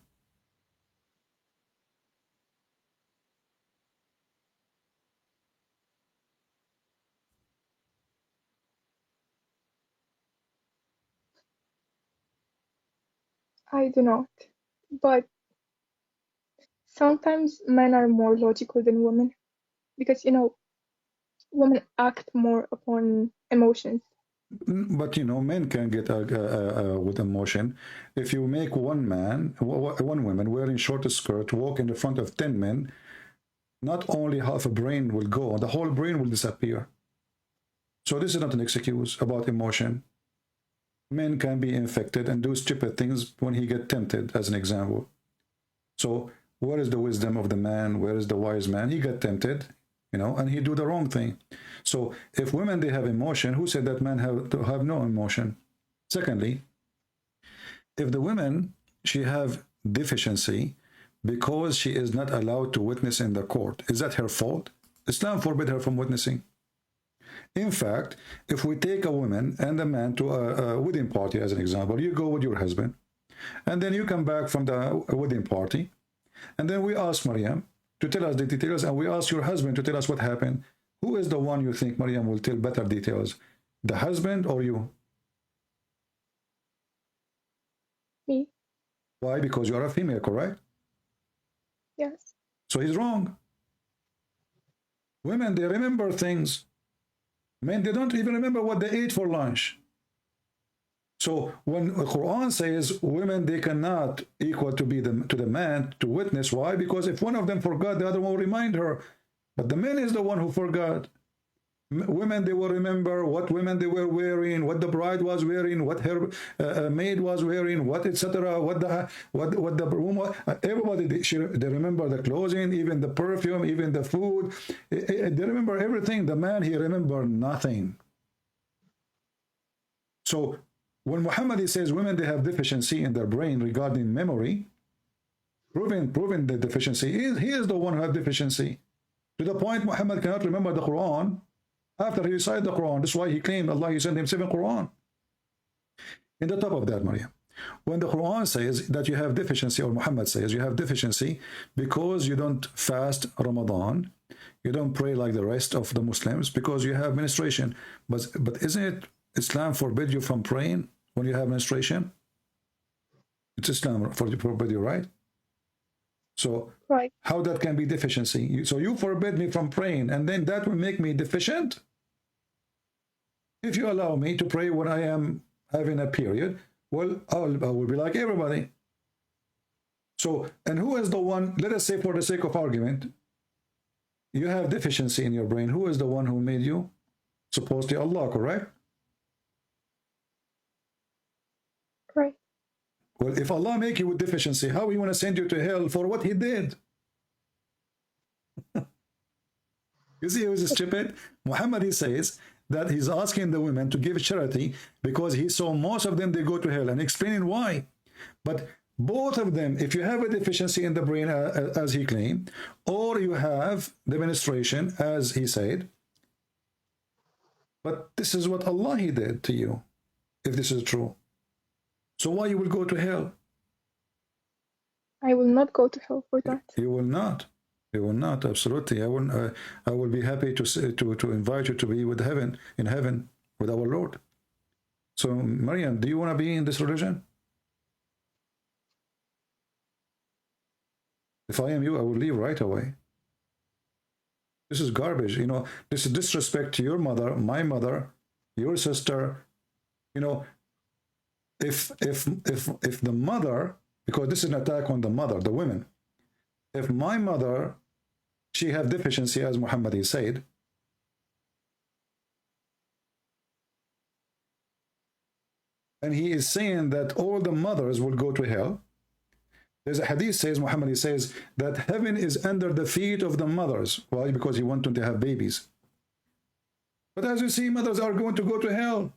I do not. But sometimes men are more logical than women because, women act more upon emotions.
But men can get with emotion. If you make one woman wearing short skirt walk in the front of 10 men, not only half a brain will go, the whole brain will disappear. So this is not an excuse about emotion. Men can be infected and do stupid things when he get tempted, as an example. So where is the wisdom of the man? Where is the wise man? He got tempted, and he do the wrong thing. So if women, they have emotion, who said that men have no emotion? Secondly, if the women, she have deficiency because she is not allowed to witness in the court, is that her fault? Islam forbid her from witnessing. In fact, if we take a woman and a man to a wedding party, as an example, you go with your husband, and then you come back from the wedding party, And then we ask Maryam to tell us the details, and we ask your husband to tell us what happened. Who is the one you think Maryam will tell better details? The husband or you?
Me.
Why? Because you are a female, correct?
Yes.
So he's wrong. Women, they remember things. Men, they don't even remember what they ate for lunch. So when the Quran says women, they cannot equal to be to the man to witness. Why? Because if one of them forgot, the other one will remind her. But the man is the one who forgot. Women, they will remember what women they were wearing, what the bride was wearing, what her maid was wearing, what etc. What the room was. Everybody they remember the clothing, even the perfume, even the food. They remember everything. The man, he remember nothing. So when Muhammad says women, they have deficiency in their brain regarding memory, proving the deficiency, he is the one who has deficiency. To the point Muhammad cannot remember the Quran after he recited the Quran. That's why he claimed Allah, he sent him 7 Quran. In the top of that, Maryam, when the Quran says that you have deficiency, or Muhammad says you have deficiency because you don't fast Ramadan, you don't pray like the rest of the Muslims because you have menstruation. But isn't it Islam forbid you from praying when you have menstruation? It's Islam forbid you, right? So
Right.
how that can be deficiency? So you forbid me from praying, and then that will make me deficient? If you allow me to pray when I am having a period, well, I will be like everybody. So, and who is the one, let us say for the sake of argument, you have deficiency in your brain. Who is the one who made you? Supposedly Allah, correct?
Right.
Well, if Allah make you with deficiency, how you want to send you to hell for what he did? You see, he was stupid. Muhammad, he says that he's asking the women to give charity because he saw most of them, they go to hell, and explaining why. But both of them, if you have a deficiency in the brain, as he claimed, or you have the menstruation, as he said, but this is what Allah he did to you, if this is true. So why you will go to hell?
I will not go to hell for that.
You will not. You will not. Absolutely. I will be happy to invite you to be with heaven, in heaven with our Lord. So Maryam, do you want to be in this religion? If I am you, I will leave right away. This is garbage. You know, this is disrespect to your mother, my mother, your sister. You know, if the mother, because this is an attack on the mother, the women. If my mother, she have deficiency, as Muhammad said, and he is saying that all the mothers will go to hell. There's a hadith says, Muhammad says, that heaven is under the feet of the mothers. Why? Because he wants them to have babies. But as you see, mothers are going to go to hell.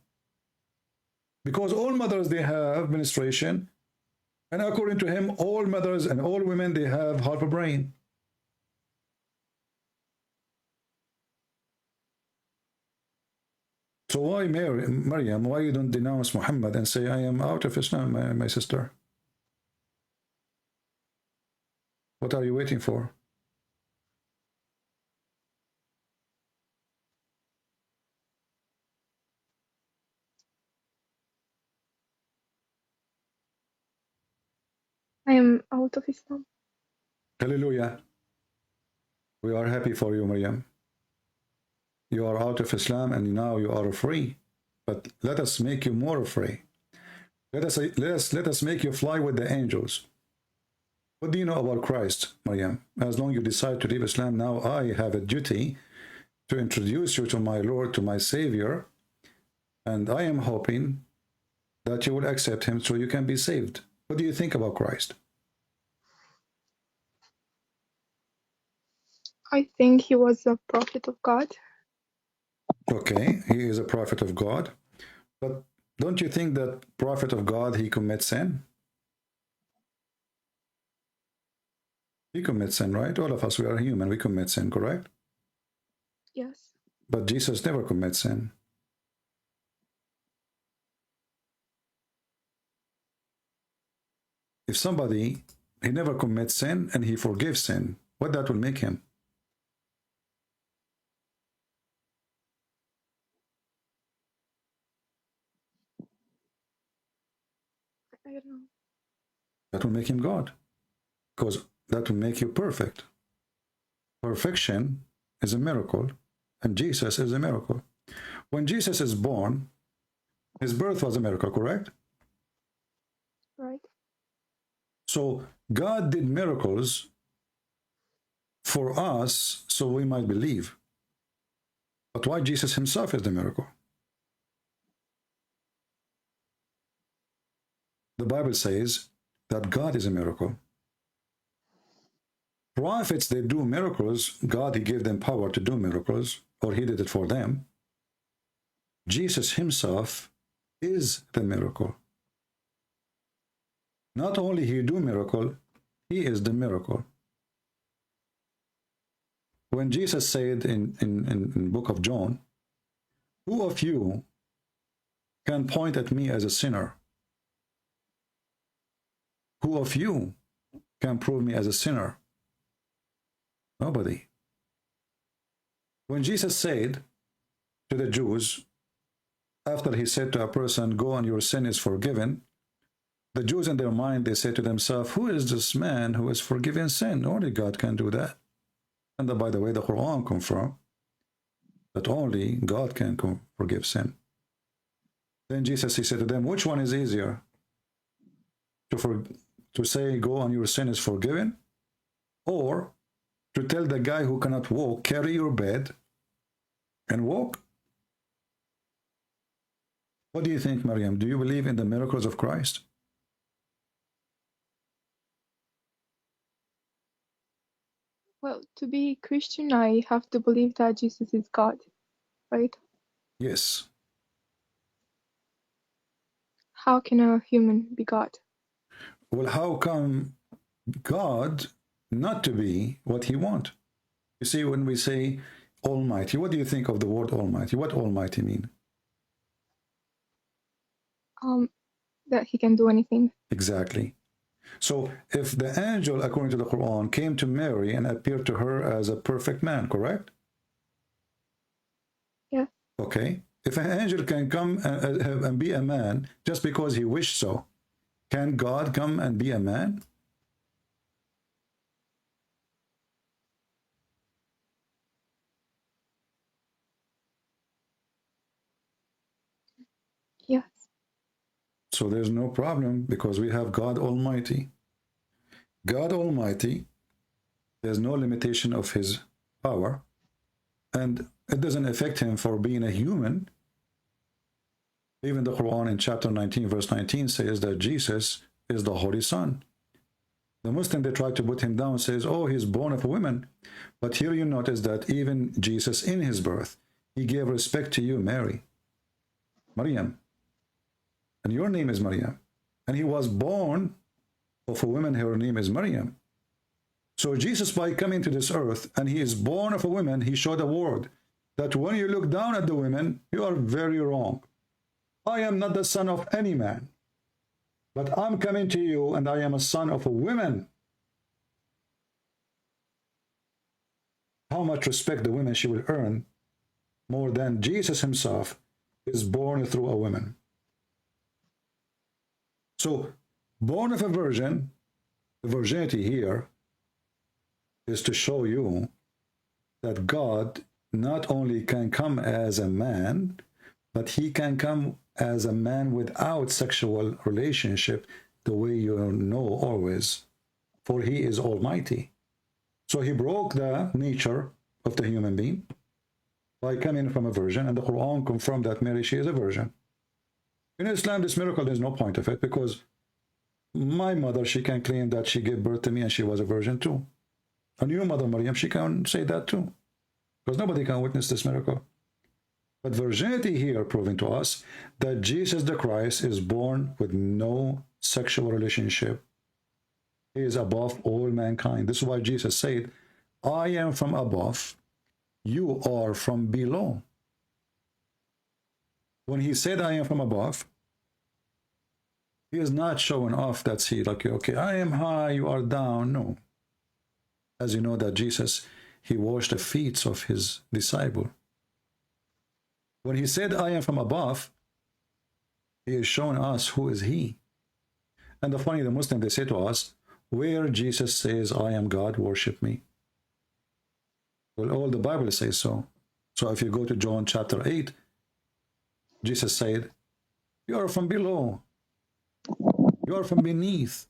Because all mothers, they have menstruation. And according to him, all mothers and all women, they have half a brain. So why, Maryam, why you don't denounce Muhammad and say, I am out of Islam, my sister? What are you waiting for?
I am out of Islam.
Hallelujah. We are happy for you, Maryam. You are out of Islam and now you are free. But let us make you more free. Let us make you fly with the angels. What do you know about Christ, Maryam? As long as you decide to leave Islam, now I have a duty to introduce you to my Lord, to my Savior. And I am hoping that you will accept him so you can be saved. What do you think about Christ?
I think he was a prophet of God.
Okay, he is a prophet of God. But don't you think that prophet of God, he commits sin? He commits sin, right? All of us, we are human, we commit sin, correct?
Yes.
But Jesus never commits sin. If somebody He never commits sin, and he forgives sin. What that will make him?
I don't know.
That will make him God, because that will make you perfect. Perfection is a miracle, and Jesus is a miracle. When Jesus is born, his birth was a miracle, correct?
Right.
So God did miracles for us so we might believe. But why Jesus himself is the miracle? The Bible says that God is a miracle. Prophets, they do miracles. God, he gave them power to do miracles, or he did it for them. Jesus himself is the miracle. Not only he do miracle, he is the miracle. When Jesus said in book of John, who of you can point at me as a sinner? Who of you can prove me as a sinner? Nobody. When Jesus said to the Jews, after he said to a person, go and your sin is forgiven, the Jews in their mind, they say to themselves, who is this man who is forgiven sin? Only God can do that. And by the way, the Quran confirms that only God can forgive sin. Then Jesus, he said to them, which one is easier? To say, go and your sin is forgiven? Or to tell the guy who cannot walk, carry your bed and walk? What do you think, Maryam? Do you believe in the miracles of Christ?
Well, to be Christian, I have to believe that Jesus is God, right?
Yes.
How can a human be God?
Well, how come God not to be what he wants? You see, when we say Almighty, what do you think of the word Almighty? What Almighty mean?
That he can do anything.
Exactly. So if the angel, according to the Quran, came to Mary and appeared to her as a perfect man, correct?
Yeah.
Okay. If an angel can come and be a man just because he wished so, can God come and be a man?
Yes.
So there's no problem because we have God Almighty. God Almighty, there's no limitation of his power, and it doesn't affect him for being a human. Even the Quran in chapter 19, verse 19 says that Jesus is the Holy Son. The Muslim, they try to put him down, says, oh, he's born of a woman. But here you notice that even Jesus in his birth, he gave respect to you, Mary, Maryam. And your name is Maryam. And he was born of a woman, her name is Maryam. So Jesus, by coming to this earth, and he is born of a woman, he showed a word that when you look down at the women, you are very wrong. I am not the son of any man, but I'm coming to you, and I am a son of a woman. How much respect the women she will earn more than Jesus himself is born through a woman. So, born of a virgin, the virginity here is to show you that God not only can come as a man, but he can come as a man without sexual relationship, the way you know always, for he is almighty. So he broke the nature of the human being by coming from a virgin, and the Quran confirmed that Mary, she is a virgin. In Islam, this miracle, there's no point of it, because my mother, she can claim that she gave birth to me and she was a virgin too. And your mother, Maryam, she can say that too, because nobody can witness this miracle. But virginity here proving to us that Jesus the Christ is born with no sexual relationship. He is above all mankind. This is why Jesus said, I am from above, you are from below. When he said, I am from above, He is not showing off that he like, okay, I am high, you are down. No. As you know that Jesus, he washed the feet of his disciple. When he said, I am from above, he is showing us who is he. And the funny, the Muslim, they say to us, where Jesus says, I am God, worship me. Well, all the Bible says so. So if you go to John chapter 8, Jesus said, you are from below. You are from beneath.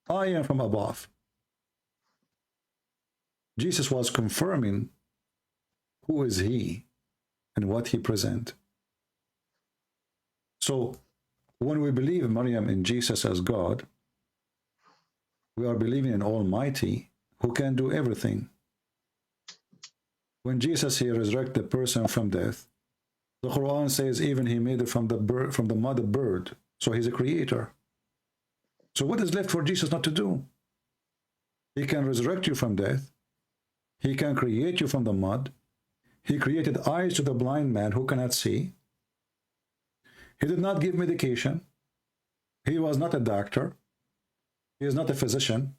I am from above. Jesus was confirming who is he and what he presents. So when we believe, Maryam, in Jesus as God, we are believing in Almighty who can do everything. When Jesus here resurrected the person from death, the Quran says even he made it from the mother bird. So he's a creator. So what is left for Jesus not to do? He can resurrect you from death. He can create you from the mud. He created eyes to the blind man who cannot see. He did not give medication. He was not a doctor. He is not a physician.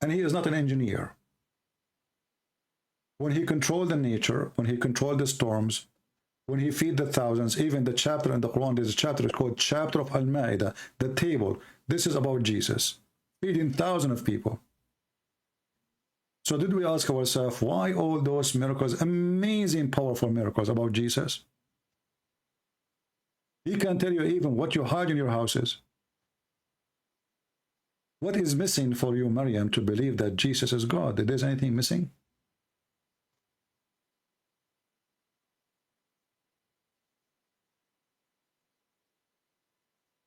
And he is not an engineer. When he controlled the nature, when he controlled the storms, when he feed the thousands, even the chapter in the Quran, there's a chapter, it's called Chapter of Al-Ma'idah, the table. This is about Jesus, feeding thousands of people. So did we ask ourselves, why all those miracles, amazing, powerful miracles about Jesus? He can tell you even what you hide in your houses. What is missing for you, Maryam, to believe that Jesus is God? Is there anything missing?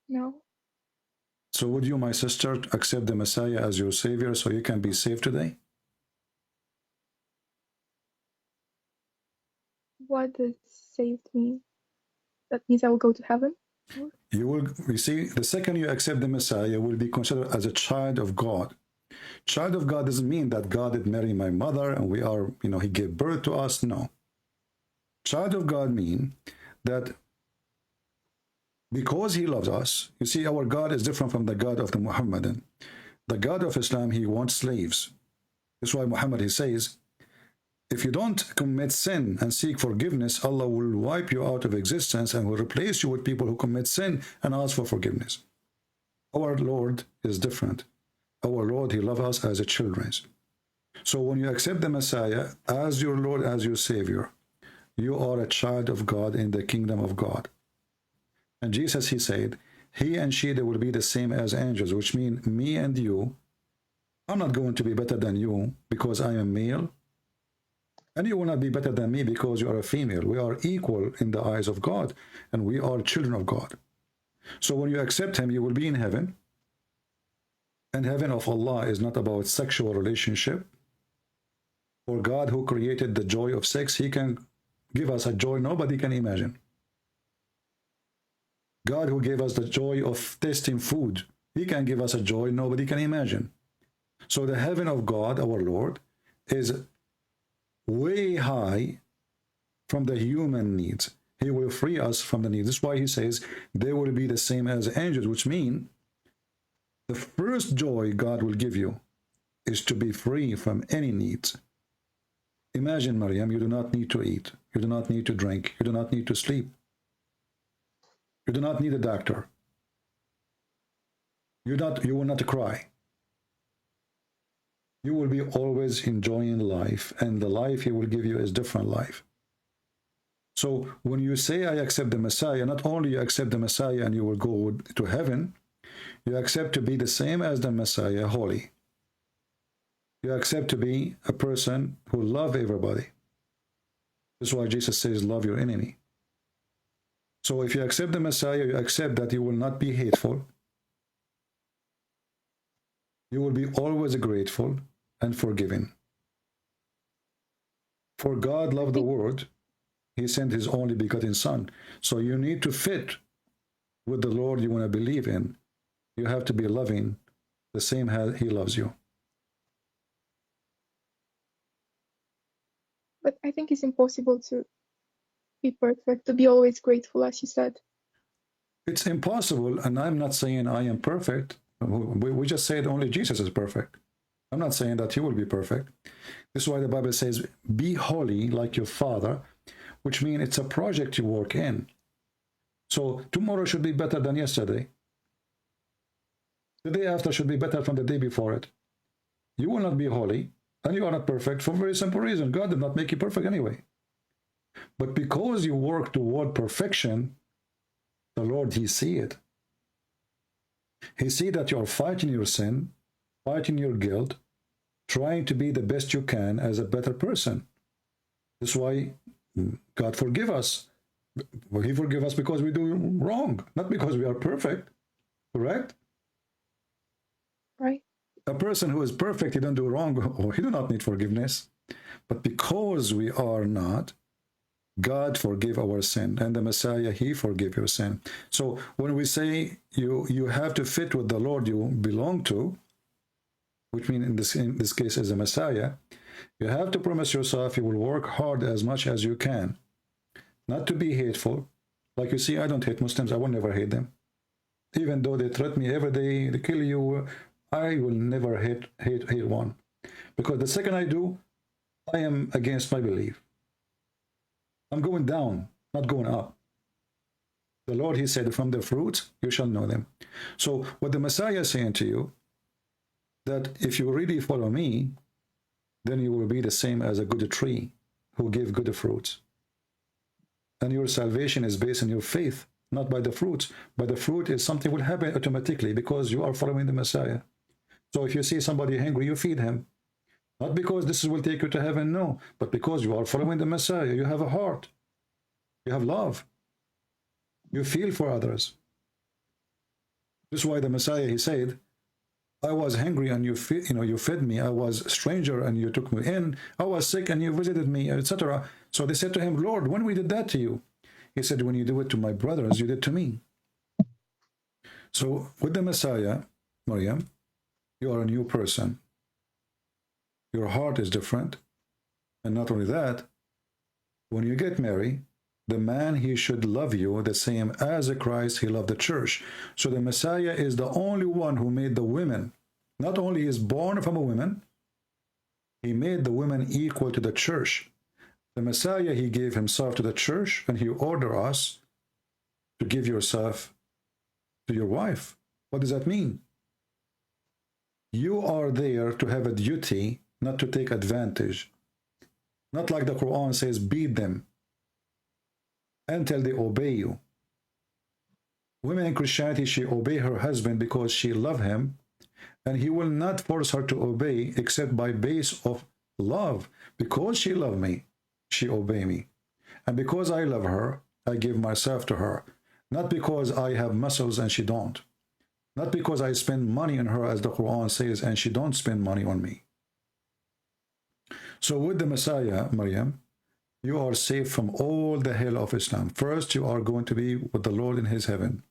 No.
So would you, my sister, accept the Messiah as your Savior so you can be saved today?
What does saved mean? That means I will go to heaven?
You see, the second you accept the Messiah, you will be considered as a child of God. Child of God doesn't mean that God did marry my mother and we are, he gave birth to us. No. Child of God means that because he loves us, you see, our God is different from the God of the Muhammadan. The God of Islam, he wants slaves. That's why Muhammad, he says, if you don't commit sin and seek forgiveness, Allah will wipe you out of existence and will replace you with people who commit sin and ask for forgiveness. Our Lord is different. Our Lord, he loves us as a children. So when you accept the Messiah as your Lord, as your Savior, you are a child of God in the kingdom of God. And Jesus, he said, he and she, they will be the same as angels, which means me and you, I'm not going to be better than you because I am male. And you will not be better than me because you are a female. We are equal in the eyes of God, and we are children of God. So when you accept him, you will be in heaven. And heaven of Allah is not about sexual relationship. For God who created the joy of sex, he can give us a joy nobody can imagine. God who gave us the joy of tasting food, he can give us a joy nobody can imagine. So the heaven of God, our Lord, is way high from the human needs. He will free us from the needs. That's why he says they will be the same as angels, which means the first joy God will give you is to be free from any needs. Imagine, Maryam, you do not need to eat. You do not need to drink. You do not need to sleep. You do not need a doctor. You will not cry. You will be always enjoying life, and the life he will give you is different life. So when you say, I accept the Messiah, not only you accept the Messiah and you will go to heaven, you accept to be the same as the Messiah, holy. You accept to be a person who loves everybody. That's why Jesus says, love your enemy. So if you accept the Messiah, you accept that you will not be hateful. You will be always grateful and forgiving. For God loved the world, he sent his only begotten Son. So you need to fit with the Lord you want to believe in. You have to be loving the same as he loves you.
But I think it's impossible to be perfect, to be always grateful, as you said.
It's impossible, and I'm not saying I am perfect. We just said only Jesus is perfect. I'm not saying that he will be perfect. This is why the Bible says, be holy like your Father, which means it's a project you work in. So tomorrow should be better than yesterday. The day after should be better from the day before it. You will not be holy, and you are not perfect for a very simple reason. God did not make you perfect anyway. But because you work toward perfection, the Lord, he see it. He see that you are fighting your sin, fighting your guilt, trying to be the best you can as a better person. That's why God forgive us. Well, he forgive us because we do wrong, not because we are perfect. Correct?
Right.
A person who is perfect, he don't do wrong, or he do not need forgiveness. But because we are not, God forgive our sin, and the Messiah, he forgive your sin. So when we say you have to fit with the Lord you belong to, which means in this case is a Messiah, you have to promise yourself you will work hard as much as you can, not to be hateful. Like you see, I don't hate Muslims. I will never hate them, even though they threaten me every day to kill you. I will never hate one, because the second I do, I am against my belief. I'm going down, not going up. The Lord, he said, from the fruits you shall know them. So what the Messiah is saying to you, that if you really follow me, then you will be the same as a good tree who give good fruits. And your salvation is based on your faith, not by the fruits. But the fruit is something will happen automatically because you are following the Messiah. So if you see somebody hungry, you feed him. Not because this will take you to heaven, no, but because you are following the Messiah. You have a heart. You have love. You feel for others. This is why the Messiah, he said, I was hungry and you fed me. I was a stranger and you took me in. I was sick and you visited me, etc. So they said to him, Lord, when we did that to you? He said, when you do it to my brothers, you did to me. So with the Messiah, Maryam, you are a new person. Your heart is different. And not only that, when you get married, the man, he should love you the same as a Christ, he loved the church. So the Messiah is the only one who made the women, not only is born from a woman, he made the women equal to the church. The Messiah, he gave himself to the church, and he ordered us to give yourself to your wife. What does that mean? You are there to have a duty, not to take advantage. Not like the Quran says, beat them until they obey you. Women in Christianity, she obey her husband because she love him, and he will not force her to obey except by base of love. Because she love me, she obey me. And because I love her, I give myself to her. Not because I have muscles and she don't. Not because I spend money on her, as the Quran says, and she don't spend money on me. So with the Messiah, Maryam, you are safe from all the hell of Islam. First, you are going to be with the Lord in his heaven.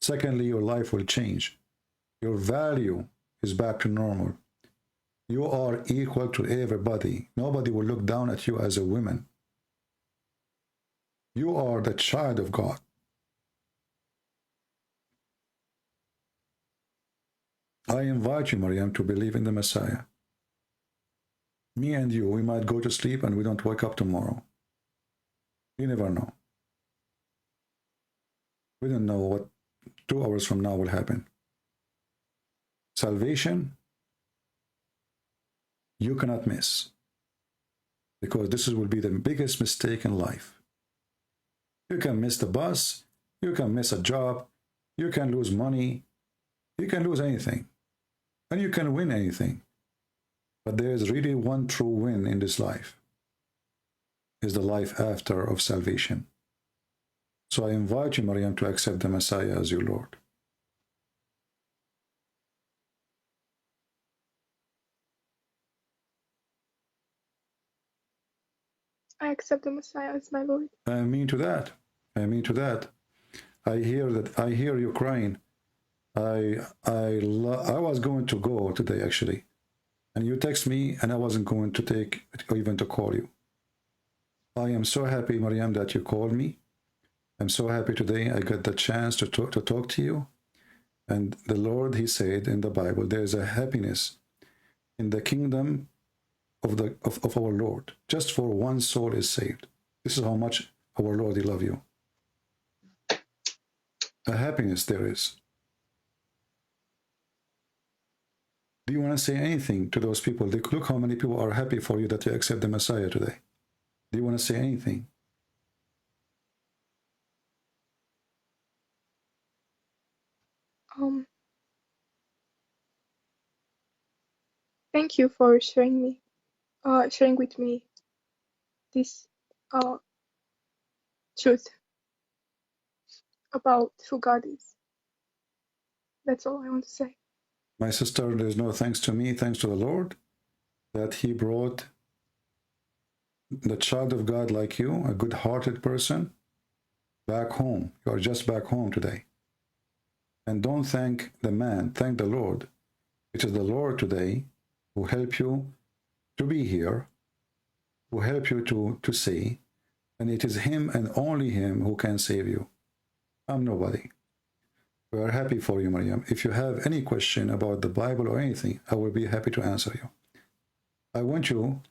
Secondly, your life will change. Your value is back to normal. You are equal to everybody. Nobody will look down at you as a woman. You are the child of God. I invite you, Maryam, to believe in the Messiah. Me and you, we might go to sleep and we don't wake up tomorrow. You never know. We don't know what 2 hours from now will happen. Salvation, you cannot miss. Because this will be the biggest mistake in life. You can miss the bus, you can miss a job, you can lose money, you can lose anything. And you can win anything. But there is really one true win in this life. Is the life after of salvation. So I invite you, Maryam, to accept the Messiah as your Lord.
I accept the Messiah as my Lord.
I mean to that. I mean to that. I hear that. I hear you crying. I was going to go today, actually. And you text me, and I wasn't going to take, or even to call you. I am so happy, Maryam, that you called me. I'm so happy today I got the chance to talk to you. And the Lord, he said in the Bible, there is a happiness in the kingdom of our Lord. Just for one soul is saved. This is how much our Lord, he love you. A happiness there is. Do you want to say anything to those people? Look how many people are happy for you that you accept the Messiah today. Do you want to say anything?
Thank you for sharing with me this truth about who God is. That's all I want to say.
My sister, there's no thanks to me, thanks to the Lord, that he brought the child of God like you, a good-hearted person, back home. You are just back home today. And don't thank the man, thank the Lord. It is the Lord today who helped you to be here, who helped you to see, and it is him and only him who can save you. I'm nobody. We are happy for you, Maryam. If you have any question about the Bible or anything, I will be happy to answer you. I want you,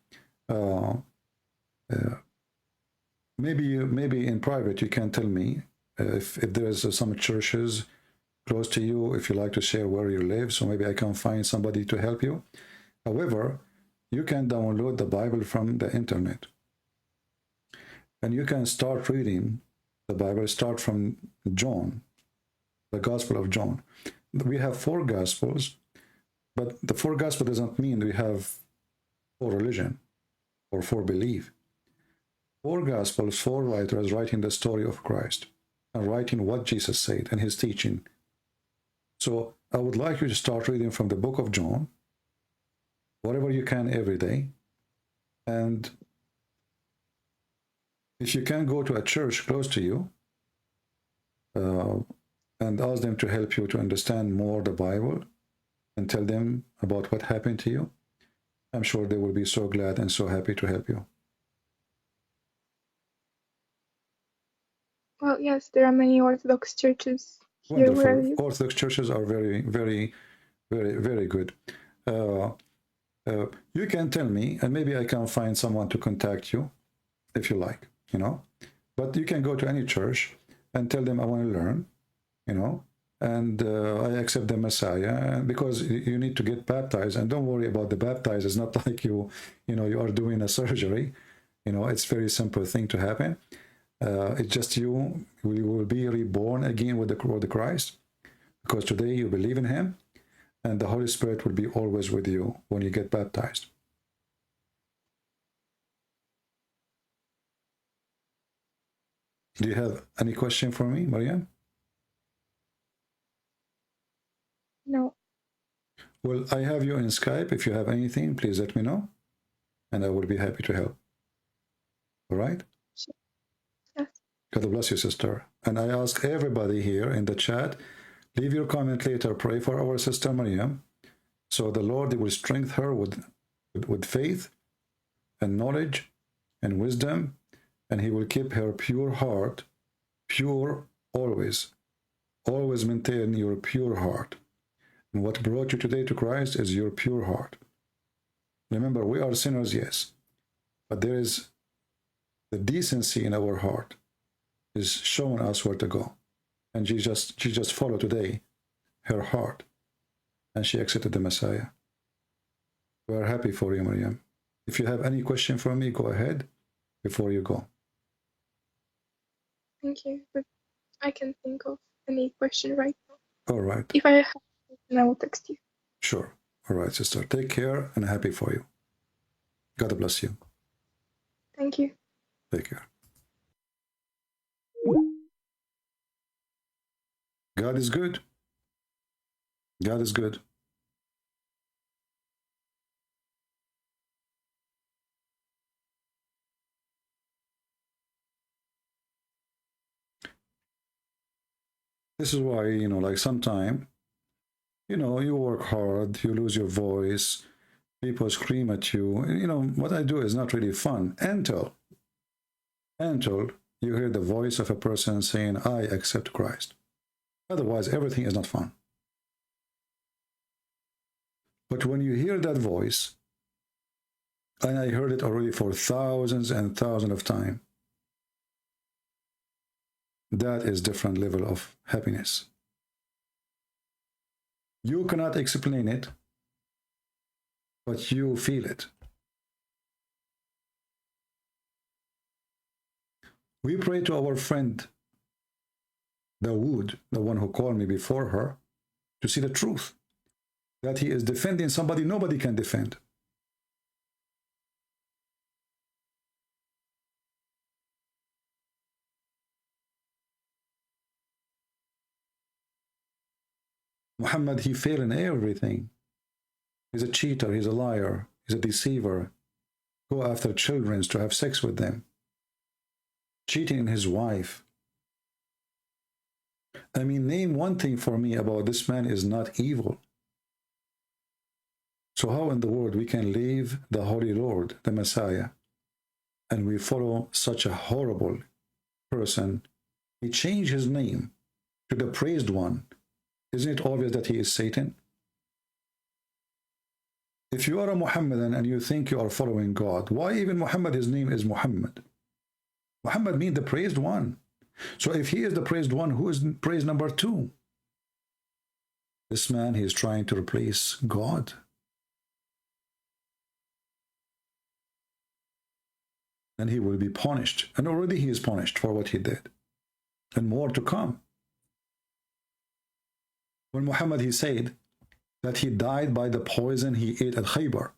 maybe in private, you can tell me if there's some churches close to you, if you like to share where you live, so maybe I can find somebody to help you. However, you can download the Bible from the internet. And you can start reading the Bible, start from John, the Gospel of John. We have 4 Gospels, but the 4 Gospels doesn't mean we have 4 religion or 4 belief. 4 Gospels, 4 writers writing the story of Christ and writing what Jesus said and his teaching. So I would like you to start reading from the book of John, whatever you can every day. And if you can go to a church close to you and ask them to help you to understand more the Bible and tell them about what happened to you, I'm sure they will be so glad and so happy to help you.
Well, yes, there are many Orthodox churches here
Wonderful.
where I live.
Orthodox churches are very, very, very, very good. You can tell me, and maybe I can find someone to contact you if you like, you know. But you can go to any church and tell them I want to learn, you know, and I accept the Messiah, because you need to get baptized. And don't worry about the baptized. It's not like you are doing a surgery. You know, it's very simple thing to happen. It's just you will be reborn again with the Christ, because today you believe in him, and the Holy Spirit will be always with you when you get baptized. Do you have any question for me, Maryam?
No.
Well, I have you in Skype. If you have anything, please let me know, and I will be happy to help. All right?
Sure. Yes.
God bless you, sister. And I ask everybody here in the chat, leave your comment later. Pray for our sister Maryam, so the Lord will strengthen her with faith and knowledge and wisdom, and he will keep her pure heart pure always. Always maintain your pure heart. And what brought you today to Christ is your pure heart. Remember, we are sinners, yes, but there is the decency in our heart is showing us where to go. And she just followed today her heart, and she accepted the Messiah. We are happy for you, Maryam. If you have any question for me, go ahead before you go.
Thank you, but I can't think of any question right now.
All right.
If I have a question, I will text you.
Sure. All right, sister. Take care, and happy for you. God bless you.
Thank you.
Take care. God is good. God is good. This is why, like sometime, you work hard, you lose your voice, people scream at you. What I do is not really fun until you hear the voice of a person saying, I accept Christ. Otherwise, everything is not fun. But when you hear that voice, and I heard it already for thousands and thousands of times, that is different level of happiness. You cannot explain it, but you feel it. We pray to our friend Dawood, the one who called me before her, to see the truth, that he is defending somebody nobody can defend. Muhammad, he failed in everything. He's a cheater, he's a liar, he's a deceiver. Go after children to have sex with them. Cheating on his wife. I mean, name one thing for me about this man is not evil. So how in the world we can leave the Holy Lord, the Messiah, and we follow such a horrible person? He changed his name to the praised one. Isn't it obvious that he is Satan? If you are a Muhammadan and you think you are following God, why even Muhammad, his name is Muhammad? Muhammad means the praised one. So if he is the praised one, who is praised number two? This man, he is trying to replace God. And he will be punished. And already he is punished for what he did. And more to come. When Muhammad, he said that he died by the poison he ate at Khaybar.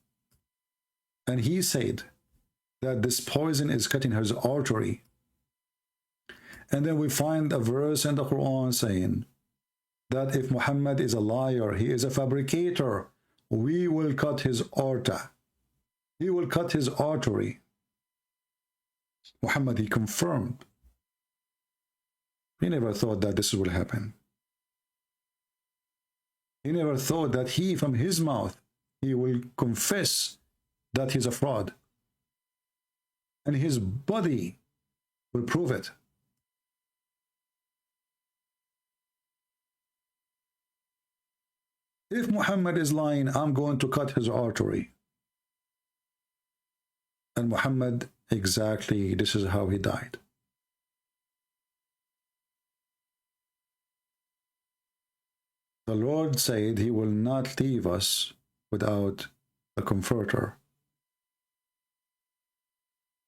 And he said that this poison is cutting his artery. And then we find a verse in the Quran saying that if Muhammad is a liar, he is a fabricator, we will cut his aorta. He will cut his artery. Muhammad, he confirmed. He never thought that this will happen. He never thought that he, from his mouth, he will confess that he's a fraud. And his body will prove it. If Muhammad is lying, I'm going to cut his artery. And Muhammad, exactly, this is how he died. The Lord said he will not leave us without the Comforter,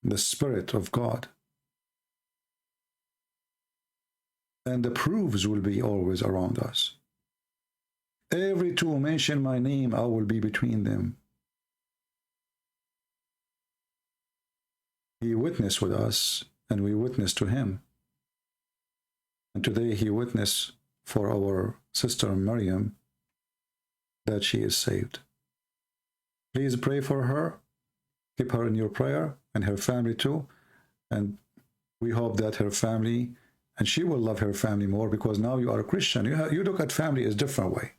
the Spirit of God. And the proofs will be always around us. Every two mention my name, I will be between them. He witnessed with us, and we witnessed to him. And today he witnessed for our sister Maryam that she is saved. Please pray for her. Keep her in your prayer, and her family too. And we hope that her family, and she will love her family more, because now you are a Christian. You look at family in a different way.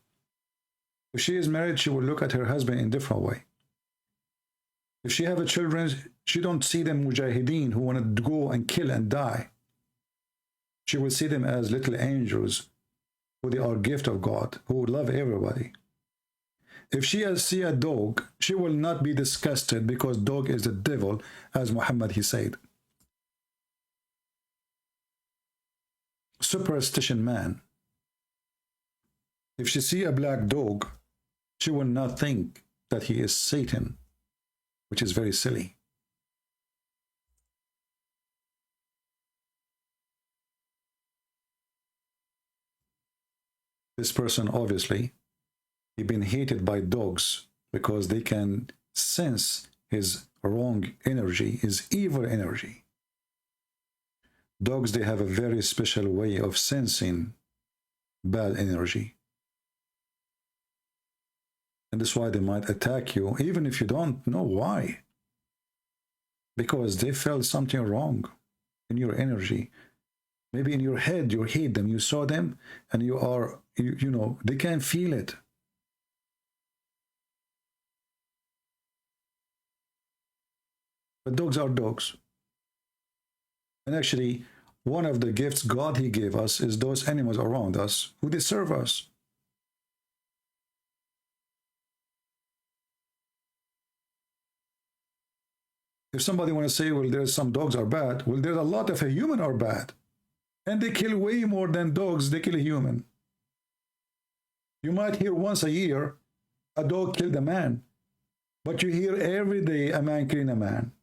If she is married, she will look at her husband in a different way. If she have a children, she don't see them mujahideen who want to go and kill and die. She will see them as little angels who they are gift of God, who love everybody. If she see a dog, she will not be disgusted, because dog is the devil, as Muhammad he said. Superstition man. If she see a black dog, she will not think that he is Satan, which is very silly. This person, obviously, he's been hated by dogs because they can sense his wrong energy, his evil energy. Dogs, they have a very special way of sensing bad energy. And that's why they might attack you, even if you don't know why. Because they felt something wrong in your energy. Maybe in your head, you hate them, you saw them, and you are, you know, they can feel it. But dogs are dogs. And actually, one of the gifts God he gave us is those animals around us who deserve us. If somebody want to say, well, there's some dogs are bad, well, there's a lot of human are bad. And they kill way more than dogs, they kill a human. You might hear once a year, a dog killed a man. But you hear every day a man killing a man.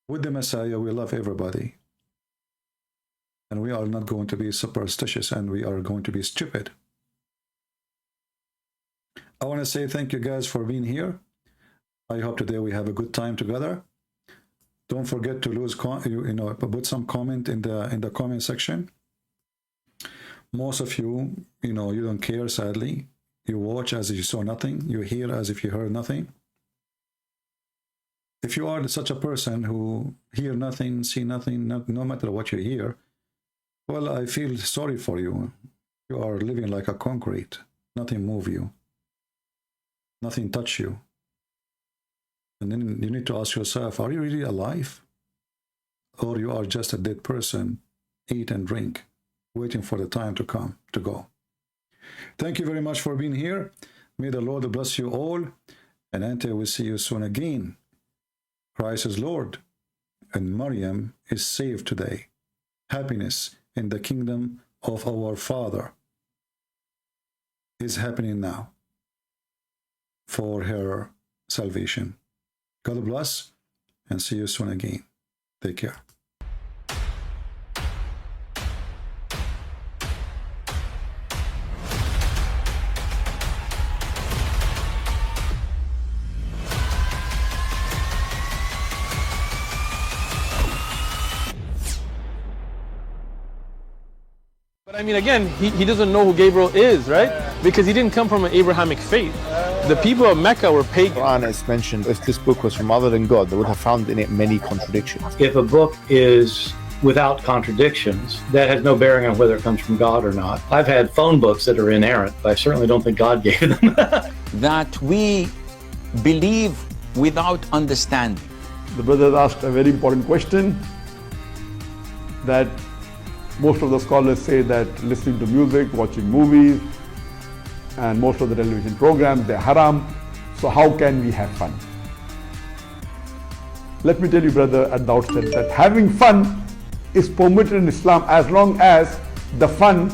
With the Messiah, we love everybody. And we are not going to be superstitious, and we are going to be stupid. I want to say thank you guys for being here. I hope today we have a good time together. Don't forget to put some comment in the comment section. Most of you, you don't care, sadly. You watch as if you saw nothing. You hear as if you heard nothing. If you are such a person who hear nothing, see nothing, no matter what you hear, well, I feel sorry for you. You are living like a concrete. Nothing move you. Nothing touch you. And then you need to ask yourself, are you really alive? Or you are just a dead person, eat and drink, waiting for the time to come, to go. Thank you very much for being here. May the Lord bless you all. And until we see you soon again, Christ is Lord, and Maryam is saved today. Happiness in the kingdom of our Father is happening now for her salvation. God bless, and see you soon again. Take care.
But I mean, again, he doesn't know who Gabriel is, right? Because he didn't come from an Abrahamic faith. The people of Mecca were pagan.
Quran is mentioned, if this book was from other than God, they would have found in it many contradictions.
If a book is without contradictions, that has no bearing on whether it comes from God or not. I've had phone books that are inerrant, but I certainly don't think God gave them.
That we believe without understanding.
The brother asked a very important question, that most of the scholars say that listening to music, watching movies, and most of the television programs, they're haram. So how can we have fun? Let me tell you, brother, at the outset that having fun is permitted in Islam as long as the fun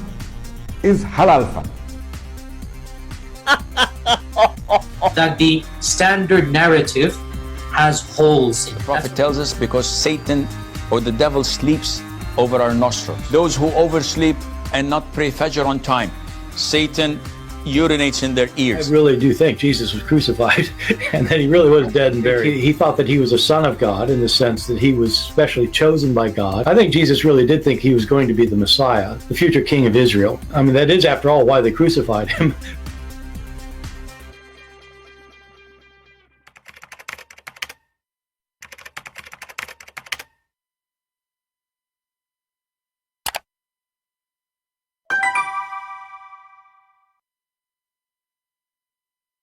is halal fun.
That the standard narrative has holes in it.
The Prophet tells us because Satan or the devil sleeps over our nostrils. Those who oversleep and not pray Fajr on time, Satan urinates in their ears.
I really do think Jesus was crucified and that he really was dead and buried. He thought that he was a son of God in the sense that he was specially chosen by God. I think Jesus really did think he was going to be the Messiah, the future king of Israel. I mean, that is, after all, why they crucified him,